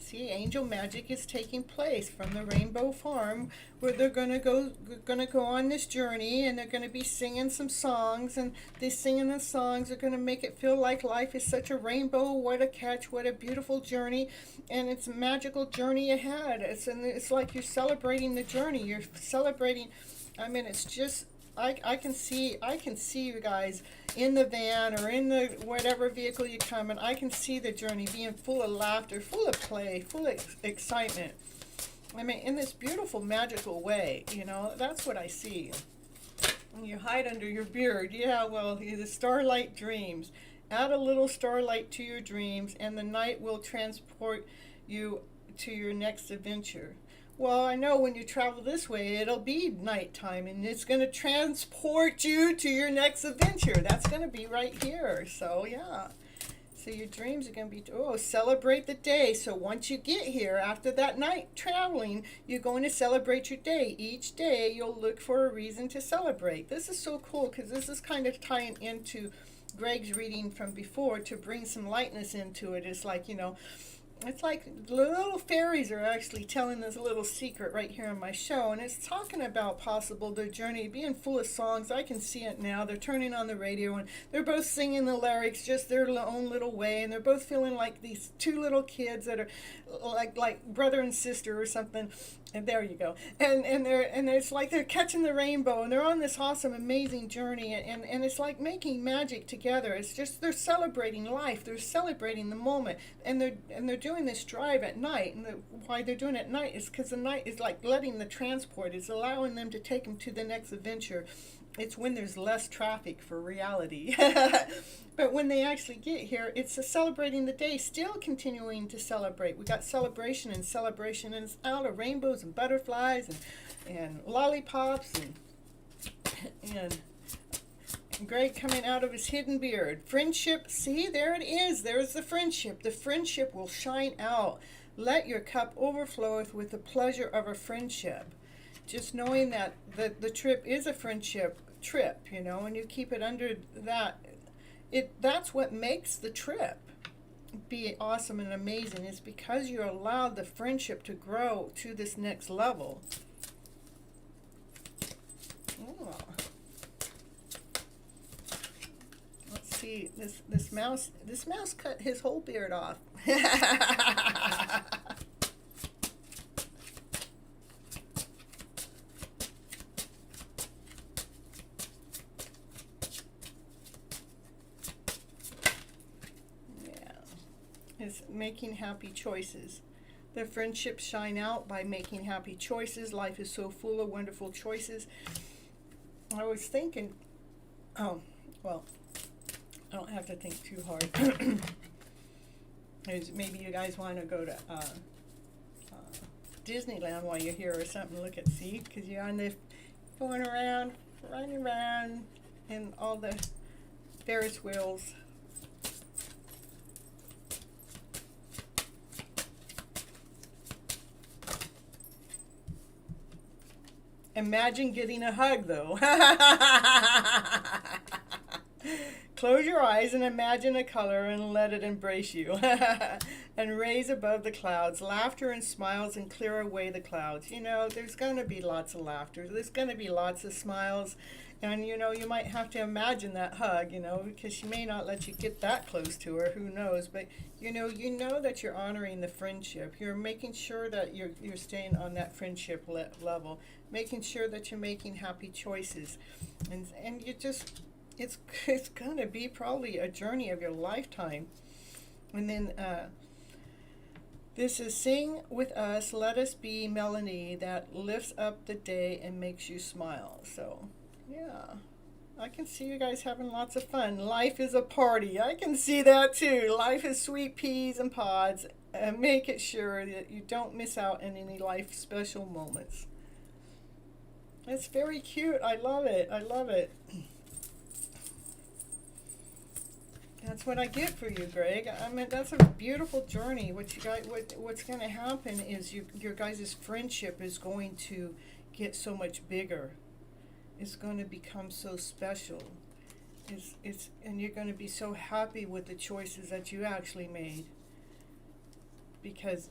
See, angel magic is taking place from the Rainbow Farm, where they're gonna go on this journey, and they're gonna be singing some songs, and they singing the songs are gonna make it feel like life is such a rainbow. What a catch! What a beautiful journey, and it's a magical journey ahead. It's like you're celebrating the journey. You're celebrating. I mean, it's just. I can see you guys in the van or in the whatever vehicle you come in. I can see the journey being full of laughter, full of play, full of excitement. I mean, in this beautiful, magical way, you know, that's what I see. And you hide under your beard. Yeah, well, the starlight dreams. Add a little starlight to your dreams, and the night will transport you to your next adventure. Well, I know when you travel this way, it'll be nighttime, and it's going to transport you to your next adventure. That's going to be right here. So, yeah. So your dreams are going to be, celebrate the day. So once you get here, after that night traveling, you're going to celebrate your day. Each day, you'll look for a reason to celebrate. This is so cool because this is kind of tying into Greg's reading from before to bring some lightness into it. It's like, it's like the little fairies are actually telling this little secret right here on my show, and it's talking about possible their journey being full of songs. I can see it now. They're turning on the radio and they're both singing the lyrics just their own little way, and they're both feeling like these two little kids that are like brother and sister or something. And there you go. And it's like they're catching the rainbow, and they're on this awesome, amazing journey, and it's like making magic together. It's just they're celebrating life. They're celebrating the moment, and they're doing this drive at night. And why they're doing it at night is because the night is like letting the transport. It's allowing them to take them to the next adventure. It's when there's less traffic for reality. But when they actually get here, it's celebrating the day, still continuing to celebrate. We got celebration, and it's out of rainbows and butterflies and lollipops and Greg coming out of his hidden beard. Friendship, see, there it is. There's the friendship. The friendship will shine out. Let your cup overfloweth with the pleasure of a friendship. Just knowing that the trip is a friendship trip, and you keep it under that. That's what makes the trip be awesome and amazing. It's because you allowed the friendship to grow to this next level. Oh. Let's see, this mouse cut his whole beard off. Is making happy choices. The friendships shine out by making happy choices. Life is so full of wonderful choices. I was thinking, I don't have to think too hard. Maybe you guys want to go to Disneyland while you're here or something. Look at, see, because you're on the going around, running around, and all the Ferris wheels. Imagine getting a hug, though. Close your eyes and imagine a color and let it embrace you. And raise above the clouds, laughter and smiles, and clear away the clouds. There's going to be lots of laughter. There's going to be lots of smiles. And, you might have to imagine that hug, because she may not let you get that close to her. Who knows? But, you know that you're honoring the friendship. You're making sure that you're staying on that friendship level. Making sure that you're making happy choices. And you just, it's going to be probably a journey of your lifetime. And then, this is Sing With Us, Let Us Be melody that lifts up the day and makes you smile. So, yeah, I can see you guys having lots of fun. Life is a party. I can see that too. Life is sweet peas and pods. And make it sure that you don't miss out on any life special moments. It's very cute. I love it. I love it. That's what I get for you, Greg. I mean, that's a beautiful journey. What's going to happen is your guys' friendship is going to get so much bigger. It's going to become so special. And you're going to be so happy with the choices that you actually made, because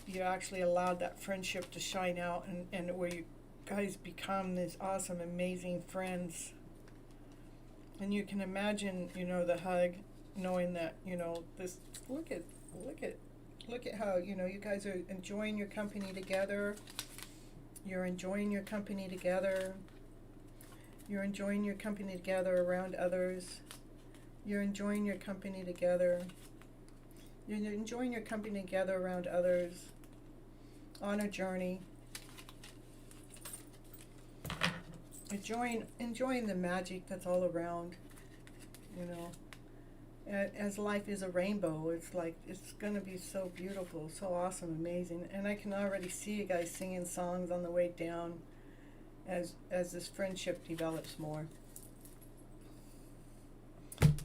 you actually allowed that friendship to shine out, and where you guys become this awesome, amazing friends. And you can imagine, the hug, knowing that, this. Look at how, you guys are enjoying your company together. You're enjoying your company together. You're enjoying your company together around others. You're enjoying your company together. You're enjoying your company together around others. On a journey. Enjoying the magic that's all around. As life is a rainbow, it's going to be so beautiful, so awesome, amazing. And I can already see you guys singing songs on the way down as this friendship develops more.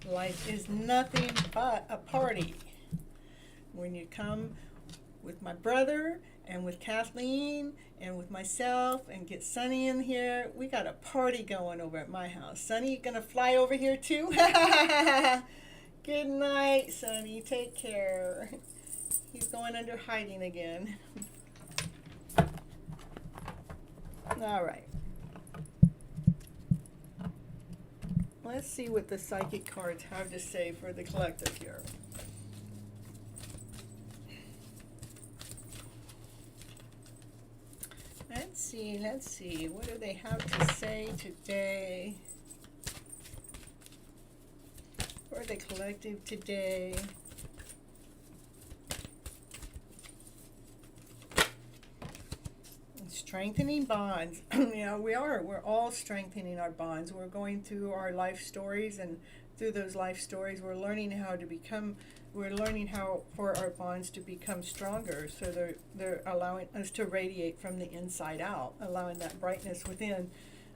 Life is nothing but a party. When you come with my brother and with Kathleen and with myself and get Sunny in here, we got a party going over at my house. Sunny, you gonna fly over here too? Good night, Sunny. Take care. He's going under hiding again. All right. Let's see what the psychic cards have to say for the collective here. Let's see. What do they have to say today? For the collective today. Strengthening bonds. Yeah, we're all strengthening our bonds. We're going through our life stories, and through those life stories we're learning how for our bonds to become stronger. So they're allowing us to radiate from the inside out, allowing that brightness within.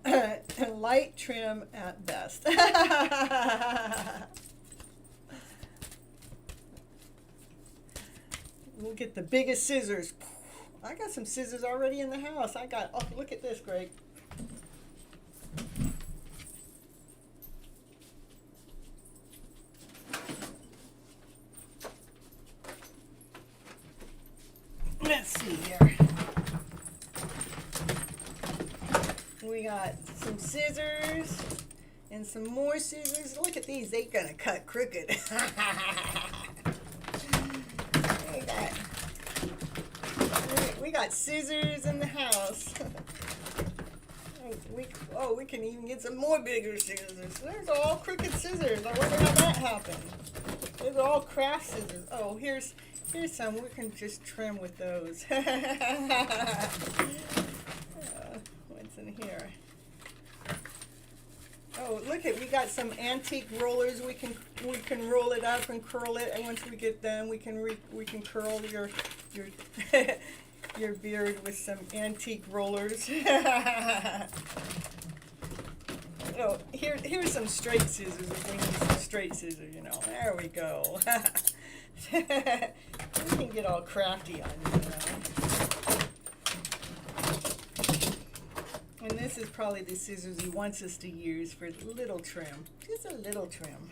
Light trim at best. We'll get the biggest scissors. I got some scissors already in the house. Oh, look at this, Greg. Let's see here. We got some scissors and some more scissors. Look at these. They're gonna cut crooked. We got scissors in the house. We can even get some more bigger scissors. There's all crooked scissors. I wonder how that happened. Those are all craft scissors. Oh, here's some. We can just trim with those. What's in here? Oh, look we got some antique rollers. We can roll it up and curl it, and once we get done, we can curl your your beard with some antique rollers. Oh, here's some straight scissors if we need some straight scissors, you know. There we go. We can get all crafty on you, you know. And this is probably the scissors he wants us to use for little trim. Just a little trim.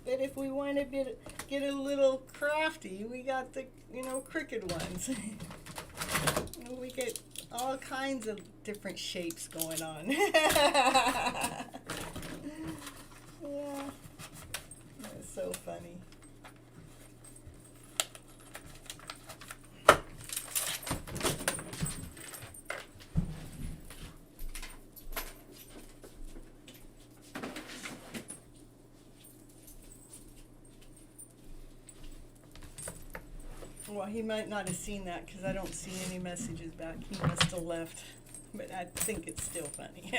But if we want to get a little crafty, we got the, crooked ones. We get all kinds of different shapes going on. Yeah. That's so funny. Well, he might not have seen that because I don't see any messages back. He must have left, but I think it's still funny.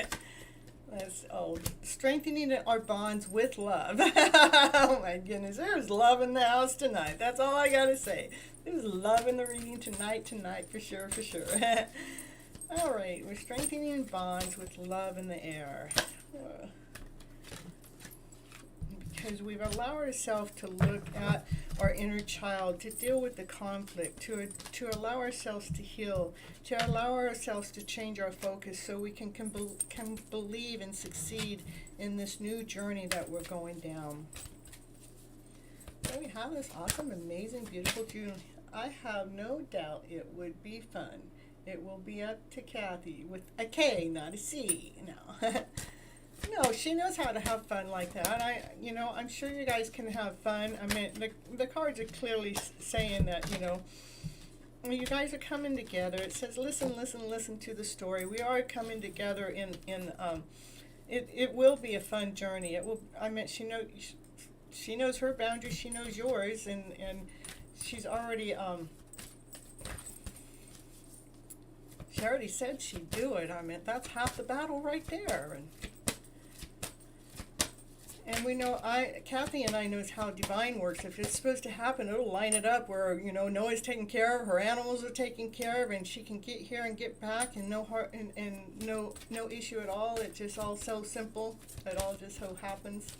Strengthening our bonds with love. Oh my goodness, there's love in the house tonight. That's all I gotta say. There's love in the reading tonight for sure. All right, we're strengthening bonds with love in the air. Because we've allowed ourselves to look at our inner child, to deal with the conflict, to allow ourselves to heal, to allow ourselves to change our focus so we can believe and succeed in this new journey that we're going down. So we have this awesome, amazing, beautiful June. I have no doubt it would be fun. It will be up to Kathy with a K, not a C. No. No, she knows how to have fun like that. I'm sure you guys can have fun. I mean, the cards are clearly saying that, you guys are coming together. It says, listen to the story. We are coming together it will be a fun journey. It will, she knows her boundaries, she knows yours, and she's already, she already said she'd do it. That's half the battle right there. And we know, Kathy and I knows how divine works. If it's supposed to happen, it'll line it up where, Noah's taken care of, her animals are taken care of, and she can get here and get back, and no heart and no issue at all. It's just all so simple. It all just so happens.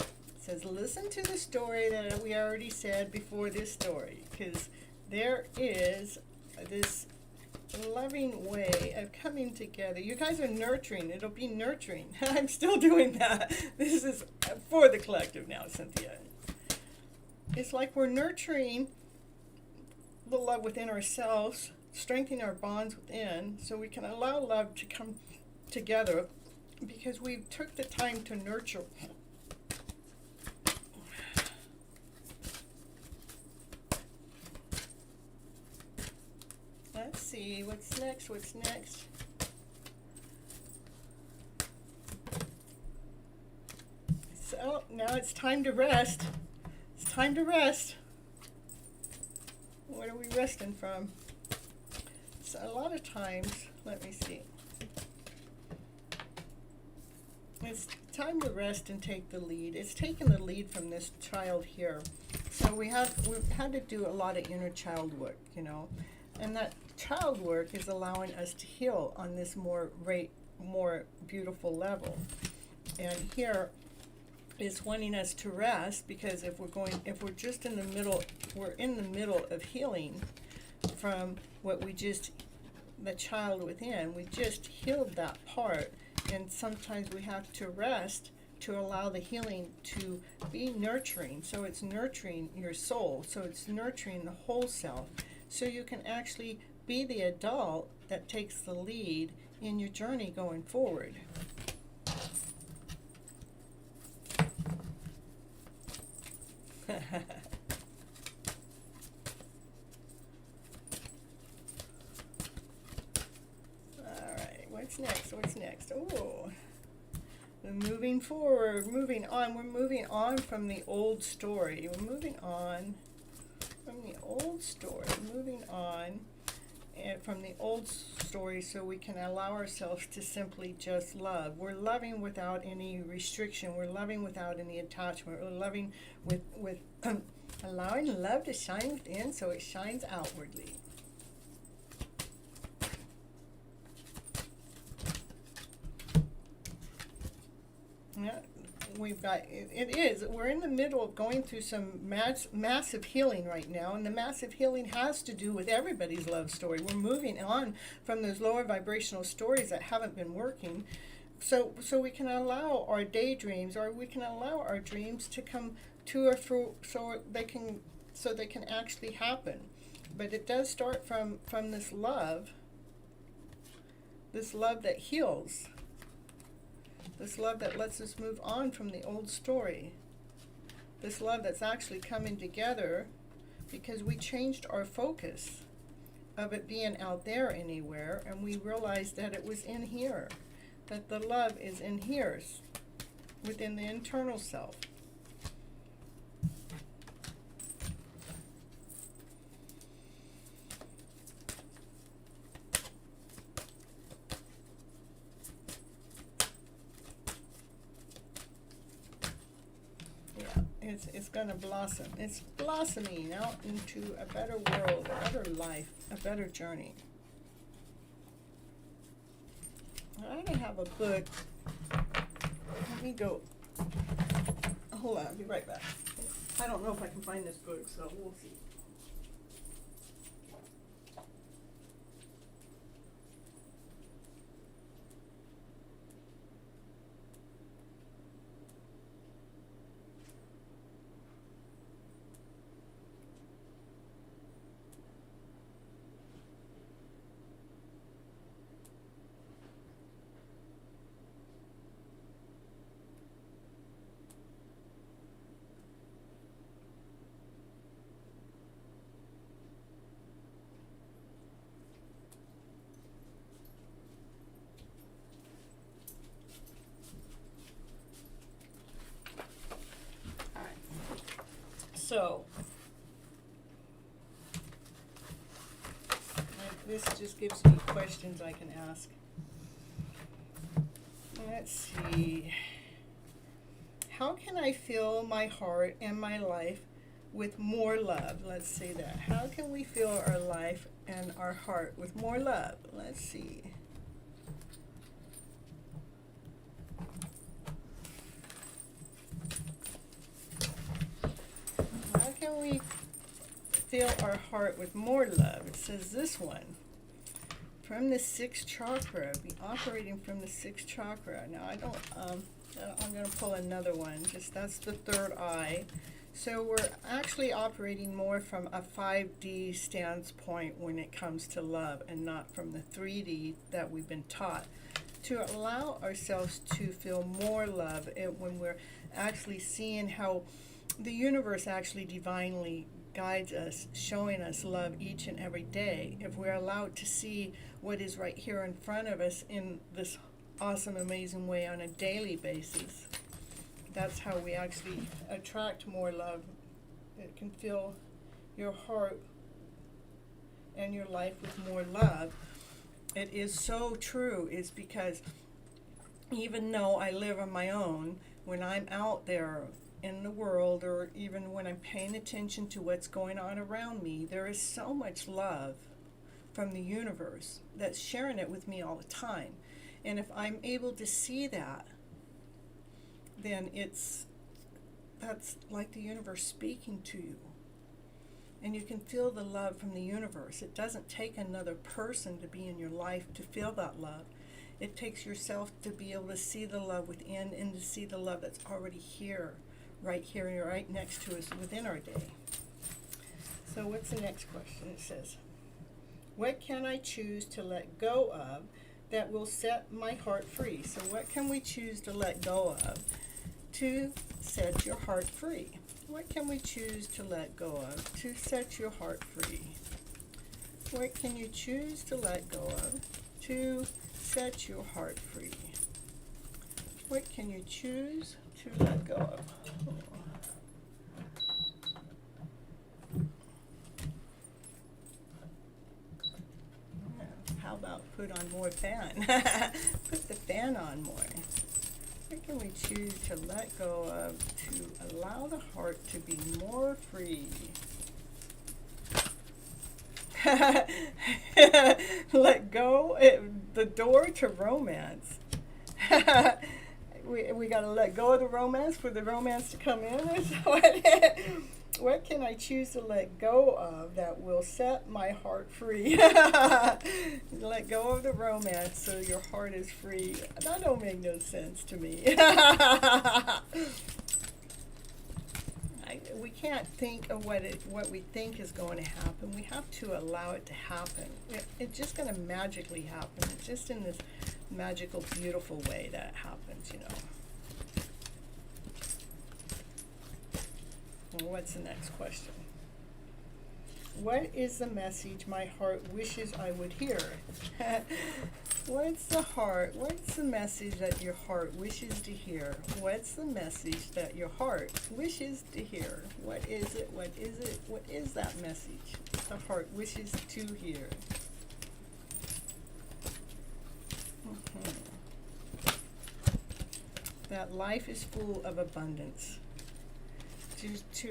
It says, listen to the story that we already said before this story, because there is this loving way of coming together. You guys are nurturing. It'll be nurturing. I'm still doing that. This is for the collective now, Cynthia. it's like we're nurturing the love within ourselves, strengthening our bonds within, so we can allow love to come together because we took the time to nurture. Let's see, what's next? So now it's time to rest. It's time to rest. What are we resting from? So a lot of times, let me see. It's time to rest and take the lead. It's taking the lead from this child here. So we've had to do a lot of inner child work, you know. And that child work is allowing us to heal on this more beautiful level. And here is wanting us to rest, because if we're just in the middle, we're in the middle of healing from what the child within, we just healed that part, and sometimes we have to rest to allow the healing to be nurturing. So it's nurturing your soul, so it's nurturing the whole self, so you can actually be the adult that takes the lead in your journey going forward. Alright, what's next? Oh, we're moving forward, moving on. We're moving on from the old story. We're moving on from the old story, from the old story, so we can allow ourselves to simply just love. We're loving without any restriction. We're loving without any attachment. We're loving with allowing love to shine within so it shines outwardly. Yeah, we're in the middle of going through some massive healing right now, and the massive healing has to do with everybody's love story. We're moving on from those lower vibrational stories that haven't been working, so we can allow our daydreams, or we can allow our dreams to come to a so they can actually happen. But it does start from this love that heals. This love that lets us move on from the old story. This love that's actually coming together because we changed our focus of it being out there anywhere, and we realized that it was in here, that the love is in here, within the internal self. It's going to blossom. It's blossoming out into a better world, a better life, a better journey. I don't have a book. Let me go. Hold on, I'll be right back. I don't know if I can find this book, so we'll see. So, this just gives me questions I can ask. Let's see. How can I fill my heart and my life with more love? Let's say that. How can we fill our life and our heart with more love? Let's see. How can we fill our heart with more love? It says this one. From the sixth chakra, be operating from the sixth chakra. Now I'm going to pull another one. Just that's the third eye. So we're actually operating more from a 5D standpoint when it comes to love, and not from the 3D that we've been taught. To allow ourselves to feel more love, and when we're actually seeing how the universe actually divinely guides us, showing us love each and every day. If we're allowed to see what is right here in front of us in this awesome, amazing way on a daily basis, that's how we actually attract more love. It can fill your heart and your life with more love. It is so true, is because even though I live on my own, when I'm out there in the world, or even when I'm paying attention to what's going on around me, there is so much love from the universe that's sharing it with me all the time. And if I'm able to see that, then that's like the universe speaking to you. And you can feel the love from the universe. It doesn't take another person to be in your life to feel that love. It takes yourself to be able to see the love within, and to see the love that's already here and right next to us within our day. So what's the next question? It says, what can I choose to let go of that will set my heart free? So what can we choose to let go of to set your heart free? What can we choose to let go of to set your heart free? What can you choose to let go of to set your heart free? What can you choose to let go of? How about put on more fan? Put the fan on more. What can we choose to let go of to allow the heart to be more free? Let go the door to romance. we got to let go of the romance for the romance to come in. What can I choose to let go of that will set my heart free? Let go of the romance so your heart is free. That don't make no sense to me. We can't think of what we think is going to happen. We have to allow it to happen. It's just going to magically happen. It's just in this magical, beautiful way that it happens, you know. What's the next question? What is the message my heart wishes I would hear? What's the message that your heart wishes to hear? What's the message that your heart wishes to hear? What is it? What is it? What is that message the heart wishes to hear? That life is full of abundance.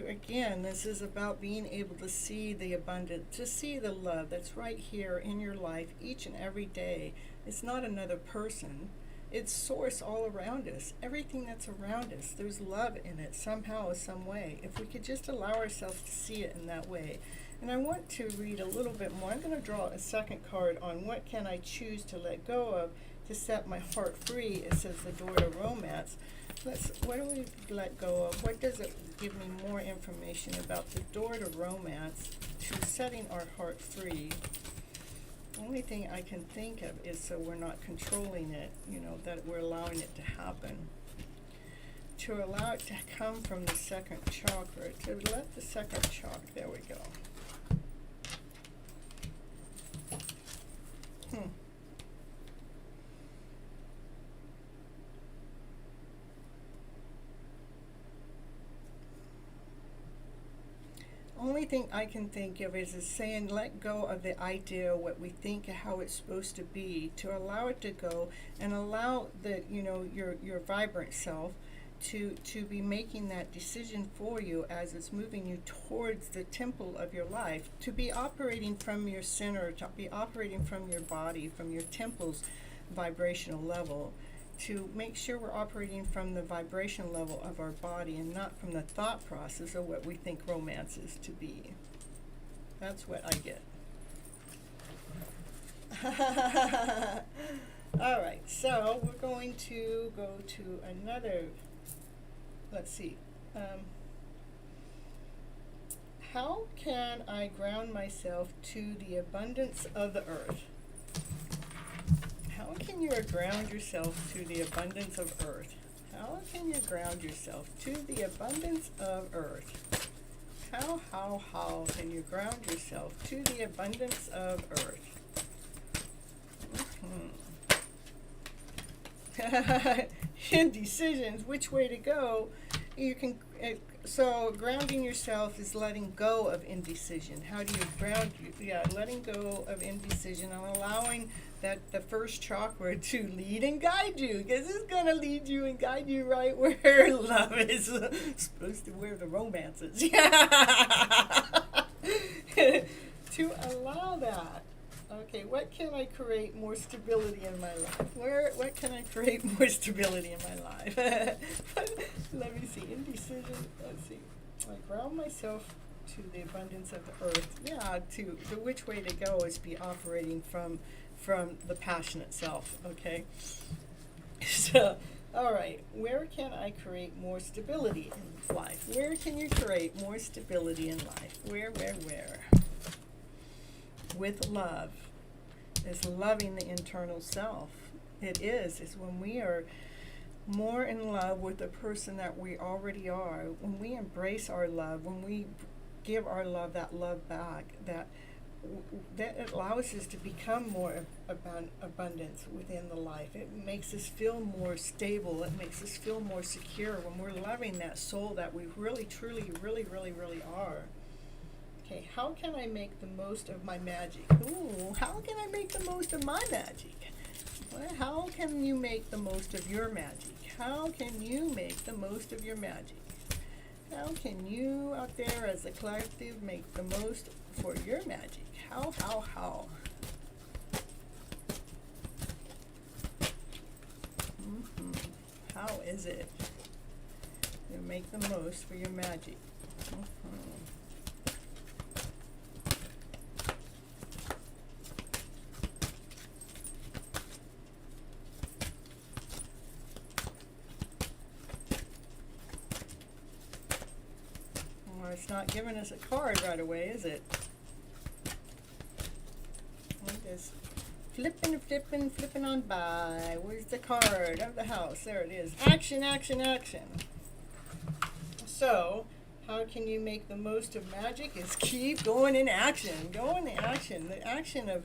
Again, this is about being able to see the abundance, to see the love that's right here in your life each and every day. It's not another person. It's source all around us. Everything that's around us, there's love in it somehow, some way. If we could just allow ourselves to see it in that way. And I want to read a little bit more. I'm going to draw a second card on what can I choose to let go of to set my heart free. It says the door to romance. What do we let go of? What does it give me more information about the door to romance, to setting our heart free? The only thing I can think of is so we're not controlling it, you know, that we're allowing it to happen. To allow it to come from the second chakra, to let the second chakra, there we go. Only thing I can think of is saying let go of the idea, what we think how it's supposed to be, to allow it to go, and allow the, you know, your vibrant self to be making that decision for you as it's moving you towards the temple of your life, to be operating from your center, to be operating from your body, from your temple's vibrational level, to make sure we're operating from the vibration level of our body and not from the thought process of what we think romance is to be. That's what I get. All right, so we're going to go to another, let's see. how can I ground myself to the abundance of the earth? How can you ground yourself to the abundance of earth? How can you ground yourself to the abundance of earth? How can you ground yourself to the abundance of earth? Indecisions, which way to go? You can. So grounding yourself is letting go of indecision. How do you ground you? Yeah, letting go of indecision and allowing that the first chakra to lead and guide you, because it's going to lead you and guide you right where love is supposed to, where the romance is. To allow that. Okay, what can I create more stability in my life? What can I create more stability in my life? Let me see. Indecision. Let's see. I ground myself to the abundance of the earth. Yeah, to the which way to go is be operating from the passionate self. Okay. So, all right. Where can I create more stability in life? Where can you create more stability in life? Where? With love. Is loving the internal self. It is when we are more in love with the person that we already are, when we embrace our love, when we give our love that love back, that allows us to become more abundance within the life. It makes us feel more stable. It makes us feel more secure when we're loving that soul that we really, truly, really are. Okay, how can I make the most of my magic? Ooh, how can I make the most of my magic? Well, how can you make the most of your magic? How can you make the most of your magic? How can you out there as a collective make the most for your magic? How? How is it you make the most for your magic? It's not giving us a card right away, is it? It is flipping on by. Where's the card of the house? There it is. Action. So, how can you make the most of magic? Is keep going in action. Go in the action. The action of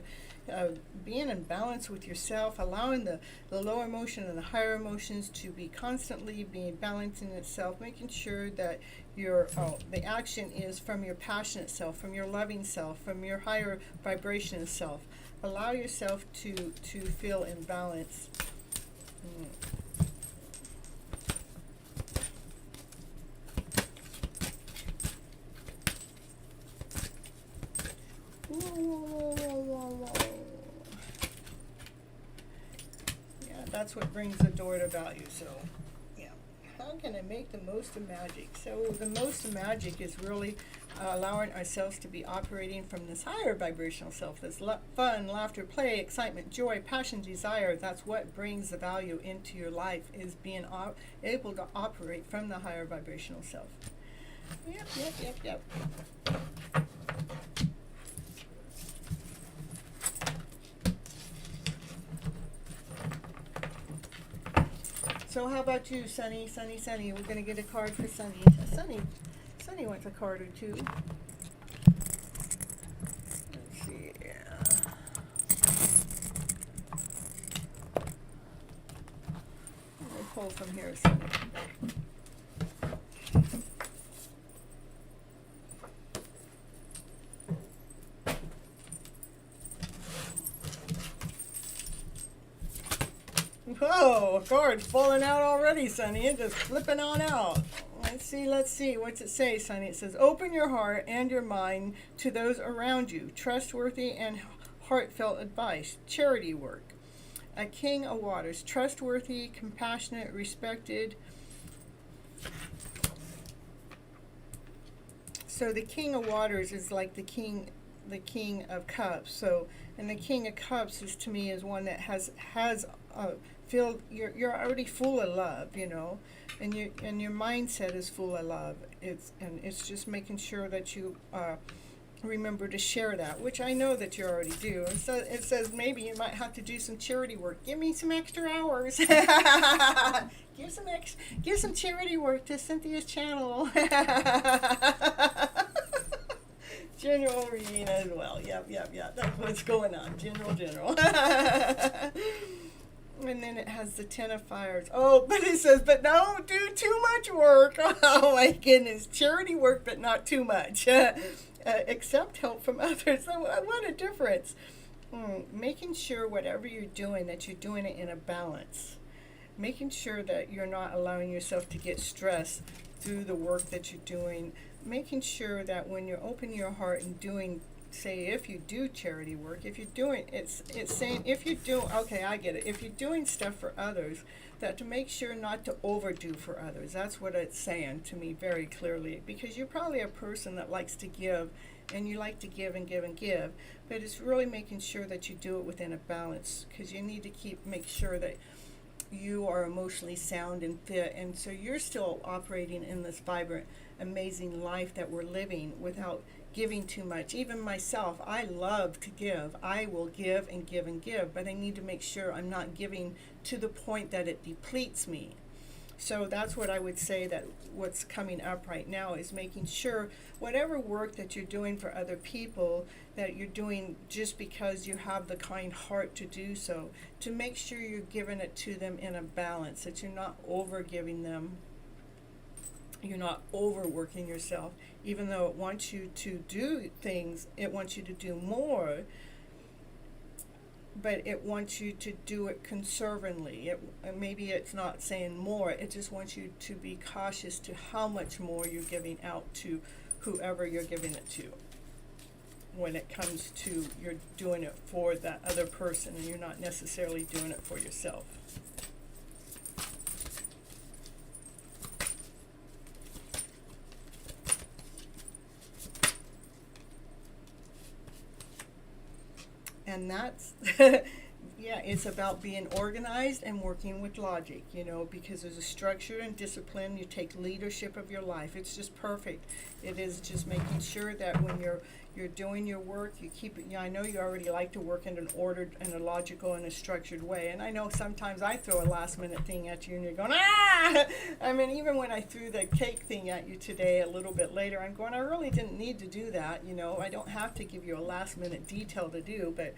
being in balance with yourself, allowing the lower emotion and the higher emotions to be constantly being balanced in itself, making sure that the action is from your passionate self, from your loving self, from your higher vibration self. Allow yourself to feel in balance. Yeah, that's what brings the door to value. So, yeah, how can I make the most of magic? So the most of magic is really allowing ourselves to be operating from this higher vibrational self. This fun, laughter, play, excitement, joy, passion, desire. That's what brings the value into your life, is being able to operate from the higher vibrational self. Yep. So how about you, Sunny? We're going to get a card for Sunny. Sunny wants a card or two. Let's see. We'll pull from here, Sunny. Whoa, a card's falling out already, Sunny. It's just flipping on out. Let's see. What's it say, Sunny? It says, open your heart and your mind to those around you. Trustworthy and heartfelt advice. Charity work. A king of waters. Trustworthy, compassionate, respected. So the king of waters is like the king of cups. So, and the king of cups is, to me, is one that has filled, you're already full of love, you know, and your mindset is full of love. It's just making sure that you remember to share that, which I know that you already do. It says maybe you might have to do some charity work. Give me some extra hours. Give some charity work to Cynthia's channel. General reading as well. Yep. That's what's going on. General. And then it has the 10 of fires. Oh, but it says, but don't do too much work. Oh my goodness. Charity work, but not too much. Accept help from others. What a difference. Making sure whatever you're doing, that you're doing it in a balance. Making sure that you're not allowing yourself to get stressed through the work that you're doing. Making sure that when you're opening your heart and doing, say, if you do charity work, if you're doing, it's saying, if you do, okay, I get it. If you're doing stuff for others, that to make sure not to overdo for others. That's what it's saying to me very clearly, because you're probably a person that likes to give, and you like to give and give and give, but it's really making sure that you do it within a balance, because you need to make sure that you are emotionally sound and fit, and so you're still operating in this vibrant, amazing life that we're living without giving too much. Even myself, I love to give. I will give and give and give, but I need to make sure I'm not giving to the point that it depletes me. So that's what I would say, that what's coming up right now is making sure whatever work that you're doing for other people, that you're doing just because you have the kind heart to do so, to make sure you're giving it to them in a balance, that you're not over giving them. You're not overworking yourself. Even though it wants you to do things, it wants you to do more, but it wants you to do it conservatively. Maybe it's not saying more, it just wants you to be cautious to how much more you're giving out to whoever you're giving it to. When it comes to you're doing it for that other person and you're not necessarily doing it for yourself. And that's, yeah, it's about being organized and working with logic, you know, because there's a structure and discipline. You take leadership of your life. It's just perfect. It is just making sure that when you're doing your work, you keep it. I know you already like to work in an ordered and a logical and a structured way. And I know sometimes I throw a last minute thing at you and you're going, ah! I mean, even when I threw the cake thing at you today a little bit later, I'm going, I really didn't need to do that. You know, I don't have to give you a last minute detail to do, but,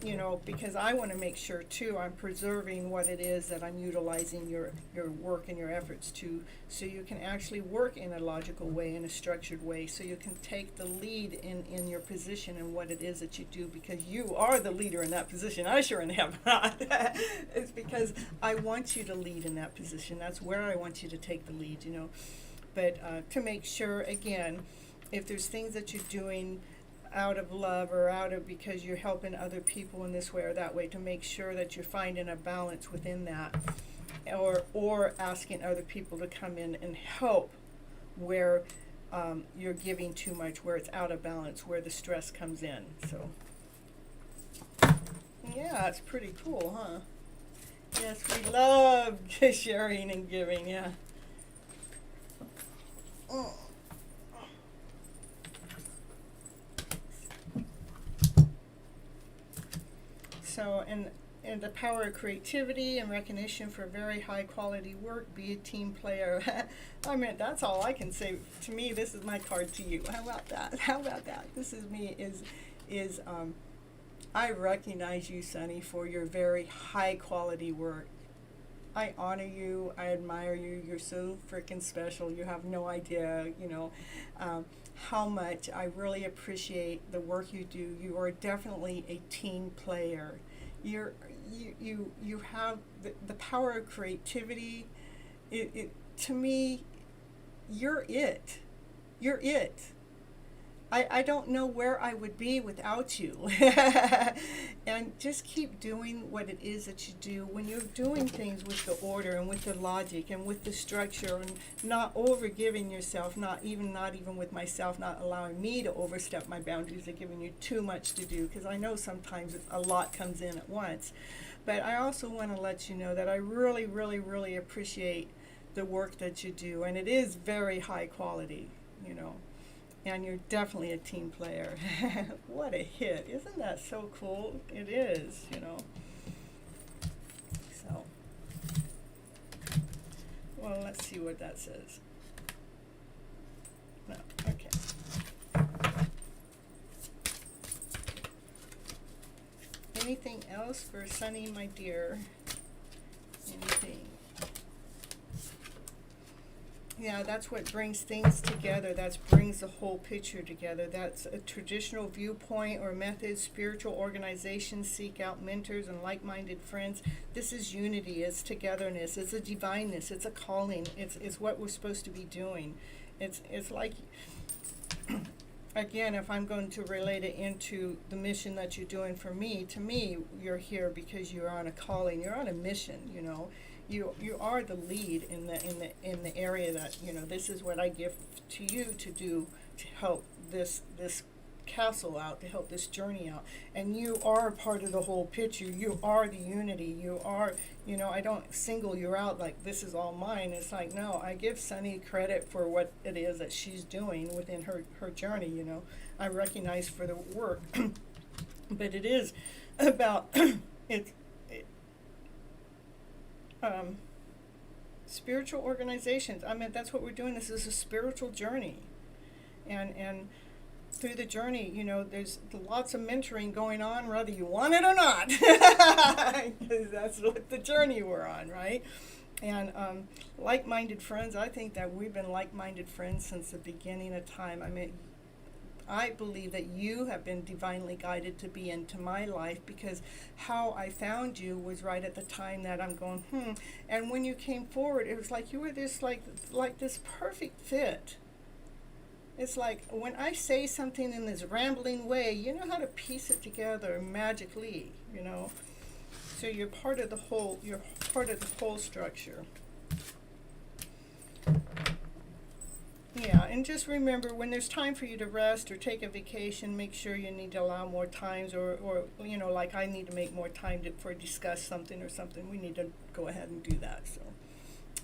you know, because I want to make sure too I'm preserving what it is that I'm utilizing your work and your efforts to, so you can actually work in a logical way, in a structured way, so you can take the lead in your position and what it is that you do, because you are the leader in that position. I sure have not. It's because I want you to lead in that position. That's where I want you to take the lead, you know. But to make sure, again, if there's things that you're doing out of love or out of because you're helping other people in this way or that way, to make sure that you're finding a balance within that, or asking other people to come in and help where you're giving too much, where it's out of balance, where the stress comes in. So yeah, it's pretty cool, huh? Yes, we love sharing and giving. Yeah. So, and the power of creativity and recognition for very high quality work, be a team player. I mean, that's all I can say. To me, this is my card to you. How about that? How about that? This is me, I recognize you, Sonny, for your very high quality work. I honor you, I admire you, you're so freaking special. You have no idea, you know, how much I really appreciate the work you do. You are definitely a team player. You have the power of creativity. To me, you're it. You're it. I don't know where I would be without you. And just keep doing what it is that you do. When you're doing things with the order and with the logic and with the structure, and not over-giving yourself, not even with myself, not allowing me to overstep my boundaries of giving you too much to do, because I know sometimes a lot comes in at once. But I also want to let you know that I really, really, really appreciate the work that you do, and it is very high quality, you know, and you're definitely a team player. What a hit. Isn't that so cool? It is, you know. So, well, let's see what that says. No, okay. Anything else for Sunny, my dear? Anything? Yeah, that's what brings things together. That brings the whole picture together. That's a traditional viewpoint or method. Spiritual organizations seek out mentors and like-minded friends. This is unity. It's togetherness. It's a divineness. It's a calling. It's what we're supposed to be doing. It's like, again, if I'm going to relate it into the mission that you're doing for me, to me, you're here because you're on a calling. You're on a mission, you know. You are the lead in the area that, you know, this is what I give to you to do to help this castle out, to help this journey out. And you are part of the whole picture. You are the unity. You are, you know, I don't single you out like this is all mine. It's like, no, I give Sunny credit for what it is that she's doing within her journey, you know. I recognize for the work. But it is about spiritual organizations. I mean, that's what we're doing. This is a spiritual journey. And through the journey, you know, there's lots of mentoring going on, whether you want it or not. Because that's what the journey we're on, right? And like-minded friends, I think that we've been like-minded friends since the beginning of time. I mean, I believe that you have been divinely guided to be into my life, because how I found you was right at the time that I'm going, And when you came forward, it was like you were this like this perfect fit. It's like when I say something in this rambling way, you know how to piece it together magically, you know. So you're part of the whole. You're part of the whole structure. Yeah, and just remember, when there's time for you to rest or take a vacation, make sure you need to allow more times, or you know, like I need to make more time for discuss something or something. We need to go ahead and do that. So,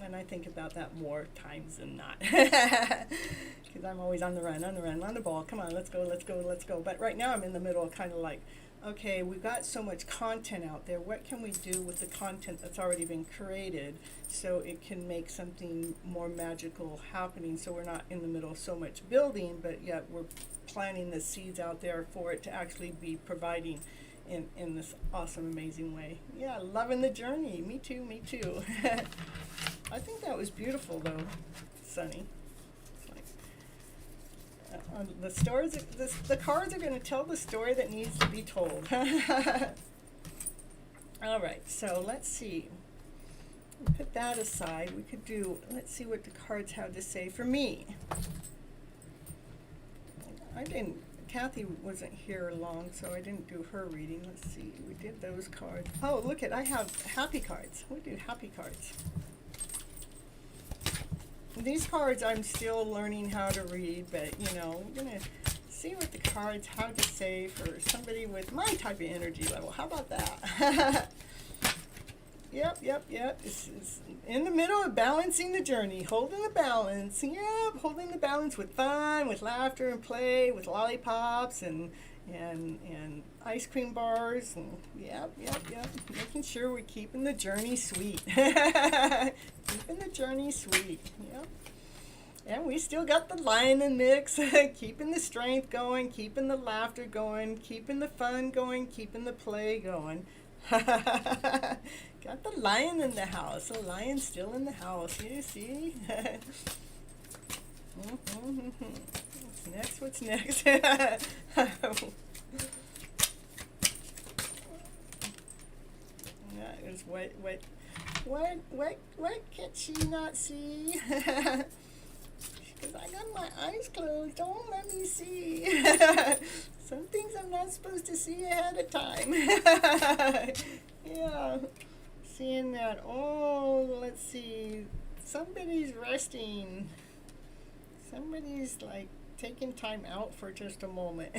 and I think about that more times than not, because I'm always on the run, on the ball. Come on, let's go. But right now I'm in the middle of kind of like, okay, we've got so much content out there. What can we do with the content that's already been created so it can make something more magical happening, so we're not in the middle of so much building, but yet we're planting the seeds out there for it to actually be providing in this awesome, amazing way. Yeah, loving the journey. Me too. I think that was beautiful, though, Sunny. The stories, the cards are going to tell the story that needs to be told. All right, so let's see. Put that aside. We could do, let's see what the cards have to say for me. Kathy wasn't here long, so I didn't do her reading. Let's see, we did those cards. Oh, look I have happy cards. We do happy cards. These cards I'm still learning how to read, but you know, we're gonna see what the cards have to say for somebody with my type of energy level. How about that? Yep. It's in the middle of balancing the journey, holding the balance. Yep, holding the balance with fun, with laughter and play, with lollipops and ice cream bars. And yep. Making sure we're keeping the journey sweet. Keeping the journey sweet. Yep. And we still got the lion in the mix, keeping the strength going, keeping the laughter going, keeping the fun going, keeping the play going. Got the lion in the house. The lion's still in the house. You see? What's next? That is what can she not see? Because I got my eyes closed. Don't let me see. Some things I'm not supposed to see ahead of time. Yeah. Seeing that. Oh, let's see. Somebody's resting. Somebody's like taking time out for just a moment.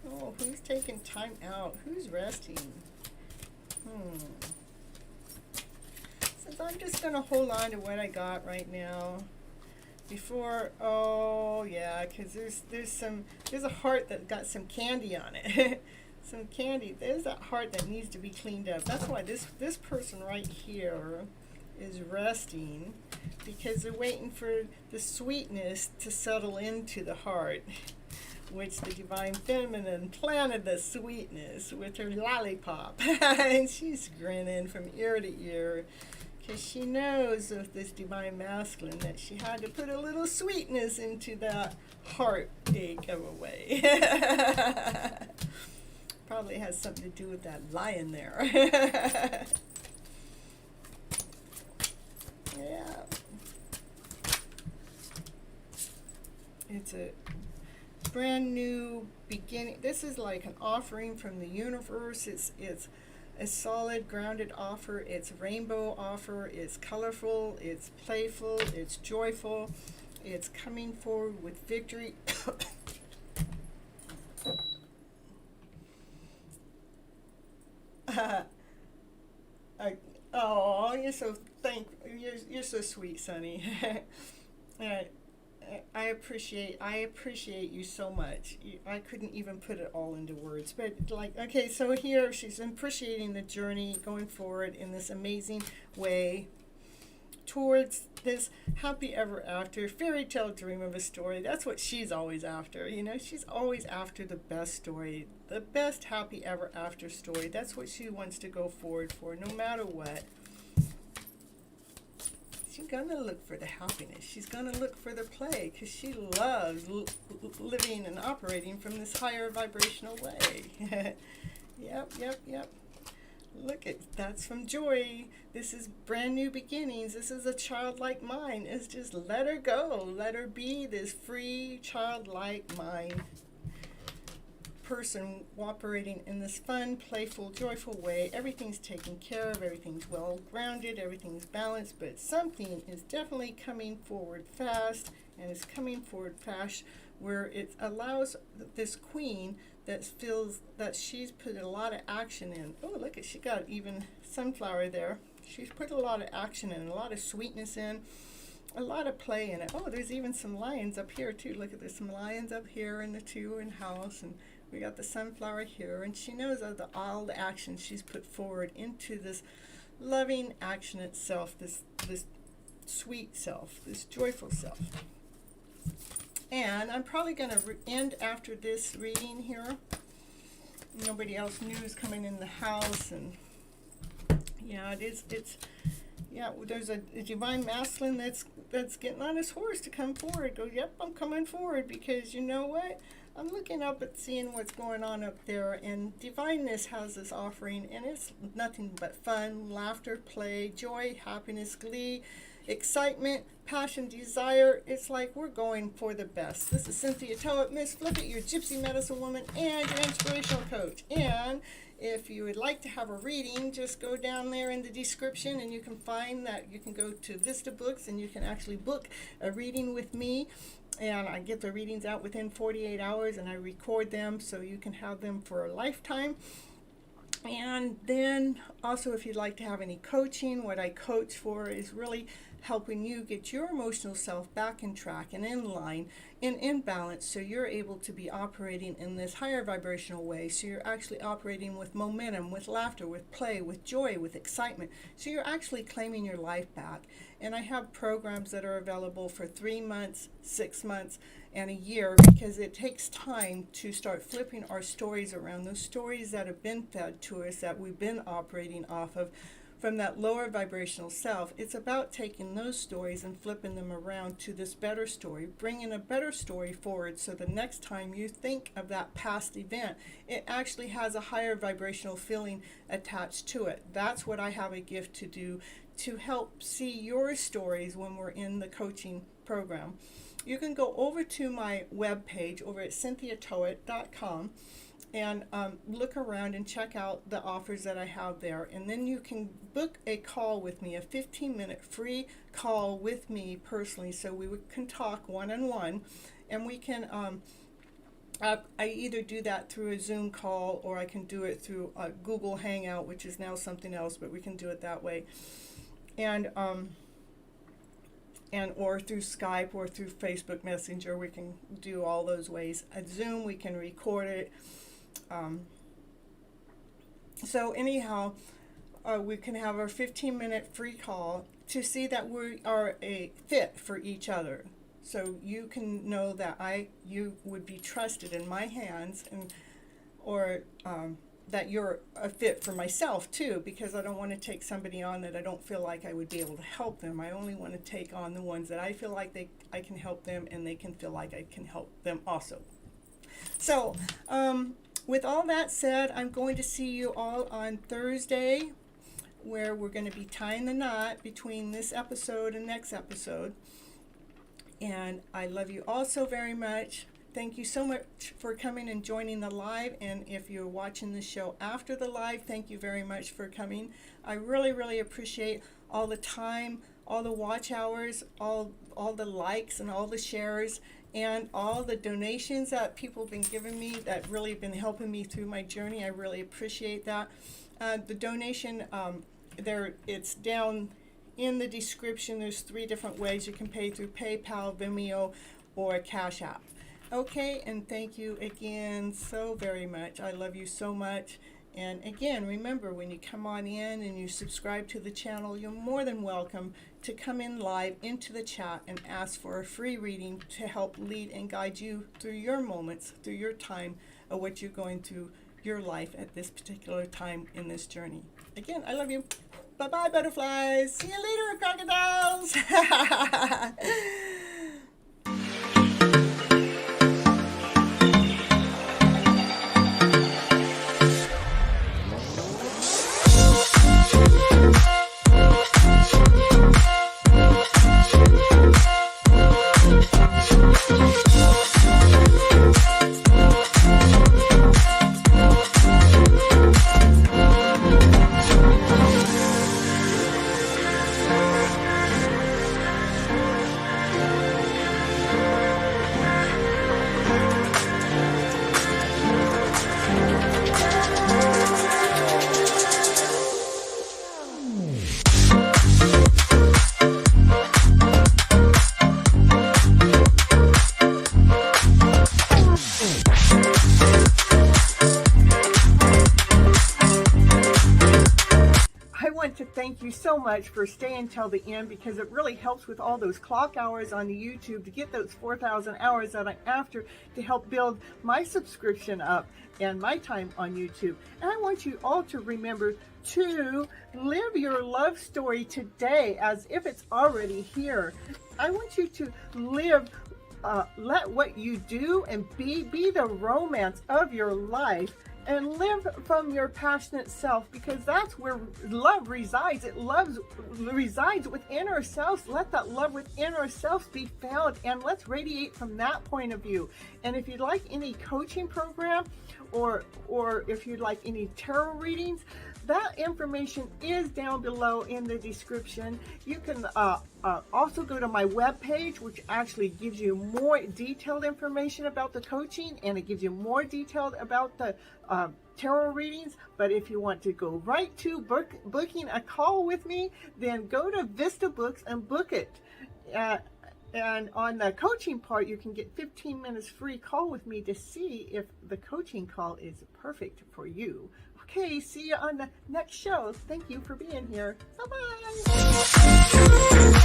Oh, who's taking time out? Who's resting? Since I'm just going to hold on to what I got right now. Before, oh yeah, because there's a heart that got some candy on it. Some candy. There's that heart that needs to be cleaned up. That's why this person right here is resting, because they're waiting for the sweetness to settle into the heart, which the Divine Feminine planted the sweetness with her lollipop. And she's grinning from ear to ear, because she knows with this Divine Masculine that she had to put a little sweetness into that heartache of a way. Probably has something to do with that lion there. Yeah. It's a brand new beginning. This is like an offering from the universe. It's a solid, grounded offer. It's a rainbow offer. It's colorful. It's playful. It's joyful. It's coming forward with victory. Oh, you're so sweet, Sonny. I appreciate you so much. I couldn't even put it all into words, but like, okay, so here she's appreciating the journey going forward in this amazing way towards this happy ever after fairy tale dream of a story. That's what she's always after. She's always after the best story, the best happy ever after story. That's what she wants to go forward for, no matter what. She's gonna look for the happiness. She's gonna look for the play, because she loves living and operating from this higher vibrational way. Yep. Look that's from Joy. This is brand new beginnings. This is a childlike mind. It's just let her go. Let her be this free, childlike mind person operating in this fun, playful, joyful way. Everything's taken care of. Everything's well grounded. Everything's balanced. But something is definitely coming forward fast, and it's coming forward fast where it allows this queen that feels that she's put a lot of action in. Oh, look she got even sunflower there. She's put a lot of action in, a lot of sweetness in, a lot of play in it. Oh, there's even some lions up here too. Look, there's some lions up here in the two in house, and we got the sunflower here, and she knows of all the action she's put forward into this loving action itself, this sweet self, this joyful self. And I'm probably going to end after this reading here. Nobody else new is coming in the house, and yeah, there's a Divine Masculine that's getting on his horse to come forward. Go, yep, I'm coming forward, because you know what? I'm looking up at seeing what's going on up there, and Divineness has this offering, and it's nothing but fun, laughter, play, joy, happiness, glee, excitement, passion, desire. It's like we're going for the best. This is Cynthia Toet, Miss Flip It, your gypsy medicine woman and your inspirational coach. And if you would like to have a reading, just go down there in the description, and you can find that you can go to Vista Books, and you can actually book a reading with me. And I get the readings out within 48 hours, and I record them so you can have them for a lifetime. And then also, if you'd like to have any coaching, what I coach for is really helping you get your emotional self back in track and in line and in balance, so you're able to be operating in this higher vibrational way. So you're actually operating with momentum, with laughter, with play, with joy, with excitement. So you're actually claiming your life back. And I have programs that are available for 3 months, 6 months, and a year, because it takes time to start flipping our stories around, those stories that have been fed to us, that we've been operating off of from that lower vibrational self. It's about taking those stories and flipping them around to this better story, bringing a better story forward, so the next time you think of that past event, it actually has a higher vibrational feeling attached to it. That's what I have a gift to do, to help see your stories when we're in the coaching program. You can go over to my webpage over at cynthiatoet.com and look around and check out the offers that I have there. And then you can book a call with me, a 15-minute free call with me personally, so we can talk one-on-one, and we can I either do that through a Zoom call, or I can do it through a Google Hangout, which is now something else, but we can do it that way. And or through Skype or through Facebook Messenger, we can do all those ways. At Zoom, we can record it. So anyhow, we can have our 15-minute free call to see that we are a fit for each other. So you can know that you would be trusted in my hands, or that you're a fit for myself too, because I don't want to take somebody on that I don't feel like I would be able to help them. I only want to take on the ones that I feel like I can help them, and they can feel like I can help them also. So with all that said, I'm going to see you all on Thursday, where we're going to be tying the knot between this episode and next episode. And I love you all so very much. Thank you so much for coming and joining the live. And if you're watching the show after the live, thank you very much for coming. I really, really appreciate all the time, all the watch hours, all the likes and all the shares, and all the donations that people have been giving me that really have been helping me through my journey. I really appreciate that. The donation, it's down in the description. There's 3 different ways you can pay: through PayPal, Vimeo, or Cash App. Okay, and thank you again so very much. I love you so much. And again, remember, when you come on in and you subscribe to the channel, you're more than welcome to come in live into the chat and ask for a free reading to help lead and guide you through your moments, through your time of what you're going through your life at this particular time in this journey. Again, I love you. Bye-bye, butterflies. See you later, crocodiles. Thank you so much for staying till the end, because it really helps with all those clock hours on the YouTube to get those 4,000 hours that I'm after to help build my subscription up and my time on YouTube. And I want you all to remember to live your love story today as if it's already here. I want you to live, let what you do and be the romance of your life. And live from your passionate self, because that's where love resides. It resides within ourselves. Let that love within ourselves be found, and let's radiate from that point of view. And if you'd like any coaching program, or if you'd like any tarot readings, that information is down below in the description. You can also go to my webpage, which actually gives you more detailed information about the coaching, and it gives you more detailed about the tarot readings. But if you want to go right to booking a call with me, then go to Vista Books and book it. And on the coaching part, you can get 15 minutes free call with me to see if the coaching call is perfect for you. Okay, see you on the next show. Thank you for being here. Bye-bye.